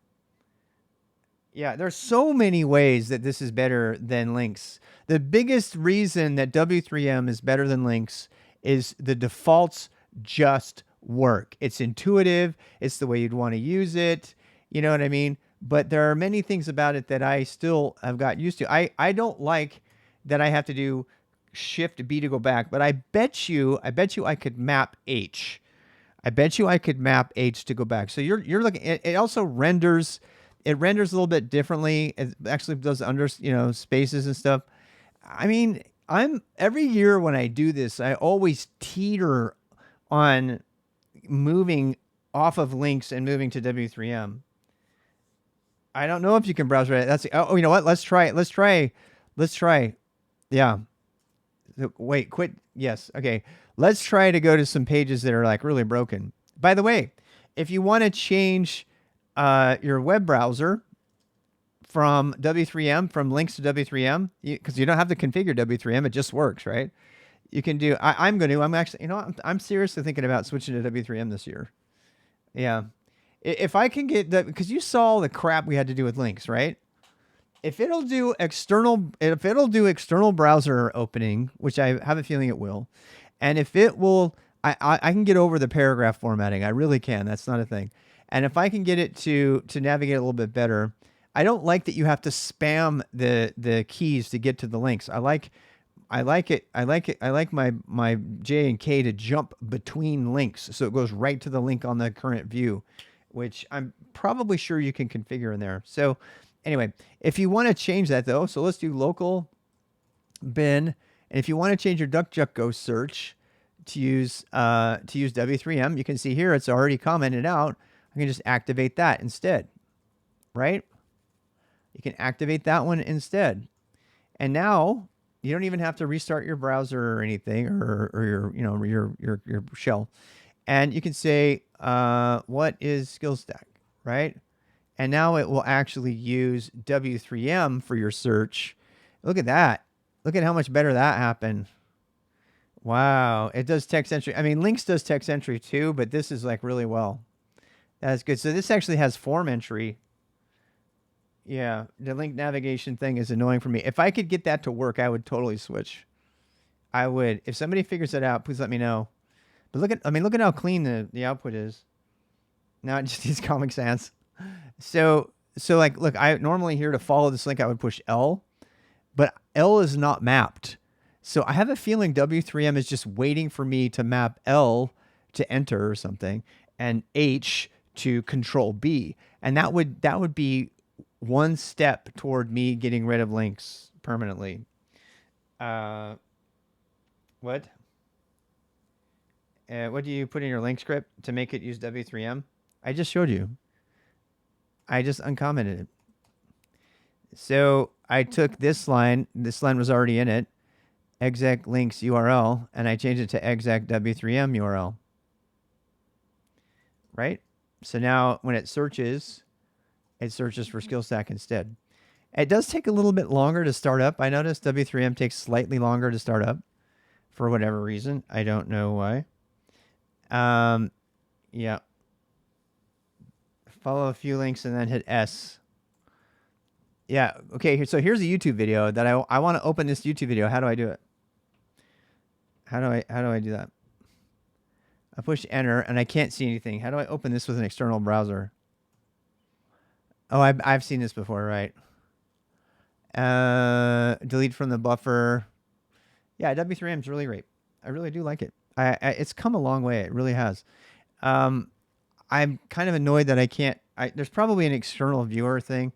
Yeah, there's so many ways that this is better than Lynx. The biggest reason that W3M is better than Lynx is the defaults just work. It's intuitive. It's the way you'd want to use it. You know what I mean? But there are many things about it that I still have got used to. I don't like that I have to do Shift B to go back, but I bet you I could map H. I bet you I could map H to go back. So you're looking. It also renders. It renders a little bit differently. It actually does under spaces and stuff. I mean, I'm every year when I do this, I always teeter on moving off of Lynx and moving to W3M. I don't know if you can browse right. That's you know what? Let's try it. Let's try. Yeah. Wait, quit. Yes. Okay. Let's try to go to some pages that are like really broken. By the way, if you want to change your web browser from W3M, from Lynx to W3M, because you don't have to configure W3M, it just works, right? You can do. I'm actually, I'm seriously thinking about switching to W3M this year. Yeah, if I can get the, because you saw the crap we had to do with Lynx, right? If it'll do external browser opening, which I have a feeling it will, and if it will, I can get over the paragraph formatting. I really can. That's not a thing. And if I can get it to navigate a little bit better, I don't like that you have to spam the keys to get to the links. I like it. I like my J and K to jump between links, so it goes right to the link on the current view, which I'm probably sure you can configure in there. So anyway, if you want to change that though, so let's do local bin, and if you want to change your DuckDuckGo search to use W3M, you can see here it's already commented out. I can just activate that instead, right? You can activate that one instead, and now you don't even have to restart your browser or anything, or your shell, and you can say what is SKILSTAK, right? And now it will actually use W3M for your search. Look at that. Look at how much better that happened. Wow. It does text entry. I mean, Lynx does text entry too, but this is like really well. That's good. So this actually has form entry. Yeah, the link navigation thing is annoying for me. If I could get that to work, I would totally switch. I would. If somebody figures it out, please let me know. But look at how clean the output is. Now it just needs Comic Sans. So like, look, I normally here to follow this link, I would push L, but L is not mapped. So I have a feeling W3M is just waiting for me to map L to enter or something, and H to Control B, and that would be one step toward me getting rid of links permanently. What? What do you put in your link script to make it use W3M? I just showed you. I just uncommented it. So I took this line. This line was already in it. Exec links URL, and I changed it to exec W3M URL. Right? So now when it searches for SKILSTAK instead. It does take a little bit longer to start up. I noticed W3M takes slightly longer to start up for whatever reason. I don't know why. Yeah. Follow a few links and then hit S. Yeah. Okay. So here's a YouTube video that I want to open this YouTube video. How do I do it? How do I do that? I push enter and I can't see anything. How do I open this with an external browser? Oh, I've seen this before, right? Delete from the buffer. Yeah, W3M is really great. I really do like it. It's come a long way. It really has. I'm kind of annoyed that I can't. There's probably an external viewer thing,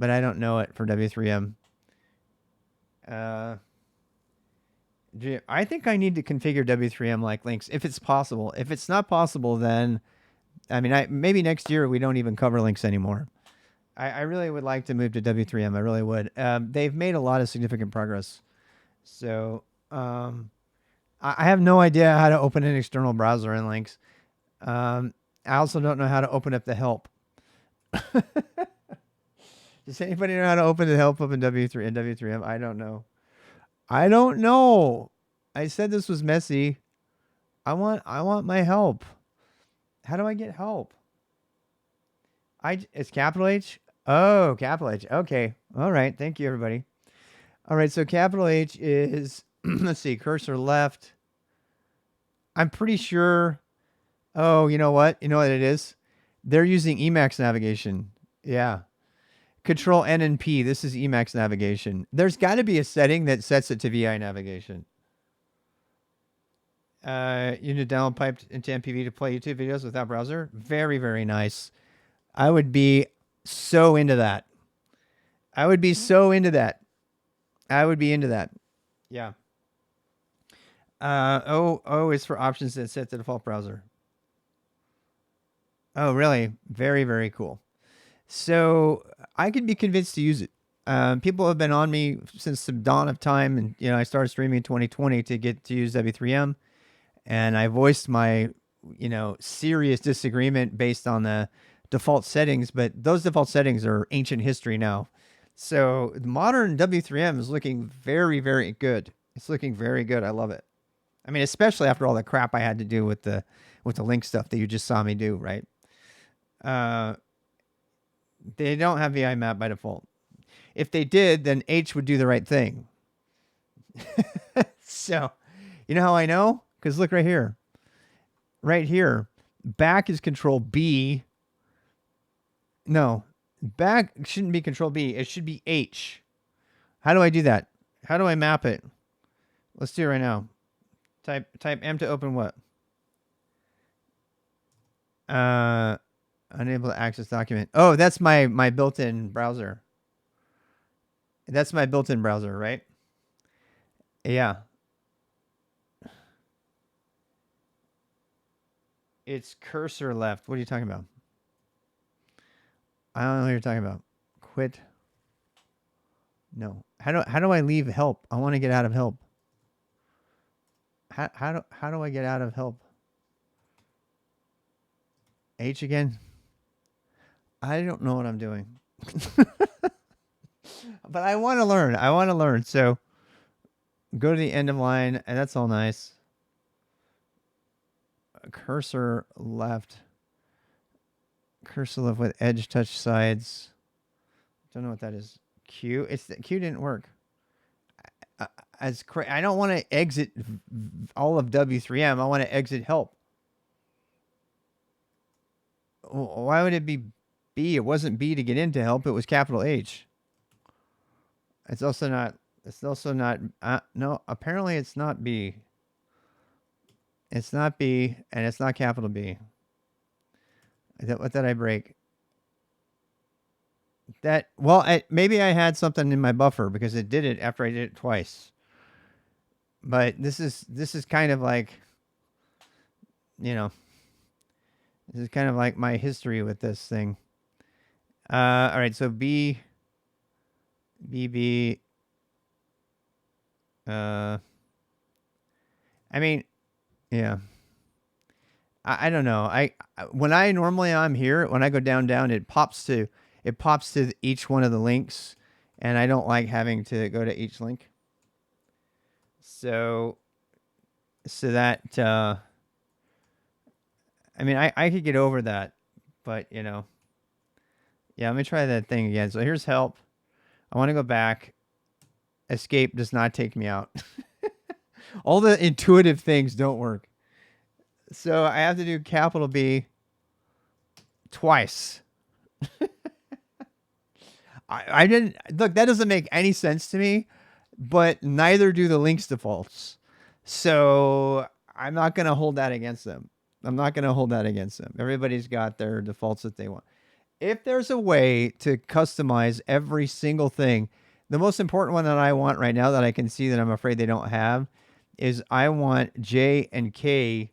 but I don't know it for W3M. I think I need to configure W3M like Lynx if it's possible. If it's not possible, then I mean, maybe next year we don't even cover Lynx anymore. I really would like to move to W3M. I really would. They've made a lot of significant progress. So I have no idea how to open an external browser in Lynx. I also don't know how to open up the help. Does anybody know how to open the help up in W3 and W3M? I don't know. I don't know. I said this was messy. I want my help. How do I get help? It's capital H? Oh, capital H. Okay. All right. Thank you, everybody. All right. So capital H is, let's see, cursor left. I'm pretty sure. Oh, you know what? You know what it is? They're using Emacs navigation. Yeah. Control N and P. This is Emacs navigation. There's got to be a setting that sets it to VI navigation. You need to download piped into MPV to play YouTube videos without browser. Very, very nice. I would be so into that. I would be so into that. I would be into that. Yeah. O is for options that set the default browser. Oh, really? Very, very cool. So I could be convinced to use it. People have been on me since the dawn of time, and I started streaming in 2020 to get to use W3M, and I voiced my serious disagreement based on the default settings. But those default settings are ancient history now. So modern W3M is looking very, very good. It's looking very good. I love it. I mean, especially after all the crap I had to do with the link stuff that you just saw me do, right? They don't have VI map by default. If they did, then H would do the right thing. So, you know how I know? Because look right here. Right here. Back is control B. No, back shouldn't be control B. It should be H. How do I do that? How do I map it? Let's do it right now. Type M to open what? Unable to access document. Oh, that's my built-in browser. That's my built-in browser, right? Yeah. It's cursor left. What are you talking about? I don't know what you're talking about. Quit. No. How do I leave help? I want to get out of help. How do I get out of help? H again? I don't know what I'm doing. But I want to learn. I want to learn. So go to the end of line, and that's all nice. Cursor left. Cursor left with edge touch sides. Don't know what that is. Q. Q didn't work. I don't want to exit all of W3M. I want to exit help. Why would it be B? It wasn't B to get into help. It was capital H. It's also not. It's also not. No, apparently it's not B. It's not B, and it's not capital B. What did I break? Maybe I had something in my buffer because it did it after I did it twice. But this is kind of like, this is kind of like my history with this thing. All right, so B. I mean, yeah. I don't know. When I normally I'm here, when I go down, it pops to each one of the links, and I don't like having to go to each link. So that I mean, I could get over that, but yeah, let me try that thing again. So here's help. I want to go back. Escape does not take me out. All the intuitive things don't work. So I have to do capital B twice. I didn't look. That doesn't make any sense to me, but neither do the links defaults. So I'm not going to hold that against them. Everybody's got their defaults that they want. If there's a way to customize every single thing, the most important one that I want right now that I can see that I'm afraid they don't have is I want J and K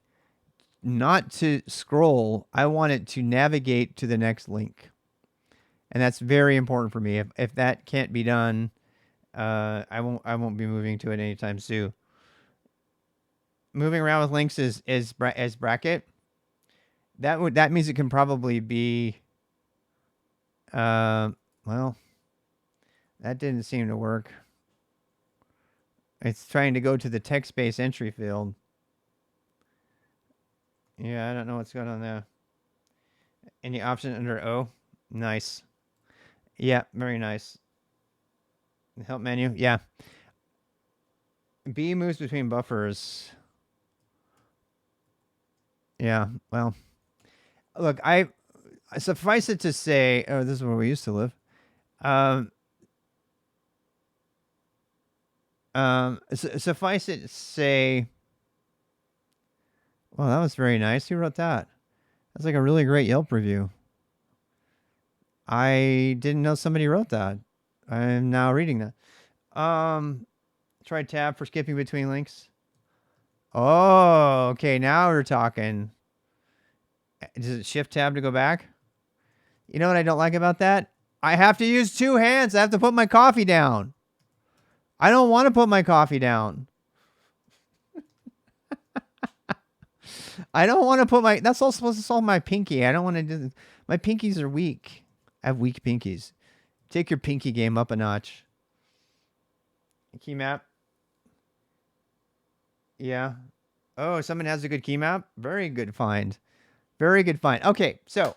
not to scroll. I want it to navigate to the next link. And that's very important for me. If that can't be done, I won't be moving to it anytime soon. Moving around with links is bracket. That means it can probably be, well, that didn't seem to work. It's trying to go to the text-based entry field. Yeah, I don't know what's going on there. Any option under O? Nice. Yeah, very nice. Help menu. Yeah. B moves between buffers. Yeah, well, look, I suffice it to say, oh, this is where we used to live. Suffice it to say, well, that was very nice. Who wrote that? That's like a really great Yelp review. I didn't know somebody wrote that. I'm now reading that. Try tab for skipping between links. Oh, okay. Now we're talking. Does it shift tab to go back? You know what I don't like about that? I have to use two hands. I have to put my coffee down. I don't want to put my coffee down. I don't want to put my. That's all supposed to solve my pinky. I don't want to do. My pinkies are weak. I have weak pinkies. Take your pinky game up a notch. Key map. Yeah. Oh, someone has a good key map. Very good find. Very good find. Okay, so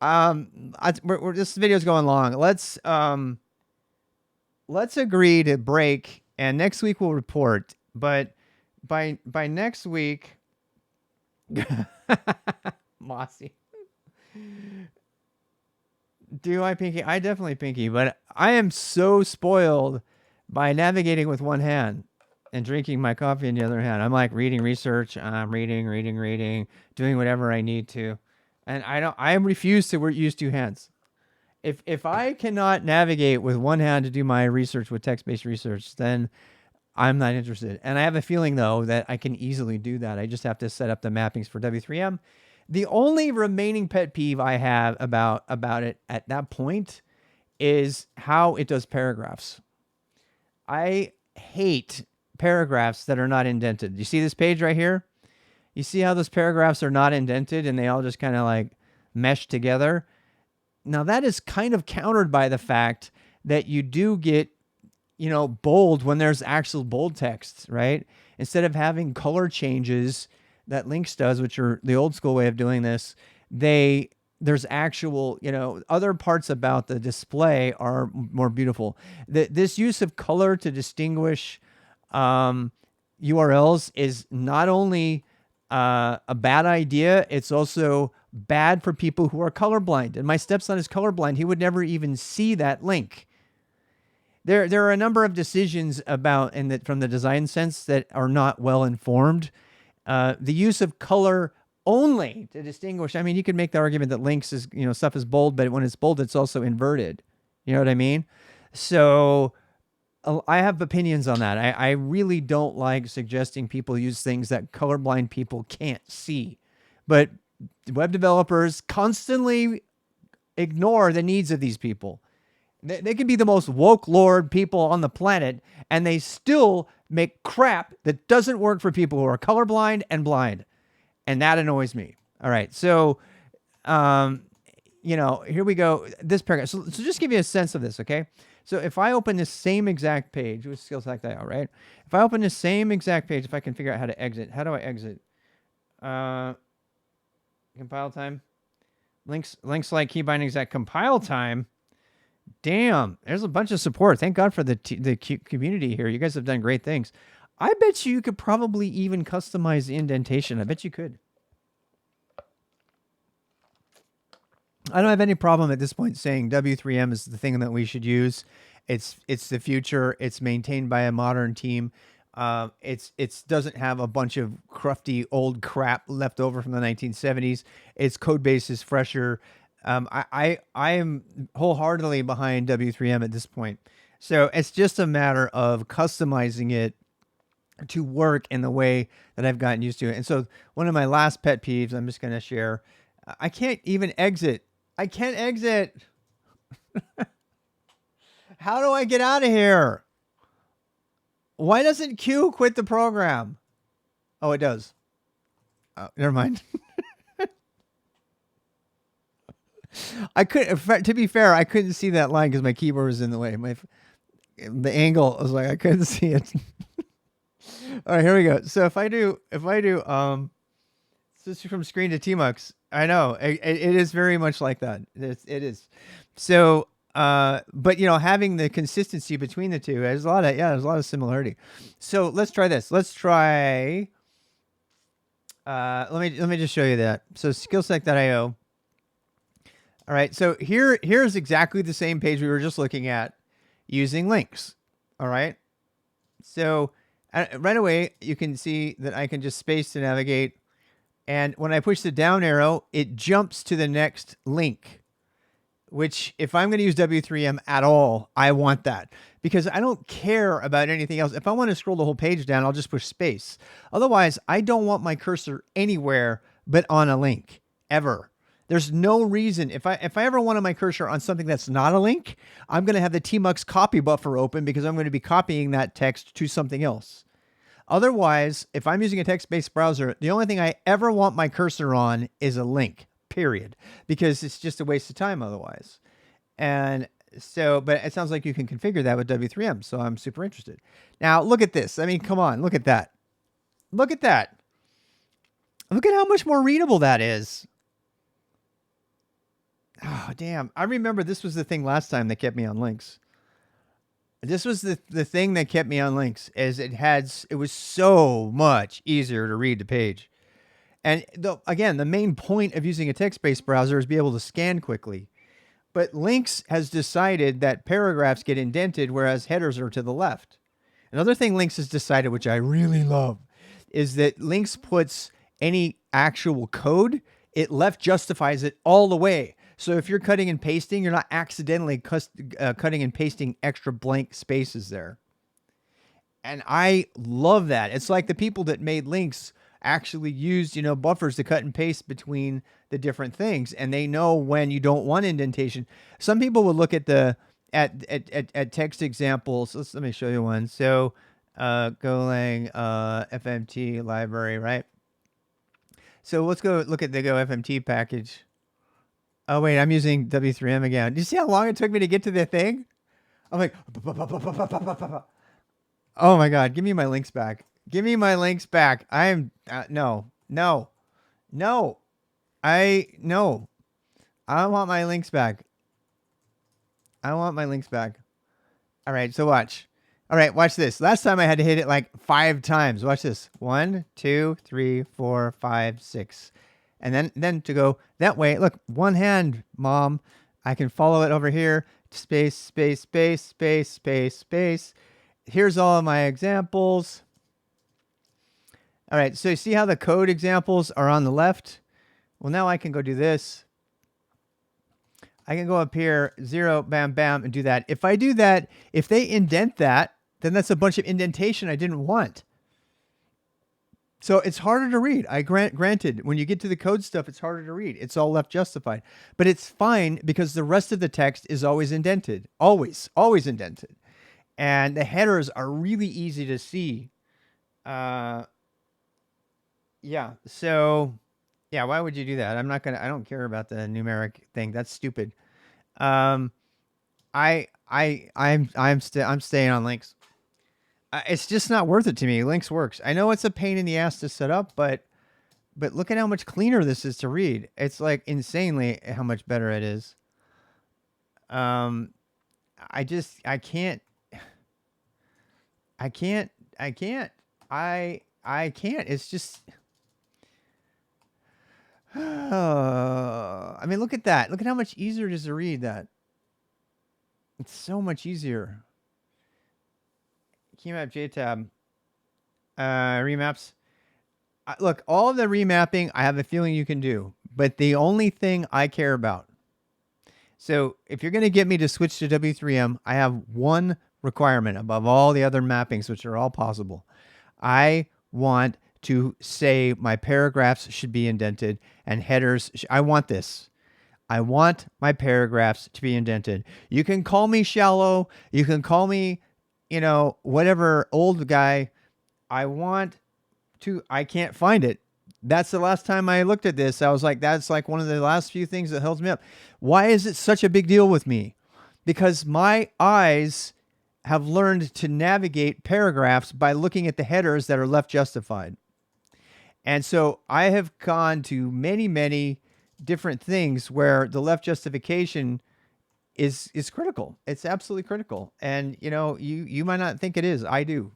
this video's going long. Let's agree to break, and next week we'll report. But by next week, Mossy. Do I pinky? I definitely pinky, but I am so spoiled by navigating with one hand and drinking my coffee in the other hand. I'm like reading research. I'm reading, doing whatever I need to, and I refuse to use two hands. If I cannot navigate with one hand to do my research with text-based research, then I'm not interested. And I have a feeling though that I can easily do that. I just have to set up the mappings for W3M. The only remaining pet peeve I have about it at that point is how it does paragraphs. I hate paragraphs that are not indented. You see this page right here? You see how those paragraphs are not indented and they all just kind of like mesh together? Now that is kind of countered by the fact that you do get, bold when there's actual bold text, right? Instead of having color changes that Lynx does, which are the old school way of doing this, there's actual, other parts about the display are more beautiful. This use of color to distinguish URLs is not only a bad idea, it's also bad for people who are colorblind. And my stepson is colorblind. He would never even see that link. There are a number of decisions from the design sense that are not well informed. The use of color only to distinguish. I mean, you could make the argument that links is, stuff is bold, but when it's bold, it's also inverted. You know what I mean? So I have opinions on that. I really don't like suggesting people use things that colorblind people can't see. But web developers constantly ignore the needs of these people. They can be the most woke lord people on the planet, and they still make crap that doesn't work for people who are colorblind and blind. And that annoys me. All right. So, here we go. This paragraph. So just give you a sense of this, okay? So if I open this same exact page with SKILSTAK.io, right? If I open this same exact page, if I can figure out how to exit, how do I exit? Compile time. Links like key bindings at compile time. Damn, there's a bunch of support. Thank God for the community here. You guys have done great things. I bet you could probably even customize the indentation. I bet you could. I don't have any problem at this point saying W3M is the thing that we should use. It's the future. It's maintained by a modern team. It doesn't have a bunch of crufty old crap left over from the 1970s. Its code base is fresher. I am wholeheartedly behind W3M at this point. So it's just a matter of customizing it to work in the way that I've gotten used to it. And so one of my last pet peeves, I'm just going to share. I can't even exit. I can't exit. How do I get out of here? Why doesn't Q quit the program? Oh, it does. Oh, never mind. I couldn't. To be fair, I couldn't see that line because my keyboard was in the way. The angle, I was like, I couldn't see it. All right, here we go. So if I do switch from screen to tmux, I know it is very much like that. It is. So, but having the consistency between the two, there's a lot of similarity. So let's try this. Let's try. Let me just show you that. So skillstack.io. All right. So here's exactly the same page we were just looking at using links. All right. So right away, you can see that I can just space to navigate. And when I push the down arrow, it jumps to the next link, which if I'm going to use W3M at all, I want that because I don't care about anything else. If I want to scroll the whole page down, I'll just push space. Otherwise, I don't want my cursor anywhere but on a link ever. There's no reason. If I ever wanted my cursor on something that's not a link, I'm going to have the tmux copy buffer open because I'm going to be copying that text to something else. Otherwise, if I'm using a text-based browser, the only thing I ever want my cursor on is a link, period, because it's just a waste of time otherwise. And so, but it sounds like you can configure that with W3M, so I'm super interested. Now, look at this. I mean, come on, look at that. Look at that. Look at how much more readable that is. Oh, damn. I remember this was the thing last time that kept me on links. This was the thing that kept me on links, is it was so much easier to read the page. And again, the main point of using a text-based browser is be able to scan quickly. But links has decided that paragraphs get indented, whereas headers are to the left. Another thing links has decided, which I really love, is that links puts any actual code, it left justifies it all the way. So if you're cutting and pasting, you're not accidentally cutting and pasting extra blank spaces there. And I love that. It's like the people that made links actually used, buffers to cut and paste between the different things. And they know when you don't want indentation. Some people will look at at text examples. Let me show you one. So Golang FMT library, right? So let's go look at the Go FMT package. Oh, wait, I'm using W3M again. Do you see how long it took me to get to the thing? I'm like, oh my God, give me my links back. Give me my links back. I am, no. I want my links back. All right, so watch. All right, watch this. Last time I had to hit it like 5 times. Watch this. 1, 2, 3, 4, 5, 6. And then to go that way, look, one hand, Mom. I can follow it over here. Space, space, space, space, space, space. Here's all of my examples. All right, so you see how the code examples are on the left? Well, now I can go do this. I can go up here, 0, bam, bam, and do that. If I do that, if they indent that, then that's a bunch of indentation I didn't want. So it's harder to read. Granted, when you get to the code stuff, it's harder to read. It's all left justified. But it's fine because the rest of the text is always indented. Always indented. And the headers are really easy to see. Yeah. So, yeah, why would you do that? I don't care about the numeric thing. That's stupid. I'm staying on links. It's just not worth it to me. Links works. I know it's a pain in the ass to set up, but look at how much cleaner this is to read. It's like insanely how much better it is. I can't. It's just. I mean, look at that. Look at how much easier it is to read that. It's so much easier. Keymap JTab. Remaps. Look, all of the remapping, I have a feeling you can do. But the only thing I care about. So if you're going to get me to switch to W3M, I have one requirement above all the other mappings, which are all possible. I want to say my paragraphs should be indented and headers. I want this. I want my paragraphs to be indented. You can call me shallow. You can call me, whatever, old guy. I can't find it. That's the last time I looked at this. I was like, that's like one of the last few things that holds me up. Why is it such a big deal with me? Because my eyes have learned to navigate paragraphs by looking at the headers that are left justified. And so I have gone to many, many different things where the left justification is critical. It's absolutely critical. And you might not think it is. I do.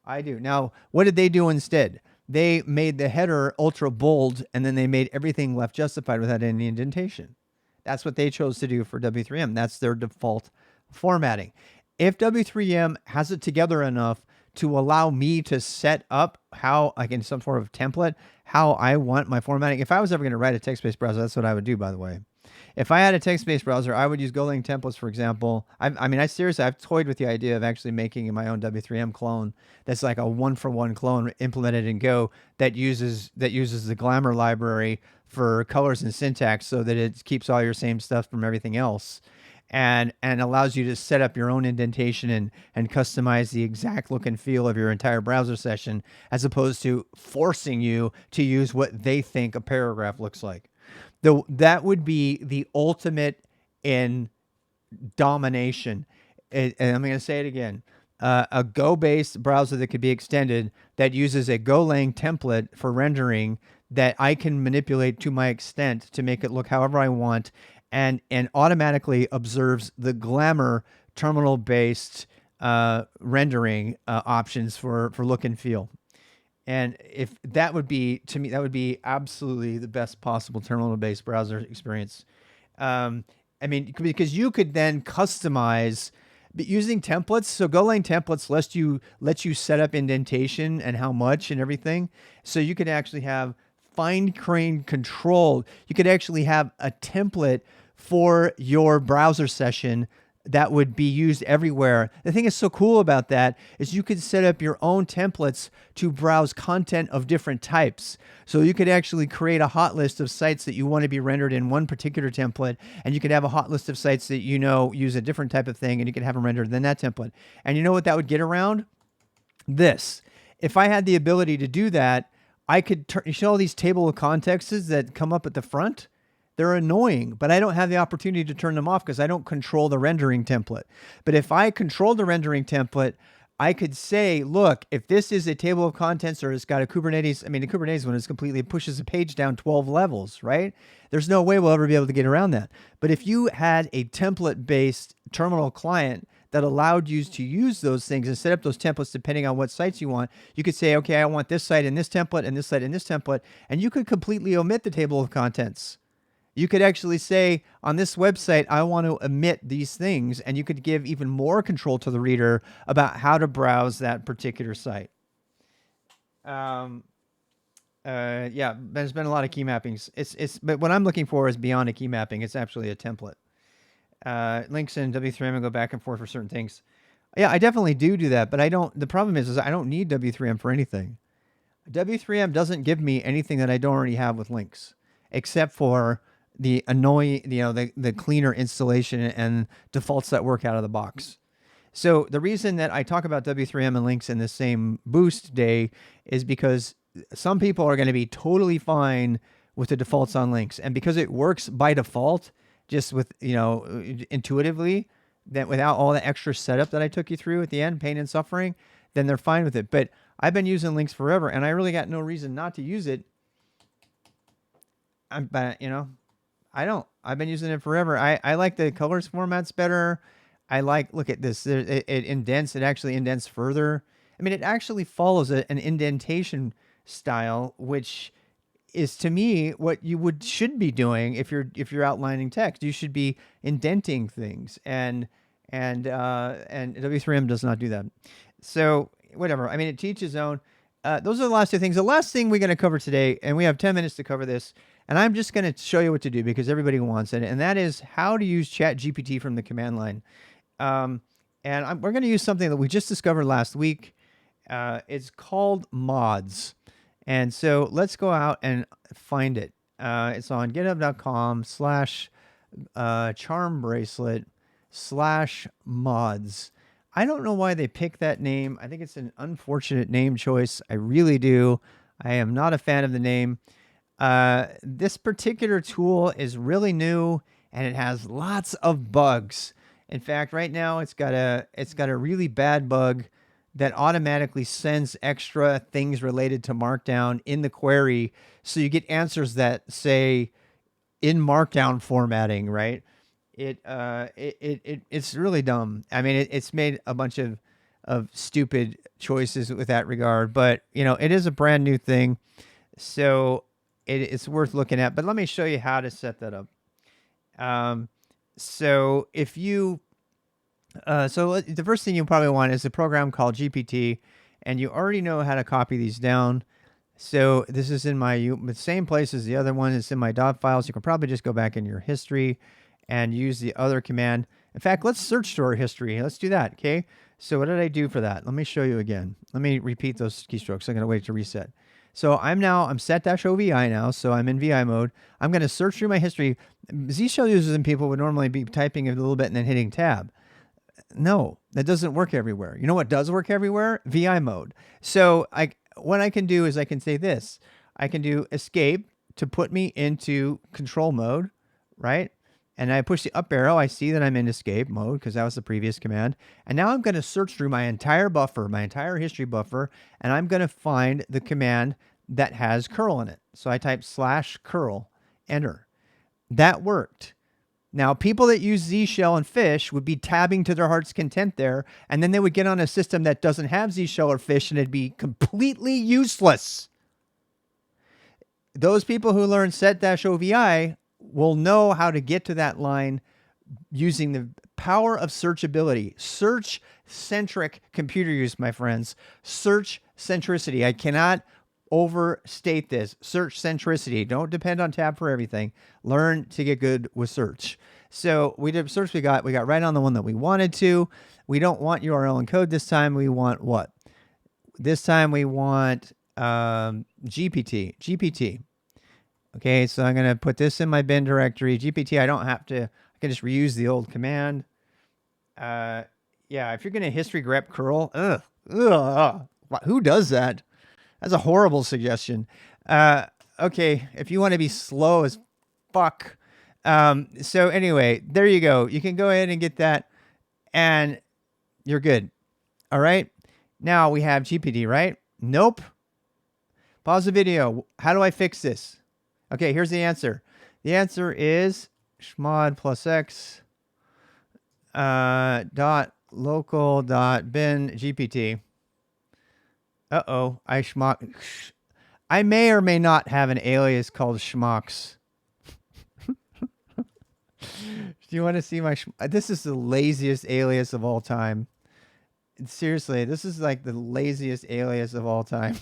I do. Now, what did they do instead? They made the header ultra bold and then they made everything left justified without any indentation. That's what they chose to do for W3M. That's their default formatting. If W3M has it together enough to allow me to set up how, like in some sort of template, how I want my formatting. If I was ever going to write a text-based browser, that's what I would do, by the way. If I had a text-based browser, I would use Golang templates, for example. I've toyed with the idea of actually making my own W3M clone that's like a one-for-one clone implemented in Go that uses the Glamour library for colors and syntax so that it keeps all your same stuff from everything else and allows you to set up your own indentation and customize the exact look and feel of your entire browser session as opposed to forcing you to use what they think a paragraph looks like. That would be the ultimate in domination. And I'm going to say it again. A Go-based browser that could be extended that uses a Golang template for rendering that I can manipulate to my extent to make it look however I want and automatically observes the Glamour terminal-based rendering options for look and feel. And if that would be, to me, that would be absolutely the best possible terminal-based browser experience. I mean, because you could then customize using templates. So Golang templates let you set up indentation and how much and everything. So you could actually have fine-grained control. You could actually have a template for your browser session that would be used everywhere. The thing is so cool about that is you could set up your own templates to browse content of different types. So you could actually create a hot list of sites that you want to be rendered in one particular template, and you could have a hot list of sites that use a different type of thing, and you could have them rendered in that template. And you know what that would get around? This. If I had the ability to do that, I could show all these table of contexts that come up at the front. They're annoying, but I don't have the opportunity to turn them off because I don't control the rendering template. But if I control the rendering template, I could say, look, if this is a table of contents or it's got a Kubernetes, the Kubernetes one is completely, it pushes a page down 12 levels, right? There's no way we'll ever be able to get around that. But if you had a template-based terminal client that allowed you to use those things and set up those templates depending on what sites you want, you could say, okay, I want this site in this template and this site in this template, and you could completely omit the table of contents. You could actually say on this website, I want to omit these things, and you could give even more control to the reader about how to browse that particular site. Yeah, there's been a lot of key mappings. But what I'm looking for is beyond a key mapping. It's actually a template. Links in W3M and go back and forth for certain things. Yeah, I definitely do that, but I don't. The problem is I don't need W3M for anything. W3M doesn't give me anything that I don't already have with links, except for the annoying, the cleaner installation and defaults that work out of the box. So the reason that I talk about W3M and links in the same boost day is because some people are going to be totally fine with the defaults on links. And because it works by default, just with, intuitively, that without all the extra setup that I took you through at the end, pain and suffering, then they're fine with it. But I've been using links forever and I really got no reason not to use it. I don't. I've been using it forever. I like the colors formats better. Look at this. It indents. It actually indents further. It actually follows an indentation style, which is to me what you should be doing if you're outlining text. You should be indenting things, and W3M does not do that. So whatever. It teaches own. Those are the last two things. The last thing we're going to cover today, and we have 10 minutes to cover this, and I'm just going to show you what to do because everybody wants it, and that is how to use ChatGPT from the command line. We're going to use something that we just discovered last week. It's called mods. And so let's go out and find it. It's on github.com/charm-bracelet/mods. I don't know why they picked that name. I think it's an unfortunate name choice. I really do. I am not a fan of the name. This particular tool is really new and it has lots of bugs. In fact, right now it's got a really bad bug that automatically sends extra things related to Markdown in the query, so you get answers that say in Markdown formatting, right? It's really dumb. I mean, it's made a bunch of stupid choices with that regard, but it is a brand new thing, so it's worth looking at. But let me show you how to set that up. Um, so if you the first thing you probably want is a program called GPT, and you already know how to copy these down. So this is in the same place as the other one. It's in my dot files. You can probably just go back in your history and use the other command. In fact, let's search through our history. Let's do that, okay? So what did I do for that? Let me show you again. Let me repeat those keystrokes. I'm going to wait to reset. So I'm set-ovi now, so I'm in VI mode. I'm going to search through my history. Z shell users and people would normally be typing a little bit and then hitting tab. No, that doesn't work everywhere. You know what does work everywhere? VI mode. So what I can do is I can say this. I can do escape to put me into control mode, right? And I push the up arrow. I see that I'm in escape mode because that was the previous command. And now I'm going to search through my entire buffer, my entire history buffer, and I'm going to find the command that has curl in it. So I type /curl, enter. That worked. Now, people that use Z shell and fish would be tabbing to their heart's content there, and then they would get on a system that doesn't have Z shell or fish, and it'd be completely useless. Those people who learn set-ovi will know how to get to that line using the power of searchability. Search-centric computer use, my friends. Search centricity. I cannot overstate this. Search centricity. Don't depend on tab for everything. Learn to get good with search. So we did search. We got right on the one that we wanted to. We don't want URL encode this time. We want what? This time we want GPT. Okay, so I'm going to put this in my bin directory. GPT, I don't have to. I can just reuse the old command. Yeah, if you're going to history grep curl, who does that? That's a horrible suggestion. Okay, if you want to be slow as fuck. So anyway, there you go. You can go ahead and get that, and you're good. All right. Now we have GPT, right? Nope. Pause the video. How do I fix this? Okay, here's the answer. The answer is chmod plus x dot local dot bin GPT. Uh-oh, I may or may not have an alias called schmucks. Do you want to see my this is the laziest alias of all time. Seriously, this is like the laziest alias of all time.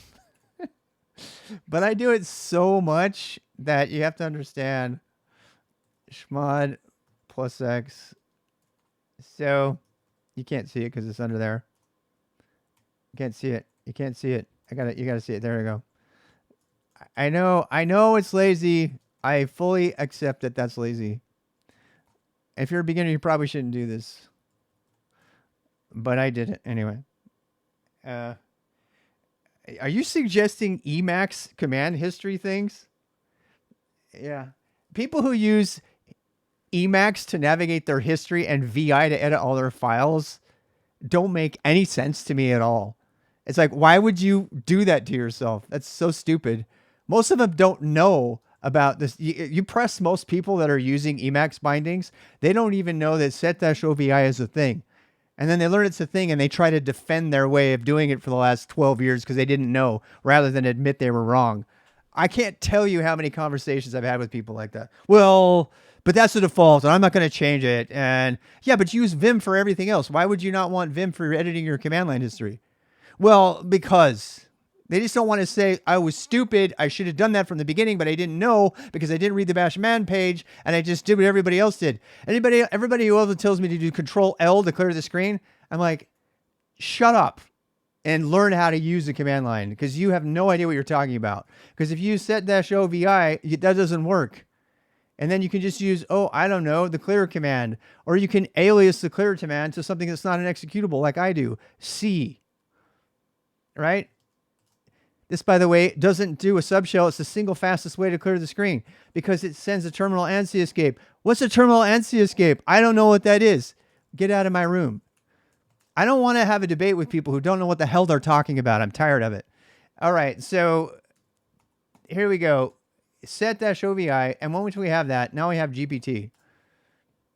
But I do it so much that you have to understand chmod plus x. So you can't see it because it's under there. You can't see it. You can't see it. You gotta see it. There we go. I know it's lazy. I fully accept that that's lazy. If you're a beginner, you probably shouldn't do this. But I did it anyway. Are you suggesting Emacs command history things? Yeah. People who use Emacs to navigate their history and VI to edit all their files don't make any sense to me at all. It's like, why would you do that to yourself? That's so stupid. Most of them don't know about this. You press most people that are using Emacs bindings, they don't even know that set-ovi is a thing. And then they learn it's a thing and they try to defend their way of doing it for the last 12 years because they didn't know rather than admit they were wrong. I can't tell you how many conversations I've had with people like that. Well, but that's the default and I'm not going to change it. And yeah, but use Vim for everything else. Why would you not want Vim for editing your command line history? Well, because they just don't want to say, I was stupid. I should have done that from the beginning, but I didn't know because I didn't read the bash man page and I just did what everybody else did. Everybody who ever tells me to do Control L to clear the screen, I'm like, shut up and learn how to use the command line because you have no idea what you're talking about. Because if you use set-ovi, that doesn't work. And then you can just use, I don't know, the clear command, or you can alias the clear command to something that's not an executable like I do, C. Right? This, by the way, doesn't do a subshell. It's the single fastest way to clear the screen because it sends a terminal ANSI escape. What's a terminal ANSI escape? I don't know what that is. Get out of my room. I don't want to have a debate with people who don't know what the hell they're talking about. I'm tired of it. All right, so here we go. Set-OVI, and once we have that, now we have GPT.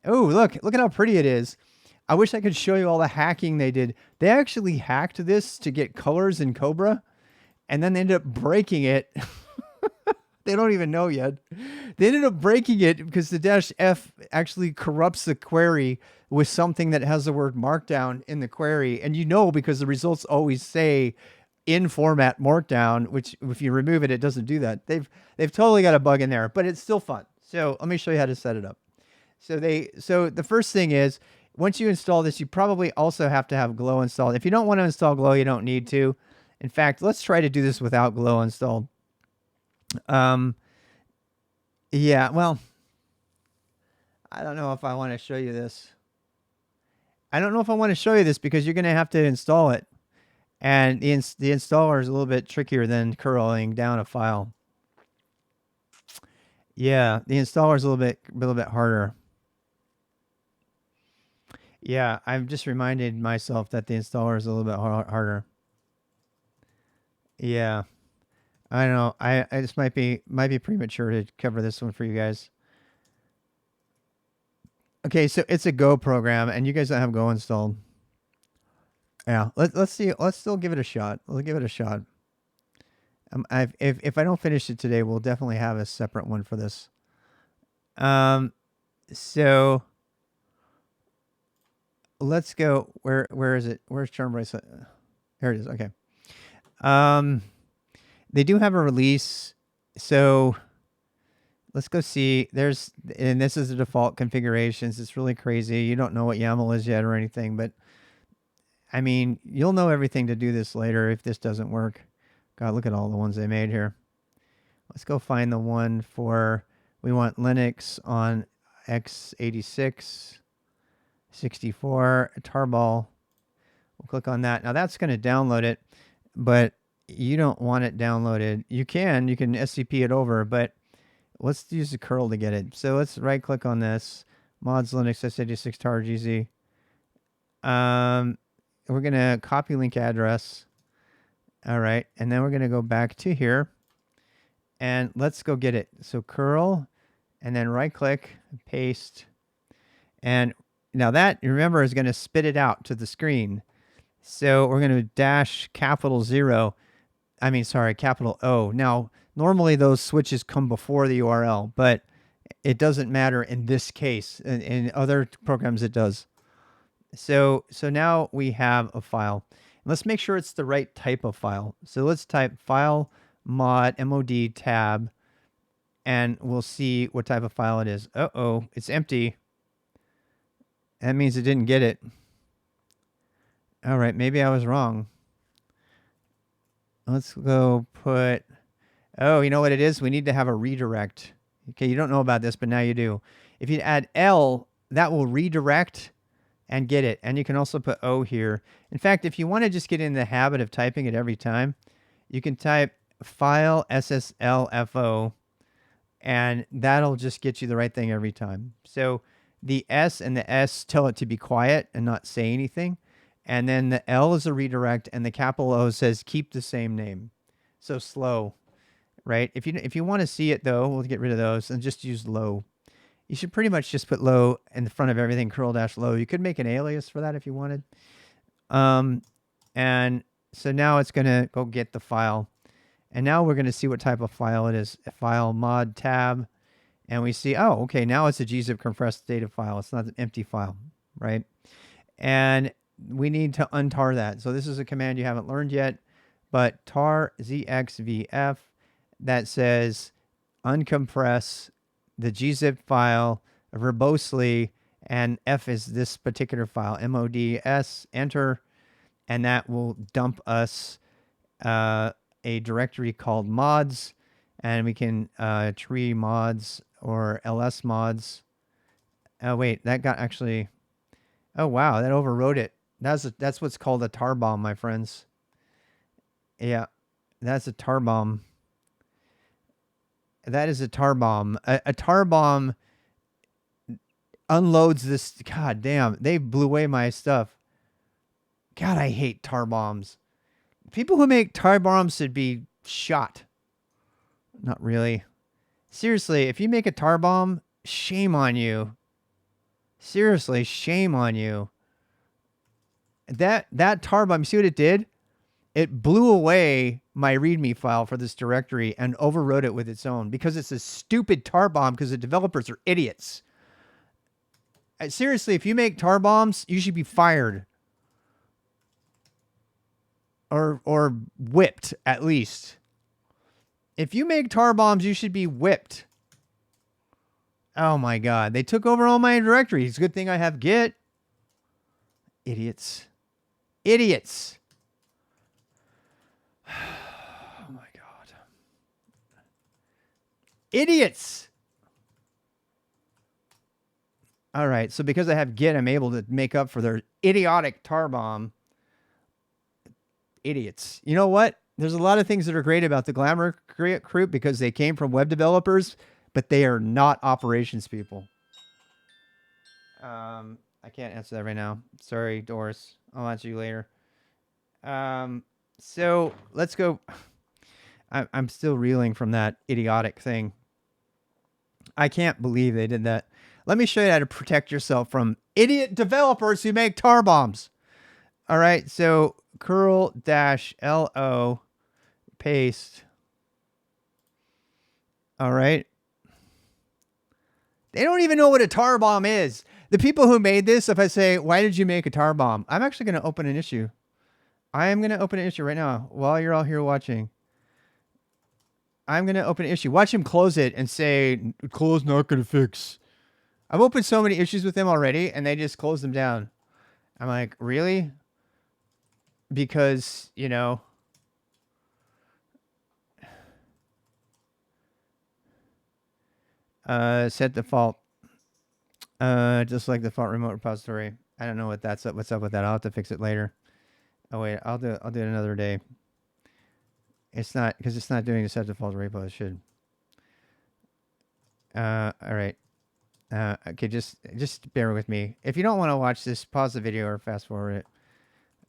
Oh, look at how pretty it is. I wish I could show you all the hacking they did. They actually hacked this to get colors in Cobra, and then they ended up breaking it. They don't even know yet. They ended up breaking it because the -F actually corrupts the query with something that has the word markdown in the query. And you know, because the results always say in format markdown, which if you remove it, it doesn't do that. They've totally got a bug in there, but it's still fun. So let me show you how to set it up. So the first thing is, once you install this, you probably also have to have Glow installed. If you don't want to install Glow, you don't need to. In fact, let's try to do this without Glow installed. Yeah, well, I don't know if I want to show you this. I don't know if I want to show you this because you're going to have to install it. And the installer is a little bit trickier than curling down a file. Yeah, the installer is a little bit harder. Yeah, I've just reminded myself that the installer is a little bit harder. Yeah, I don't know. I just might be premature to cover this one for you guys. Okay, so it's a Go program, and you guys don't have Go installed. Yeah, let's see. Let's still give it a shot. We'll give it a shot. If I don't finish it today, we'll definitely have a separate one for this. So let's go. Where is it? Where's Charm Bracelet? Here it is. Okay. They do have a release, so let's go see. And this is the default configurations. It's really crazy. You don't know what YAML is yet or anything, but I mean, you'll know everything to do this later if this doesn't work. God, look at all the ones they made here. Let's go find the one for, we want Linux on x86, 64, tarball. We'll click on that. Now that's going to download it, but you don't want it downloaded. You can SCP it over, but let's use the curl to get it. So let's right click on this, mods Linux x86 tar gz. We're going to copy link address. All right. And then we're going to go back to here and let's go get it. So curl and then right click, paste. And now that, remember, is going to spit it out to the screen. So we're going to dash capital O. Now, normally those switches come before the URL, but it doesn't matter in this case. In other programs, it does. So now we have a file. Let's make sure it's the right type of file. So let's type file mod tab, and we'll see what type of file it is. Uh-oh, it's empty. That means it didn't get it. All right, maybe I was wrong. Let's go put, oh, you know what it is? We need to have a redirect. Okay, you don't know about this, but now you do. If you add L, that will redirect and get it. And you can also put O here. In fact, if you want to just get in the habit of typing it every time, you can type file SSLFO, and that'll just get you the right thing every time. So the S and the S tell it to be quiet and not say anything. And then the L is a redirect, and the capital O says keep the same name. So slow, right? If you want to see it, though, we'll get rid of those and just use low. You should pretty much just put low in the front of everything, curl-low. You could make an alias for that if you wanted. And so now it's going to go get the file. And now we're going to see what type of file it is. File mod tab. And we see, oh, okay, now it's a gzip compressed data file. It's not an empty file, right? And we need to untar that. So this is a command you haven't learned yet, but tar zxvf that says uncompress the gzip file verbosely, and F is this particular file, mods, enter, and that will dump us a directory called mods, and we can tree mods or ls mods. Oh wait, that got actually, oh wow, that overwrote it. That's what's called a tar bomb, my friends. Yeah. That's a tar bomb. That is a tar bomb. A tar bomb unloads this. God damn, they blew away my stuff. God, I hate tar bombs. People who make tar bombs should be shot. Not really. Seriously, if you make a tar bomb, shame on you. Seriously, shame on you. That tar bomb, you see what it did? It blew away my README file for this directory and overwrote it with its own because it's a stupid tar bomb because the developers are idiots. Seriously, if you make tar bombs, you should be fired. Or whipped, at least. If you make tar bombs, you should be whipped. Oh my God. They took over all my directories. Good thing I have Git. Idiots. Idiots. Oh my God. Idiots. All right. So because I have Git, I'm able to make up for their idiotic tar bomb. Idiots. You know what? There's a lot of things that are great about the Glamour group because they came from web developers, but they are not operations people. I can't answer that right now. Sorry, Doris. I'll answer you later. So let's go. I'm still reeling from that idiotic thing. I can't believe they did that. Let me show you how to protect yourself from idiot developers who make tar bombs. All right, so curl-lo, paste. All right. They don't even know what a tar bomb is. The people who made this, if I say, why did you make a tar bomb? I'm actually going to open an issue. I am going to open an issue right now while you're all here watching. I'm going to open an issue. Watch him close it and say, close not going to fix. I've opened so many issues with them already, and they just close them down. I'm like, really? Because, you know, set default. Just like default remote repository. I don't know what that's up. What's up with that? I'll have to fix it later. Oh wait, I'll do it another day. It's not because it's not doing the set default repo. It should. All right. Okay, just bear with me. If you don't want to watch this, pause the video or fast forward it.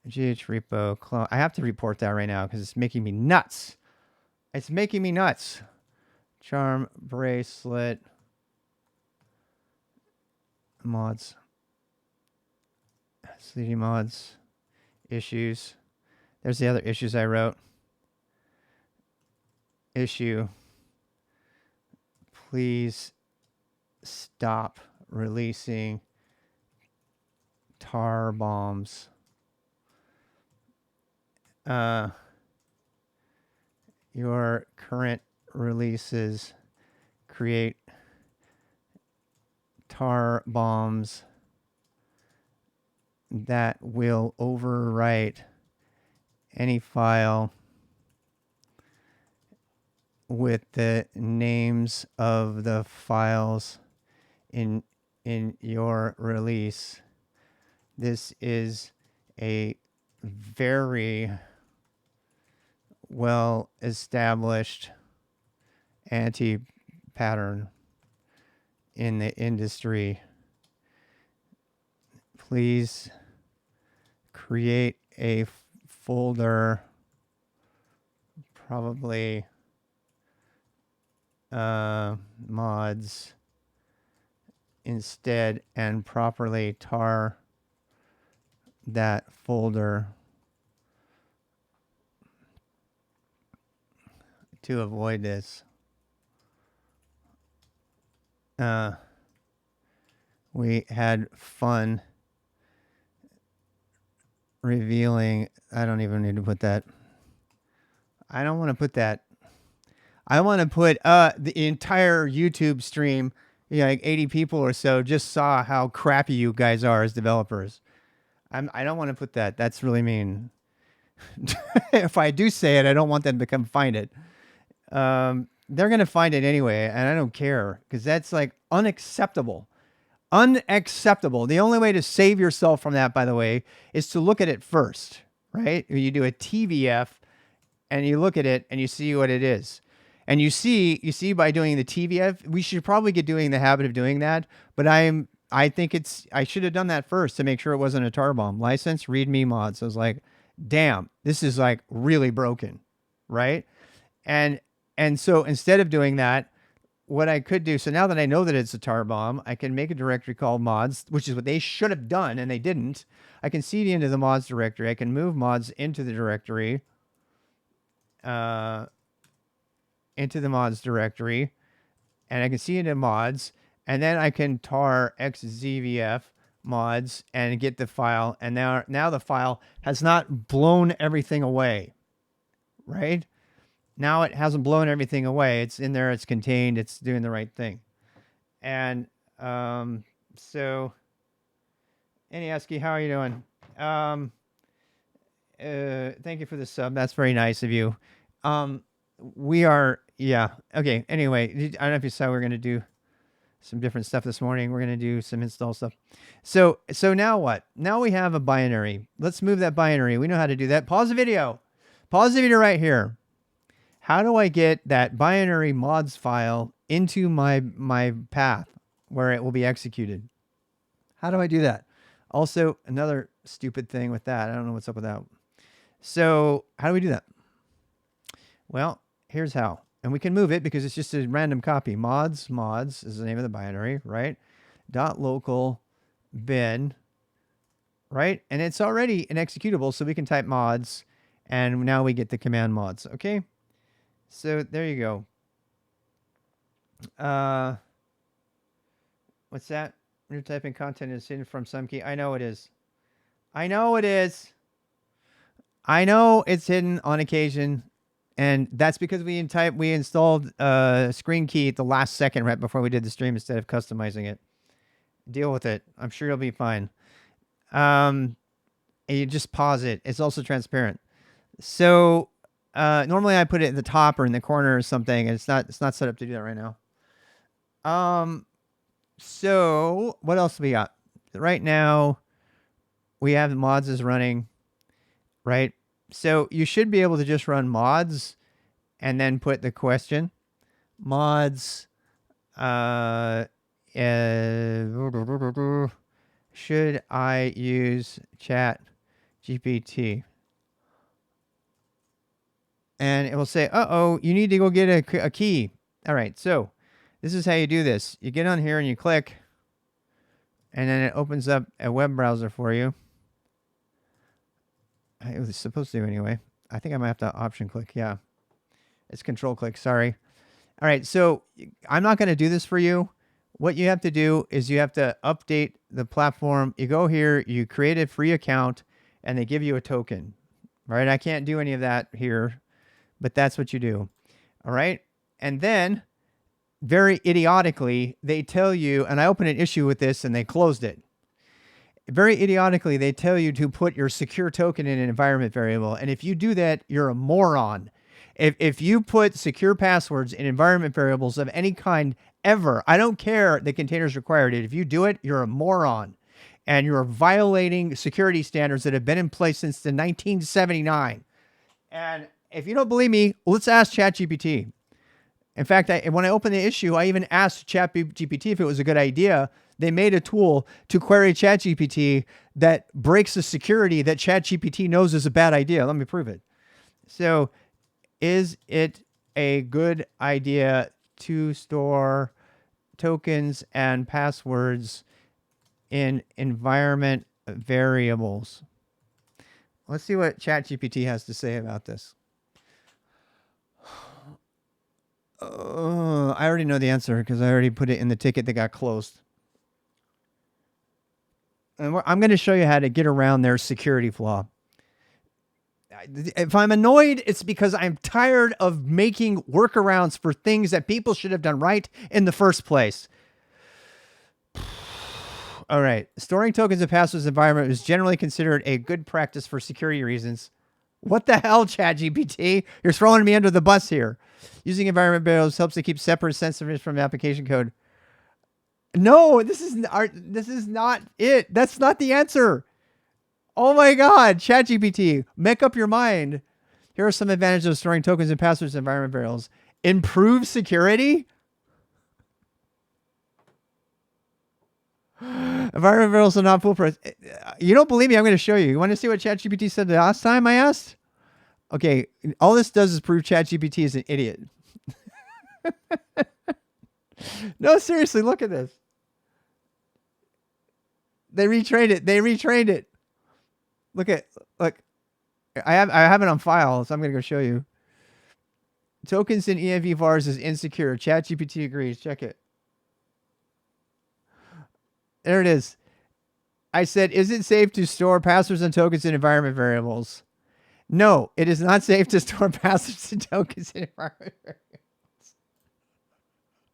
GH repo clone. I have to report that right now because it's making me nuts. It's making me nuts. Charm bracelet mods. CD mods. Issues. There's the other issues I wrote. Issue. Please stop releasing tar bombs. Your current releases create tar bombs that will overwrite any file with the names of the files in your release. This is a very well established anti-pattern in the industry. Please create a folder, probably mods instead, and properly tar that folder to avoid this. We had fun revealing. I don't even need to put that. I don't want to put that. I want to put the entire YouTube stream, you know, like 80 people or so just saw how crappy you guys are as developers. I don't want to put that. That's really mean. If I do say it, I don't want them to come find it. They're going to find it anyway, and I don't care because that's like unacceptable. Unacceptable. The only way to save yourself from that, by the way, is to look at it first, right? You do a TVF and you look at it and you see what it is. And you see by doing the TVF, we should probably get doing the habit of doing that. But I think I should have done that first to make sure it wasn't a tar bomb. License, readme mods. I was like, damn, this is like really broken, right? And so instead of doing that, what I could do, so now that I know that it's a tar bomb, I can make a directory called mods, which is what they should have done, and they didn't. I can cd into the mods directory. I can move mods into the directory, and I can see into mods, and then I can tar xzvf mods and get the file, and now the file has not blown everything away, right? Now it hasn't blown everything away. It's in there. It's contained. It's doing the right thing. And so, Annie, how are you doing? Thank you for the sub. That's very nice of you. We are, yeah. Okay. Anyway, I don't know if you saw we're going to do some different stuff this morning. We're going to do some install stuff. So now what? Now we have a binary. Let's move that binary. We know how to do that. Pause the video. Pause the video right here. How do I get that binary mods file into my path where it will be executed? How do I do that? Also, another stupid thing with that. I don't know what's up with that. So how do we do that? Well, here's how. And we can move it because it's just a random copy. Mods is the name of the binary, right? .local bin, right? And it's already an executable, so we can type mods, and now we get the command mods, okay? So there you go. What's that? You're typing content is hidden from some key. I know it is. I know it is. I know it's hidden on occasion. And that's because we installed screen key at the last second right before we did the stream instead of customizing it. Deal with it. I'm sure you'll be fine. And you just pause it. It's also transparent. So normally I put it at the top or in the corner or something, and it's not set up to do that right now. So what else do we got? Right now we have mods is running, right? So you should be able to just run mods and then put the question mods should I use ChatGPT? And it will say, uh-oh, you need to go get a key. All right, so this is how you do this. You get on here and you click, and then it opens up a web browser for you. It was supposed to anyway. I think I might have to option click. Yeah, it's control click. Sorry. All right, so I'm not going to do this for you. What you have to do is you have to update the platform. You go here, you create a free account, and they give you a token. All right, I can't do any of that here, but that's what you do. All right, and then very idiotically, they tell you, and I opened an issue with this and they closed it. Very idiotically, they tell you to put your secure token in an environment variable. And if you do that, you're a moron. If you put secure passwords in environment variables of any kind ever, I don't care the containers required it. If you do it, you're a moron. And you're violating security standards that have been in place since the 1979. And if you don't believe me, let's ask ChatGPT. In fact, when I opened the issue, I even asked ChatGPT if it was a good idea. They made a tool to query ChatGPT that breaks the security that ChatGPT knows is a bad idea. Let me prove it. So, is it a good idea to store tokens and passwords in environment variables? Let's see what ChatGPT has to say about this. I already know the answer because I already put it in the ticket that got closed. And I'm going to show you how to get around their security flaw. If I'm annoyed, it's because I'm tired of making workarounds for things that people should have done right in the first place. All right. Storing tokens and passwords environment is generally considered a good practice for security reasons. What the hell, ChatGPT? You're throwing me under the bus here. Using environment variables helps to keep separate sensitive from application code. No, this is not it. That's not the answer. Oh my God, ChatGPT, make up your mind. Here are some advantages of storing tokens and passwords in environment variables. Improve security? Environment variables are not foolproof. You don't believe me? I'm going to show you. You want to see what ChatGPT said the last time I asked? Okay, all this does is prove ChatGPT is an idiot. No, seriously, look at this. They retrained it. Look. I have it on file, so I'm gonna go show you. Tokens in ENV vars is insecure. ChatGPT agrees. Check it. There it is. I said, is it safe to store passwords and tokens in environment variables? No, it is not safe to store passwords and tokens in environment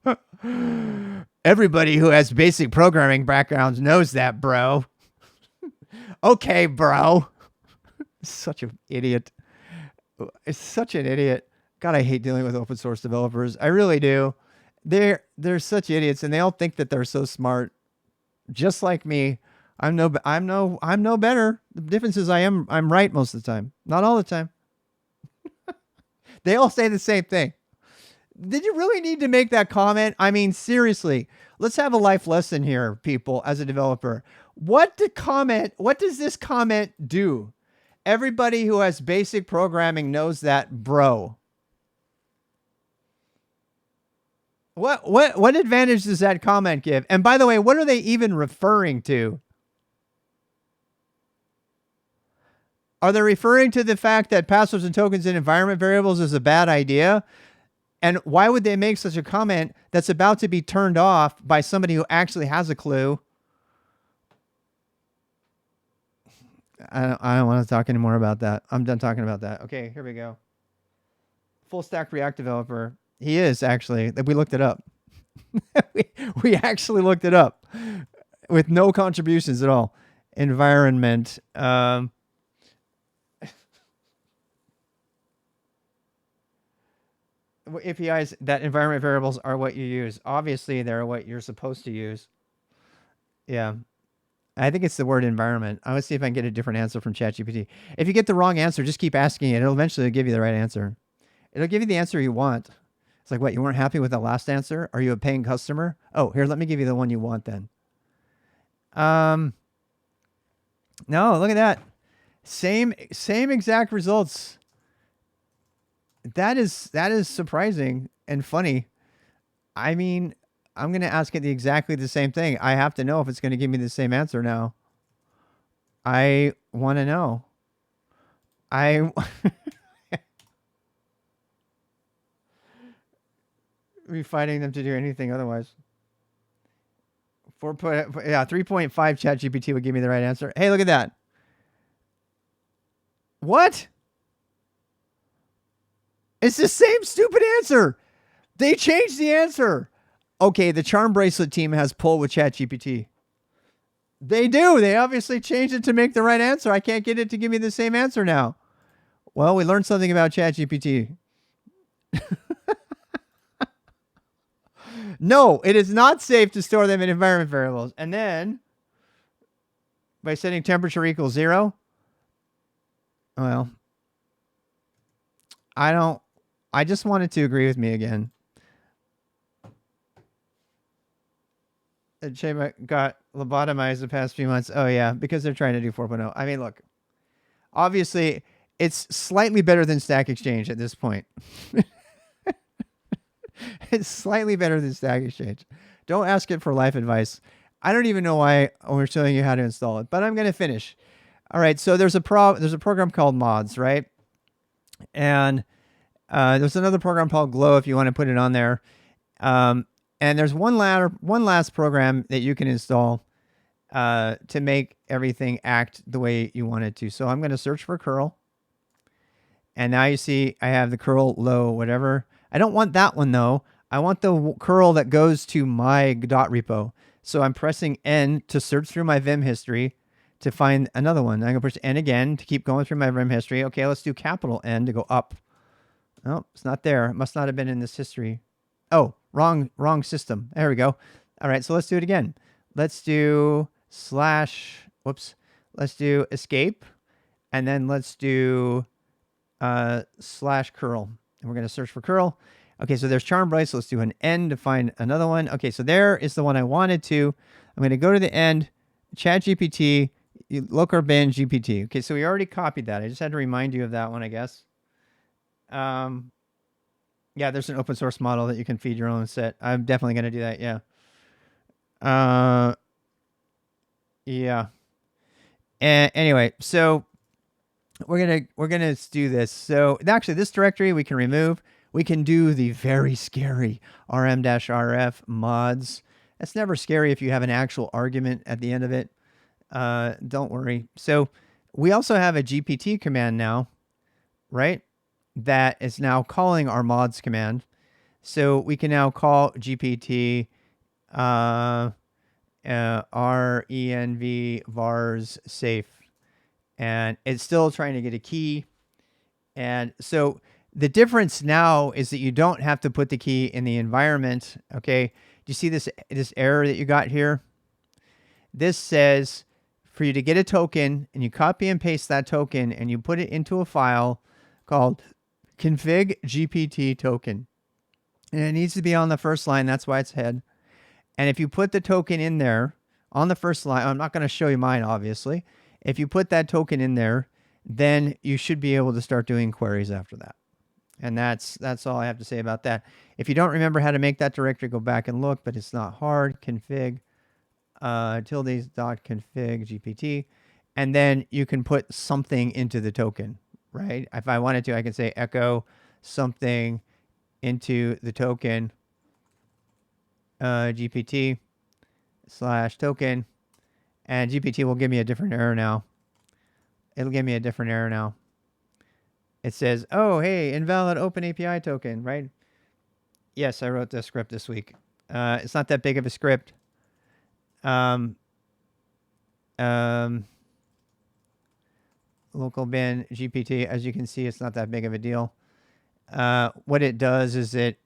variables. Everybody who has basic programming backgrounds knows that, bro. Okay, bro. Such an idiot. It's such an idiot. God, I hate dealing with open source developers. I really do. They're such idiots, and they all think that they're so smart. Just like me. I'm no better. The difference is I'm right most of the time. Not all the time. They all say the same thing. Did you really need to make that comment? I mean, seriously. Let's have a life lesson here, people, as a developer. What does this comment do? Everybody who has basic programming knows that, bro. What advantage does that comment give? And by the way, what are they even referring to? Are they referring to the fact that passwords and tokens in environment variables is a bad idea? And why would they make such a comment that's about to be turned off by somebody who actually has a clue? I don't want to talk anymore about that. I'm done talking about that. Okay, here we go. Full stack React developer. He is actually. We looked it up. we actually looked it up with no contributions at all. Environment. APIs that environment variables are what you use. Obviously, they're what you're supposed to use. Yeah. I think it's the word environment. I want to see if I can get a different answer from ChatGPT. If you get the wrong answer, just keep asking it. It'll eventually give you the right answer. It'll give you the answer you want. It's like, what, you weren't happy with the last answer? Are you a paying customer? Oh, here, let me give you the one you want then. No, look at that. Same exact results. That is surprising and funny. I mean, I'm going to ask it exactly the same thing. I have to know if it's going to give me the same answer now. I want to know. Be fighting them to do anything otherwise. 3.5 ChatGPT would give me the right answer. Hey, look at that. What? It's the same stupid answer. They changed the answer. Okay, the Charm Bracelet team has pull with ChatGPT. They do. They obviously changed it to make the right answer. I can't get it to give me the same answer now. Well, we learned something about ChatGPT. No, it is not safe to store them in environment variables. And then, by setting temperature equals 0, well, I just wanted to agree with me again. Shema got lobotomized the past few months. Oh, yeah, because they're trying to do 4.0. I mean, look, obviously, it's slightly better than Stack Exchange at this point. It's slightly better than Stack Exchange. Don't ask it for life advice. I don't even know why we're showing you how to install it, but I'm going to finish. All right, so there's a program called Mods, right? And there's another program called Glow if you want to put it on there. And there's one last program that you can install to make everything act the way you want it to. So I'm going to search for curl. And now you see I have the curl low, whatever. I don't want that one, though. I want the curl that goes to my dot repo. So I'm pressing N to search through my Vim history to find another one. I'm going to push N again to keep going through my Vim history. Okay, let's do capital N to go up. Oh, it's not there. It must not have been in this history. Oh, wrong system. There we go. All right, so let's do it again. Let's do let's do escape. And then let's do slash curl. And we're going to search for curl. Okay, so there's charm bright. So let's do an end to find another one. Okay, so there is the one I wanted to. I'm going to go to the end, ChatGPT, local bin GPT. Okay, so we already copied that. I just had to remind you of that one, I guess. Yeah, there's an open source model that you can feed your own set. I'm definitely going to do that. Yeah. Yeah. And anyway, so we're gonna do this. So actually, this directory we can remove. We can do the very scary rm-rf mods. That's never scary if you have an actual argument at the end of it. Don't worry. So we also have a GPT command now, right? That is now calling our mods command. So we can now call GPT renv vars safe, and it's still trying to get a key. And so the difference now is that you don't have to put the key in the environment. Okay, do you see this error that you got here? This says for you to get a token, and you copy and paste that token and you put it into a file called config GPT token, and it needs to be on the first line. That's why it's head. And if you put the token in there on the first line, I'm not going to show you mine, obviously. If you put that token in there, then you should be able to start doing queries after that. And that's all I have to say about that. If you don't remember how to make that directory, go back and look, but it's not hard. Config tildes.config GPT. And then you can put something into the token, right? If I wanted to, I can say echo something into the token. GPT / token, and GPT will give me a different error now. It'll give me a different error now. It says, oh, hey, invalid open API token, right? Yes, I wrote the script this week. It's not that big of a script. Local bin GPT, as you can see, it's not that big of a deal. What it does is it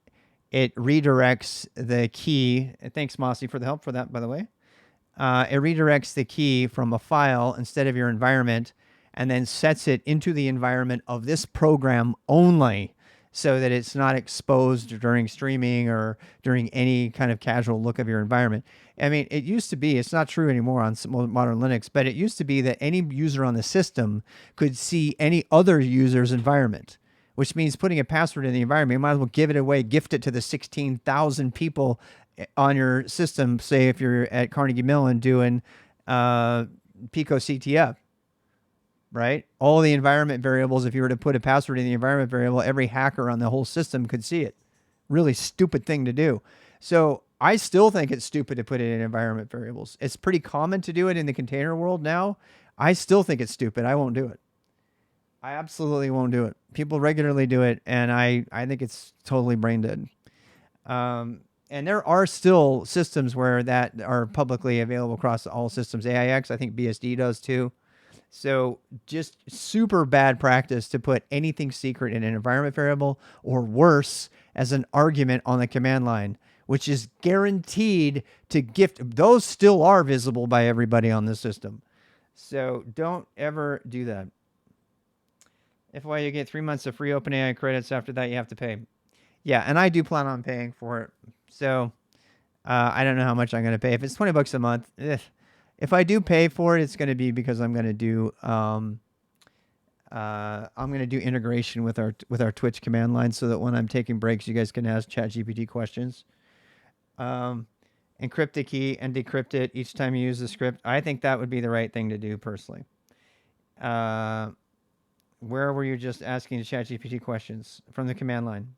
redirects the key. Thanks, Mossy, for the help for that, by the way. It redirects the key from a file instead of your environment, and then sets it into the environment of this program only, so that it's not exposed during streaming or during any kind of casual look of your environment. I mean, it used to be, it's not true anymore on modern Linux, but it used to be that any user on the system could see any other user's environment, which means putting a password in the environment, you might as well give it away, gift it to the 16,000 people on your system, say if you're at Carnegie Mellon doing Pico CTF, right? All the environment variables, if you were to put a password in the environment variable, every hacker on the whole system could see it. Really stupid thing to do. So I still think it's stupid to put it in environment variables. It's pretty common to do it in the container world now. I still think it's stupid. I won't do it. I absolutely won't do it. People regularly do it, and I think it's totally brain dead. And there are still systems where that are publicly available across all systems. AIX, I think BSD does too. So just super bad practice to put anything secret in an environment variable, or worse, as an argument on the command line, which is guaranteed to gift. Those still are visible by everybody on the system. So don't ever do that. FYI, you get 3 months of free OpenAI credits. After that, you have to pay. Yeah, and I do plan on paying for it. So I don't know how much I'm going to pay. If it's $20 a month, if I do pay for it, it's going to be because I'm going to do integration with our Twitch command line, so that when I'm taking breaks, you guys can ask ChatGPT questions. Encrypt the key and decrypt it each time you use the script. I think that would be the right thing to do personally. Where were you just asking the ChatGPT questions? From the command line.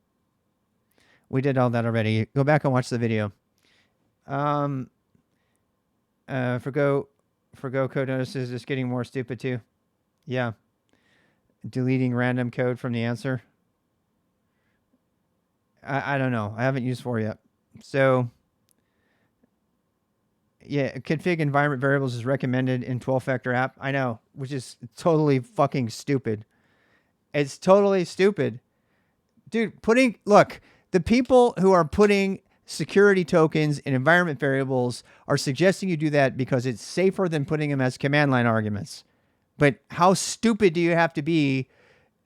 We did all that already. Go back and watch the video. Forgo code notices is getting more stupid too. Yeah. Deleting random code from the answer. I don't know. I haven't used 4 yet. So yeah, config environment variables is recommended in 12-factor app. I know, which is totally fucking stupid. It's totally stupid. Dude, look, the people who are putting security tokens in environment variables are suggesting you do that because it's safer than putting them as command line arguments. But how stupid do you have to be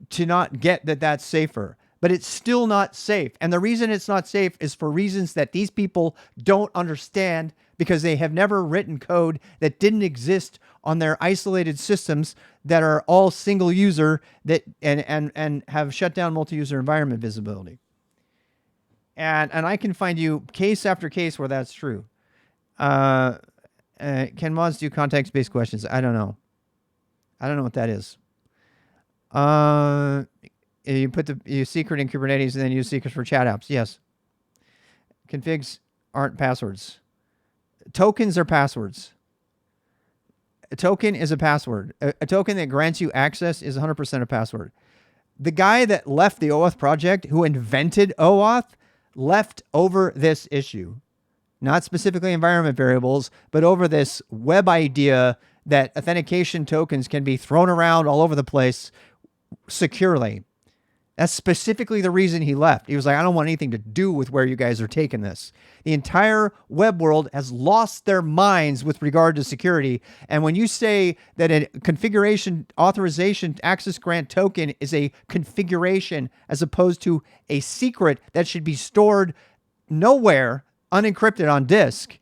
to not get that that's safer. But it's still not safe. And the reason it's not safe is for reasons that these people don't understand, because they have never written code that didn't exist on their isolated systems that are all single user that and have shut down multi-user environment visibility. And I can find you case after case where that's true. Can mods do context-based questions? I don't know. I don't know what that is. You put you secret in Kubernetes and then use secrets for chat apps. Yes. Configs aren't passwords. Tokens are passwords. A token is a password. A token that grants you access is 100% a password. The guy that left the OAuth project, who invented OAuth, left over this issue. Not specifically environment variables, but over this web idea that authentication tokens can be thrown around all over the place securely. That's specifically the reason he left. He was like, I don't want anything to do with where you guys are taking this. The entire web world has lost their minds with regard to security. And when you say that a configuration authorization access grant token is a configuration as opposed to a secret that should be stored nowhere, unencrypted on disk,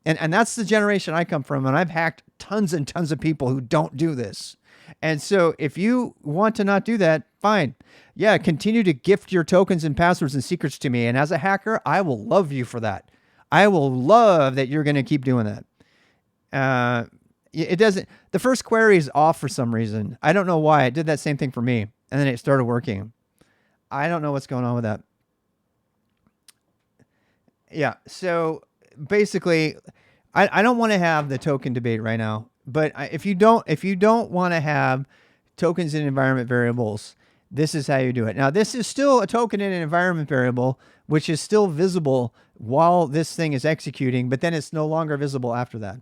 and that's the generation I come from, and I've hacked tons and tons of people who don't do this. And so if you want to not do that, fine. Yeah, continue to gift your tokens and passwords and secrets to me. And as a hacker, I will love you for that. I will love that you're going to keep doing that. It doesn't, the first query is off for some reason. I don't know why. It did that same thing for me. And then it started working. I don't know what's going on with that. Yeah. So basically, I don't want to have the token debate right now. But if you don't want to have tokens in environment variables, this is how you do it. Now, this is still a token in an environment variable, which is still visible while this thing is executing, but then it's no longer visible after that,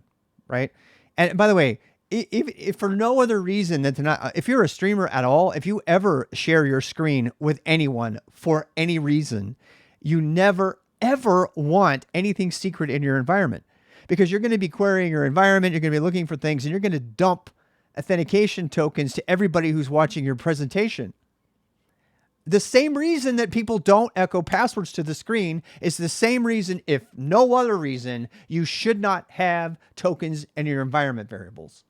right? And by the way, if for no other reason than to not, if you're a streamer at all, if you ever share your screen with anyone for any reason, you never, ever want anything secret in your environment. Because you're going to be querying your environment, you're going to be looking for things, and you're going to dump authentication tokens to everybody who's watching your presentation. The same reason that people don't echo passwords to the screen is the same reason, if no other reason, you should not have tokens in your environment variables.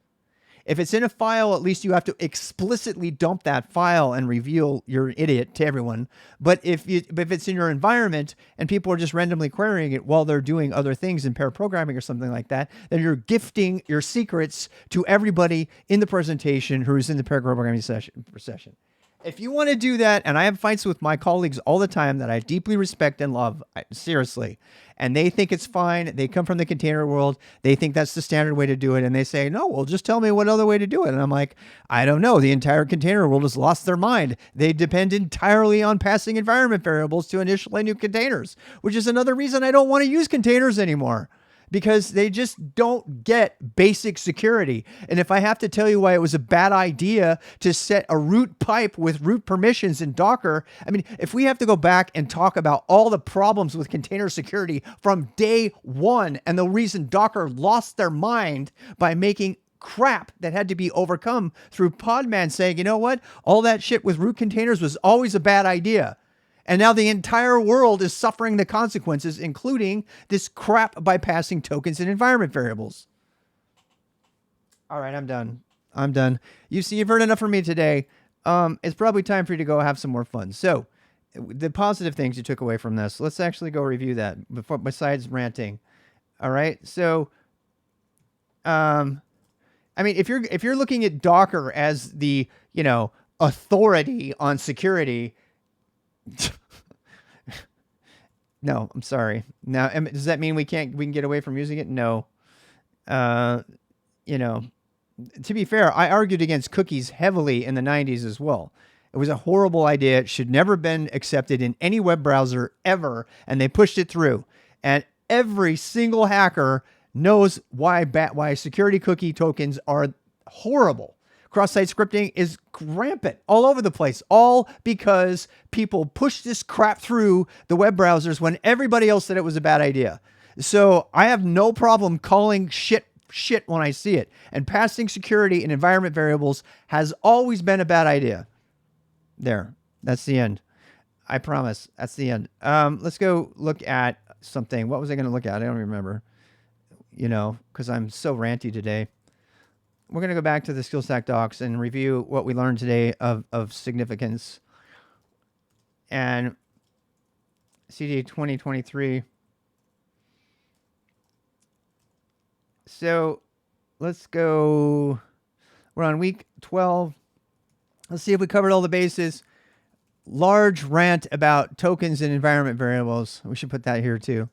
If it's in a file, at least you have to explicitly dump that file and reveal you're an idiot to everyone. But if it's in your environment and people are just randomly querying it while they're doing other things in pair programming or something like that, then you're gifting your secrets to everybody in the presentation who's in the pair programming session. If you want to do that, and I have fights with my colleagues all the time that I deeply respect and love, seriously, and they think it's fine. They come from the container world. They think that's the standard way to do it. And they say, no, well, just tell me what other way to do it. And I'm like, I don't know. The entire container world has lost their mind. They depend entirely on passing environment variables to initialize new containers, which is another reason I don't want to use containers anymore. Because they just don't get basic security. And if I have to tell you why it was a bad idea to set a root pipe with root permissions in Docker, I mean, if we have to go back and talk about all the problems with container security from day one, and the reason Docker lost their mind by making crap that had to be overcome through Podman saying, you know what, all that shit with root containers was always a bad idea. And now the entire world is suffering the consequences, including this crap by passing tokens and environment variables. All right, I'm done. You see, you've heard enough from me today. It's probably time for you to go have some more fun. So the positive things you took away from this, let's actually go review that besides ranting. All right. So, I mean, if you're looking at Docker as the, authority on security, no, I'm sorry. Now, does that mean we can get away from using it? No. To be fair, I argued against cookies heavily in the 90s as well. It was a horrible idea. It should never have been accepted in any web browser ever, and they pushed it through. And every single hacker knows why security cookie tokens are horrible. Cross-site scripting is rampant all over the place, all because people push this crap through the web browsers when everybody else said it was a bad idea. So I have no problem calling shit when I see it. And passing security in environment variables has always been a bad idea. There. That's the end. I promise. That's the end. Let's go look at something. What was I going to look at? I don't remember. Because I'm so ranty today. We're going to go back to the SKILSTAK docs and review what we learned today of significance. And CD 2023. So let's go. We're on week 12. Let's see if we covered all the bases. Large rant about tokens and environment variables. We should put that here too.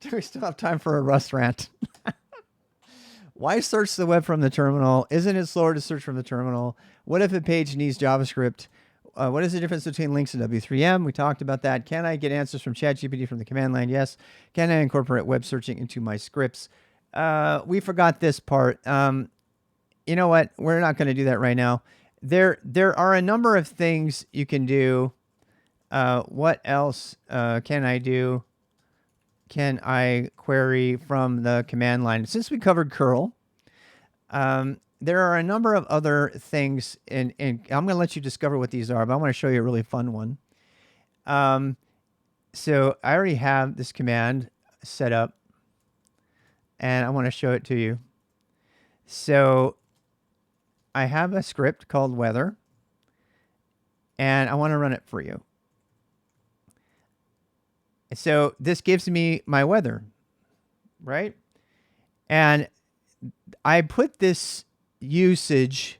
Do we still have time for a Rust rant? Why search the web from the terminal? Isn't it slower to search from the terminal? What if a page needs JavaScript? What is the difference between Lynx and W3M? We talked about that. Can I get answers from ChatGPT from the command line? Yes. Can I incorporate web searching into my scripts? We forgot this part. You know what? We're not going to do that right now. There are a number of things you can do. What else can I do? Can I query from the command line? Since we covered curl, there are a number of other things, and I'm going to let you discover what these are, but I want to show you a really fun one. So I already have this command set up, and I want to show it to you. So I have a script called weather, and I want to run it for you. So this gives me my weather, right? And I put this usage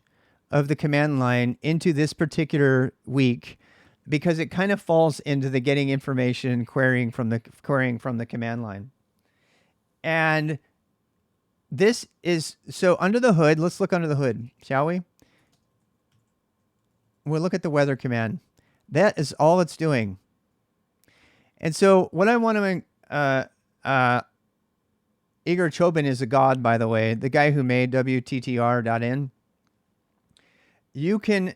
of the command line into this particular week because it kind of falls into the getting information querying from the command line. And this is so under the hood. Let's look under the hood, shall we? We'll look at the weather command. That is all it's doing. And so what I want to Igor Chobin is a god, by the way, the guy who made WTTR.in. There's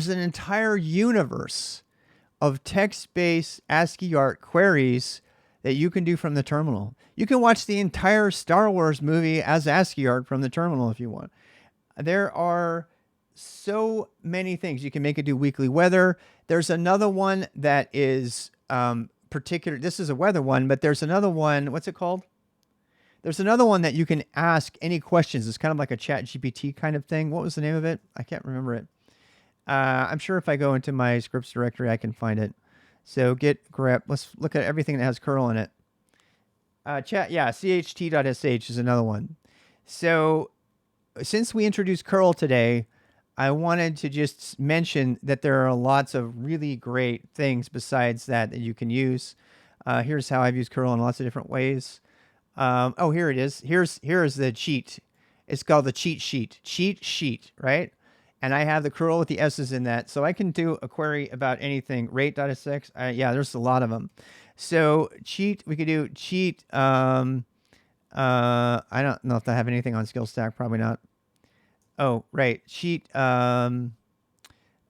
an entire universe of text-based ASCII art queries that you can do from the terminal. You can watch the entire Star Wars movie as ASCII art from the terminal if you want. There are so many things. You can make it do weekly weather. There's another one that is particular. This is a weather one, but there's another one. What's it called? There's another one that you can ask any questions. It's kind of like a ChatGPT kind of thing. What was the name of it? I can't remember it. I'm sure if I go into my scripts directory, I can find it. So git grep. Let's look at everything that has curl in it. CHT.sh is another one. So since we introduced curl today, I wanted to just mention that there are lots of really great things besides that you can use. Here's how I've used curl in lots of different ways. Here it is. Here's the cheat. It's called the cheat sheet, right? And I have the curl with the S's in that. So I can do a query about anything. Rate.sh. Yeah, there's a lot of them. So we could do cheat. I don't know if I have anything on SKILSTAK. Probably not. Oh, right. Cheat. I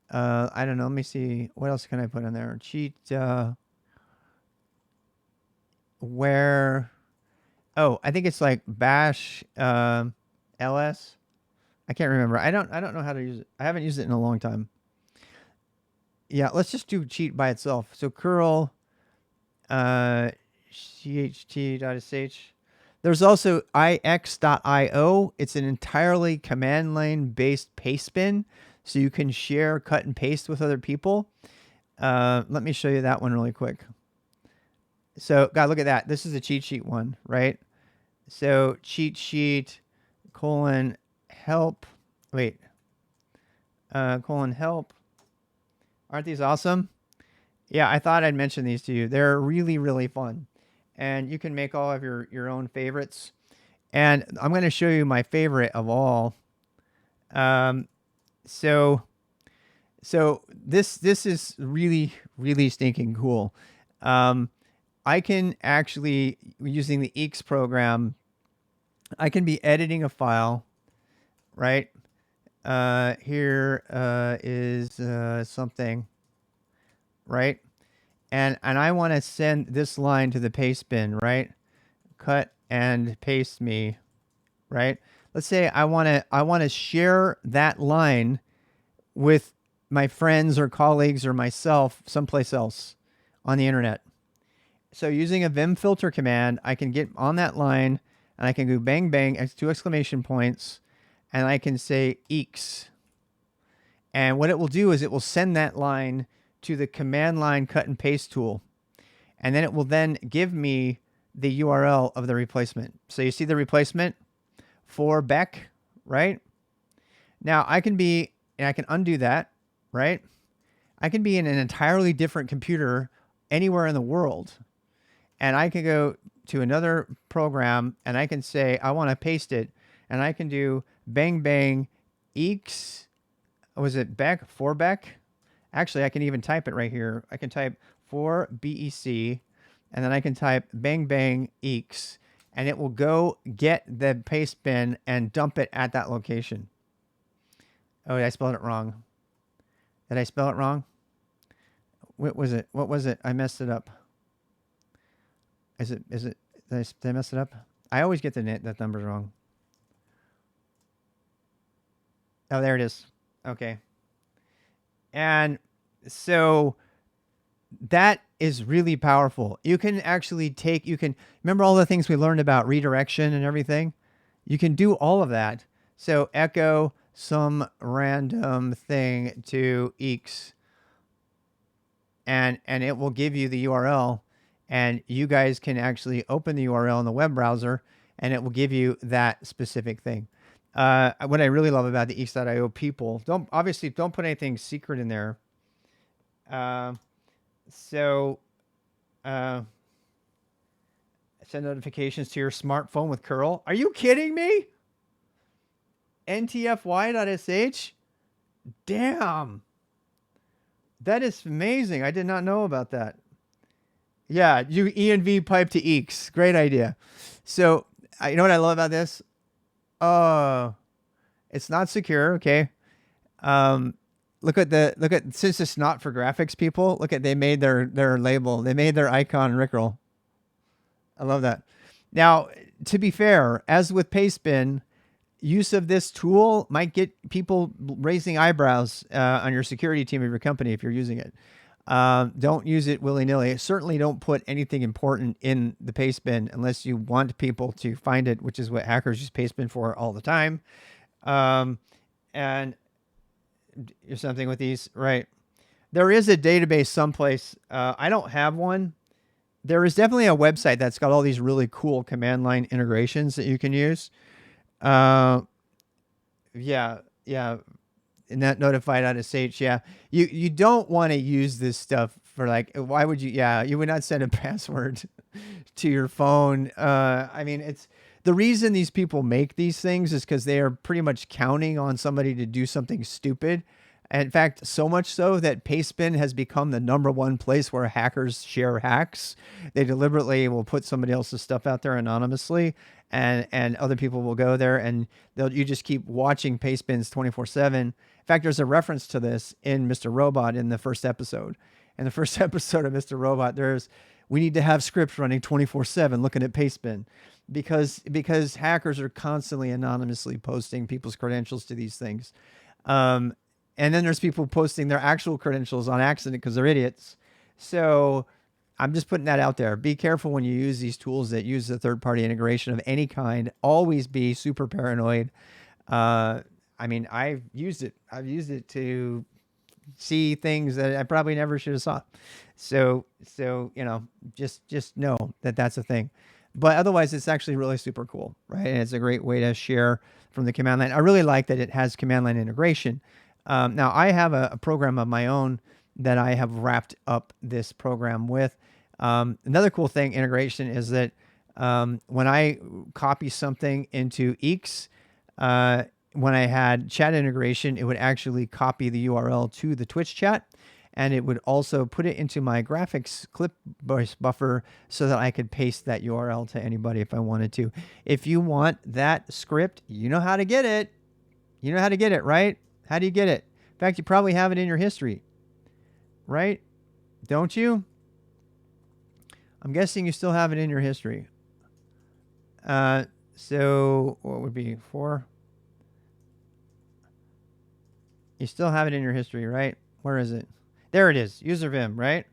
don't know. Let me see. What else can I put in there? Cheat. Where? Oh, I think it's like bash ls. I can't remember. I don't know how to use it. I haven't used it in a long time. Yeah, let's just do cheat by itself. So curl cht.sh. There's also ix.io. It's an entirely command line based paste bin, so you can share, cut, and paste with other people. Let me show you that one really quick. So, God, look at that. This is a cheat sheet one, right? So, cheat sheet, help. Wait. Help. Aren't these awesome? Yeah, I thought I'd mention these to you. They're really, really fun. And you can make all of your own favorites. And I'm going to show you my favorite of all. So this is really, really stinking cool. I can actually, using the eeks program, I can be editing a file, right? Here is something, right? And I want to send this line to the paste bin, right? Cut and paste me. right? Let's say I want to share that line with my friends or colleagues or myself someplace else on the internet. So using a Vim filter command, I can get on that line and I can go bang bang, 2 exclamation points, and I can say eeks. And what it will do is it will send that line to the command line cut and paste tool. And then it will then give me the URL of the replacement. So you see the replacement for Beck, right? Now I can undo that, right? I can be in an entirely different computer anywhere in the world. And I can go to another program and I can say, I want to paste it. And I can do bang bang eeks. Was it Beck? For Beck? Actually, I can even type it right here. I can type for BEC and then I can type bang bang eeks and it will go get the paste bin and dump it at that location. Oh, I spelled it wrong. Did I spell it wrong? What was it? What was it? I messed it up. Is it? Did I mess it up? I always get the numbers wrong. Oh, there it is. Okay. And so that is really powerful. You can actually remember all the things we learned about redirection and everything? You can do all of that. So echo some random thing to eeks and it will give you the URL and you guys can actually open the URL in the web browser and it will give you that specific thing. What I really love about the eeks.io people, don't put anything secret in there. Send notifications to your smartphone with curl. Are you kidding me? ntfy.sh? Damn. That is amazing. I did not know about that. Yeah, you env pipe to eeks. Great idea. So, you know what I love about this? It's not secure, okay? Look at since it's not for graphics people, they made their label. They made their icon Rickroll. I love that. Now, to be fair, as with Pastebin, use of this tool might get people raising eyebrows on your security team of your company if you're using it. Don't use it willy-nilly. Certainly don't put anything important in the Pastebin unless you want people to find it, which is what hackers use Pastebin for all the time. And something with these, right? There is a database someplace. I don't have one. There is definitely a website that's got all these really cool command line integrations that you can use. Yeah. And that notify.sh. Yeah. You don't want to use this stuff for why would you? Yeah. You would not send a password to your phone. I mean, it's the reason these people make these things is because they are pretty much counting on somebody to do something stupid. In fact, so much so that Pastebin has become the #1 place where hackers share hacks. They deliberately will put somebody else's stuff out there anonymously, and other people will go there, and you just keep watching Pastebins 24/7. In fact, there's a reference to this in Mr. Robot in the first episode. In the first episode of Mr. Robot, we need to have scripts running 24/7 looking at Pastebin because hackers are constantly anonymously posting people's credentials to these things. And then there's people posting their actual credentials on accident because they're idiots. So I'm just putting that out there. Be careful when you use these tools that use a third-party integration of any kind. Always be super paranoid. I mean, I've used it. I've used it to see things that I probably never should have saw. So just know that that's a thing. But otherwise, it's actually really super cool, right? And it's a great way to share from the command line. I really like that it has command line integration. Now, I have a program of my own that I have wrapped up this program with. Another cool thing, integration, is that when I copy something into eeks, when I had chat integration, it would actually copy the URL to the Twitch chat, and it would also put it into my graphics clip buffer so that I could paste that URL to anybody if I wanted to. If you want that script, you know how to get it. You know how to get it, right? How do you get it? In fact, you probably have it in your history, right? Don't you? I'm guessing you still have it in your history. So what would be 4? You still have it in your history, right? Where is it? There it is. User Vim, right?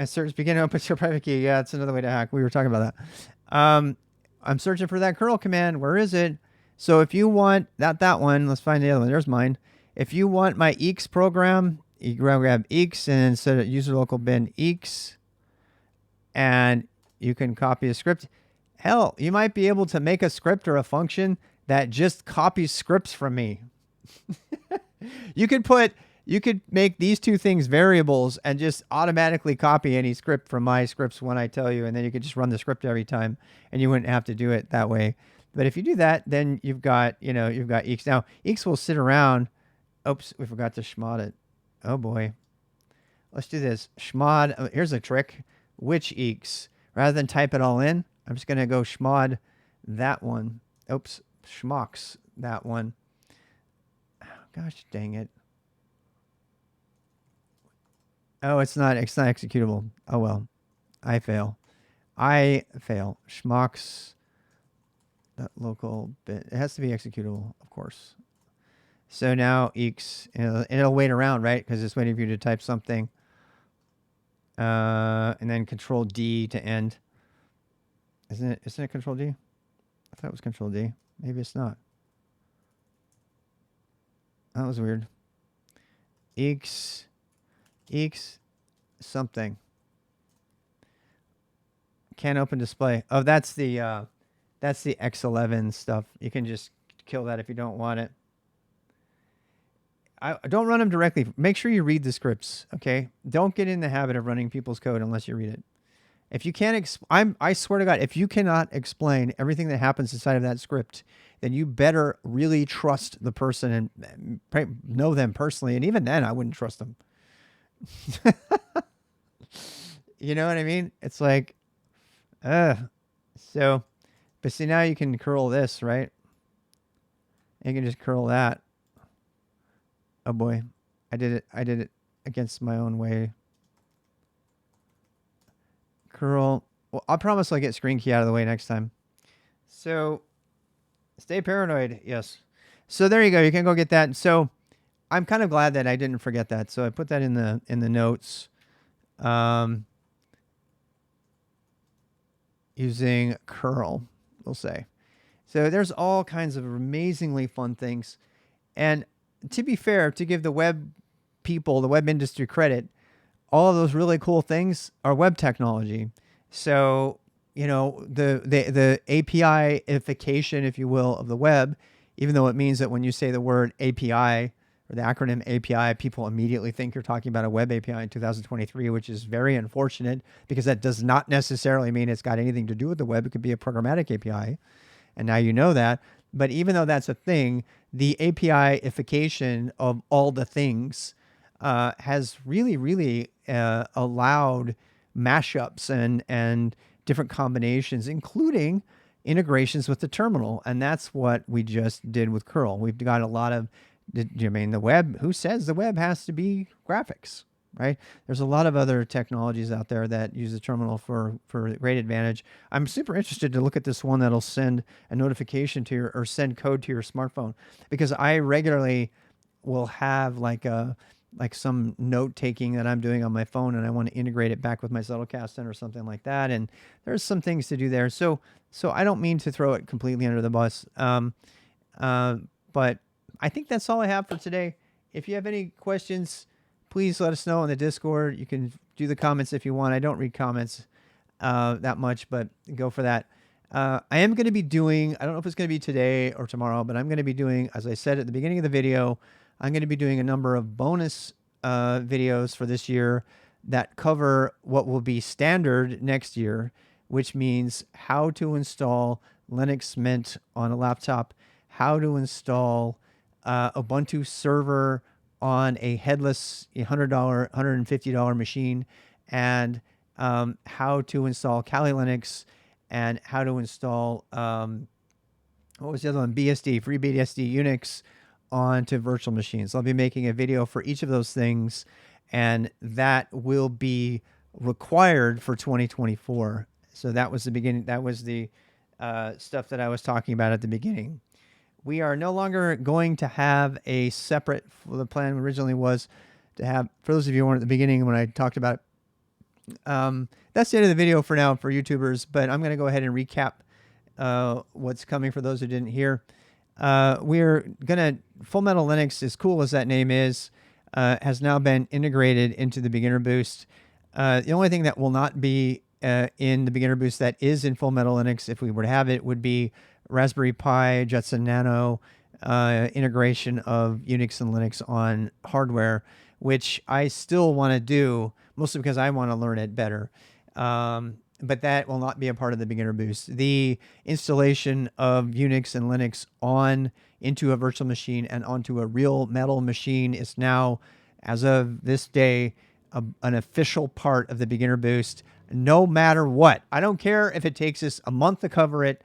Search begin to open your private key. Yeah, it's another way to hack. We were talking about that. I'm searching for that curl command. Where is it? So if you want that one, let's find the other one. There's mine. If you want my eeks program, you grab eeks and set a user local bin eeks, and you can copy a script. Hell, you might be able to make a script or a function that just copies scripts from me. You could make these two things variables and just automatically copy any script from my scripts when I tell you, and then you could just run the script every time, and you wouldn't have to do it that way. But if you do that, then you've got eeks. Now eeks will sit around. Oops, we forgot to schmod it. Oh boy. Let's do this. Schmod. Here's a trick. Which eeks? Rather than type it all in, I'm just gonna go schmod that one. Oops, schmox that one. Gosh dang it. Oh, it's not executable. Oh well. I fail. Schmox that local bit. It has to be executable, of course. So now eeks, and it'll wait around, right? Because it's waiting for you to type something. And then Control D to end. Isn't it Control D? I thought it was Control D. Maybe it's not. That was weird. Eeks something. Can't open display. Oh, that's the X11 stuff. You can just kill that if you don't want it. I don't run them directly. Make sure you read the scripts, okay? Don't get in the habit of running people's code unless you read it. If you can't, I swear to God, if you cannot explain everything that happens inside of that script, then you better really trust the person and know them personally. And even then, I wouldn't trust them. You know what I mean? It's like, so, but see, now you can curl this, right? You can just curl that. Oh boy, I did it against my own way. Curl. Well, I promise I'll get screen key out of the way next time. So, stay paranoid. Yes. So there you go. You can go get that. So, I'm kind of glad that I didn't forget that. So I put that in the notes. Using curl, we'll say. So there's all kinds of amazingly fun things. And to be fair, to give the web people, the web industry credit, all of those really cool things are web technology. So, the API-ification, if you will, of the web, even though it means that when you say the word API or the acronym API, people immediately think you're talking about a web API in 2023, which is very unfortunate because that does not necessarily mean it's got anything to do with the web. It could be a programmatic API. And now you know that. But even though that's a thing, the API-ification of all the things has really, really allowed mashups and different combinations, including integrations with the terminal. And that's what we just did with curl. We've got a lot of, the web, who says the web has to be graphics, right? There's a lot of other technologies out there that use the terminal for great advantage. I'm super interested to look at this one that'll send a notification to or send code to your smartphone, because I regularly will have like some note taking that I'm doing on my phone, and I want to integrate it back with my Zettelkasten or something like that. And there's some things to do there. So I don't mean to throw it completely under the bus. But I think that's all I have for today. If you have any questions, please let us know in the Discord. You can do the comments if you want. I don't read comments that much, but go for that. I am going to be doing, I don't know if it's going to be today or tomorrow, but I'm going to be doing, as I said at the beginning of the video, I'm going to be doing a number of bonus videos for this year that cover what will be standard next year, which means how to install Linux Mint on a laptop, how to install Ubuntu server on a headless $100, $150 machine, and how to install Kali Linux, and how to install, what was the other one? BSD, FreeBSD Unix onto virtual machines. I'll be making a video for each of those things, and that will be required for 2024. So that was the beginning. That was the stuff that I was talking about at the beginning. We are no longer going to have a separate. The plan originally was to have. For those of you who weren't at the beginning when I talked about it, that's the end of the video for now for YouTubers. But I'm going to go ahead and recap what's coming for those who didn't hear. We're gonna Full Metal Linux, as cool as that name is, has now been integrated into the Beginner Boost. The only thing that will not be in the Beginner Boost that is in Full Metal Linux, if we were to have it, would be Raspberry Pi, Jetson Nano, integration of Unix and Linux on hardware, which I still want to do, mostly because I want to learn it better. But that will not be a part of the Beginner Boost. The installation of Unix and Linux into a virtual machine and onto a real metal machine is now, as of this day, an official part of the Beginner Boost, no matter what. I don't care if it takes us a month to cover it.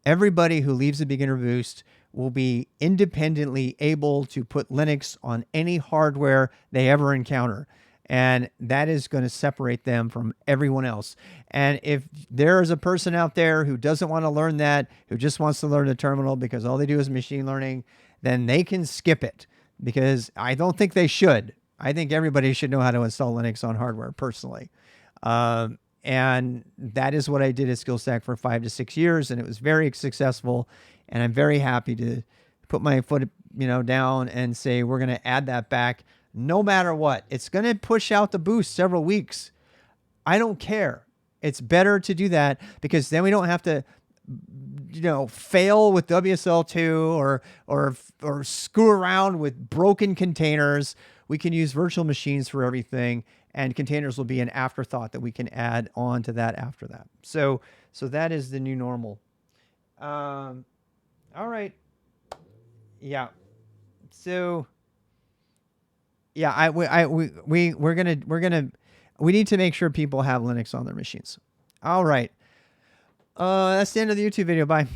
Everybody who leaves the Beginner Boost will be independently able to put Linux on any hardware they ever encounter. And that is going to separate them from everyone else. And if there is a person out there who doesn't want to learn that, who just wants to learn the terminal because all they do is machine learning, then they can skip it, because I don't think they should. I think everybody should know how to install Linux on hardware, personally. And that is what I did at SKILSTAK for 5 to 6 years, and it was very successful. And I'm very happy to put my foot, down and say we're going to add that back. No matter what, it's going to push out the boost several weeks. I don't care. It's better to do that, because then we don't have to, fail with WSL2 or screw around with broken containers. We can use virtual machines for everything, and containers will be an afterthought that we can add on to that after that. So that is the new normal. All right. Yeah. So. Yeah, we need to make sure people have Linux on their machines. All right. That's the end of the YouTube video. Bye.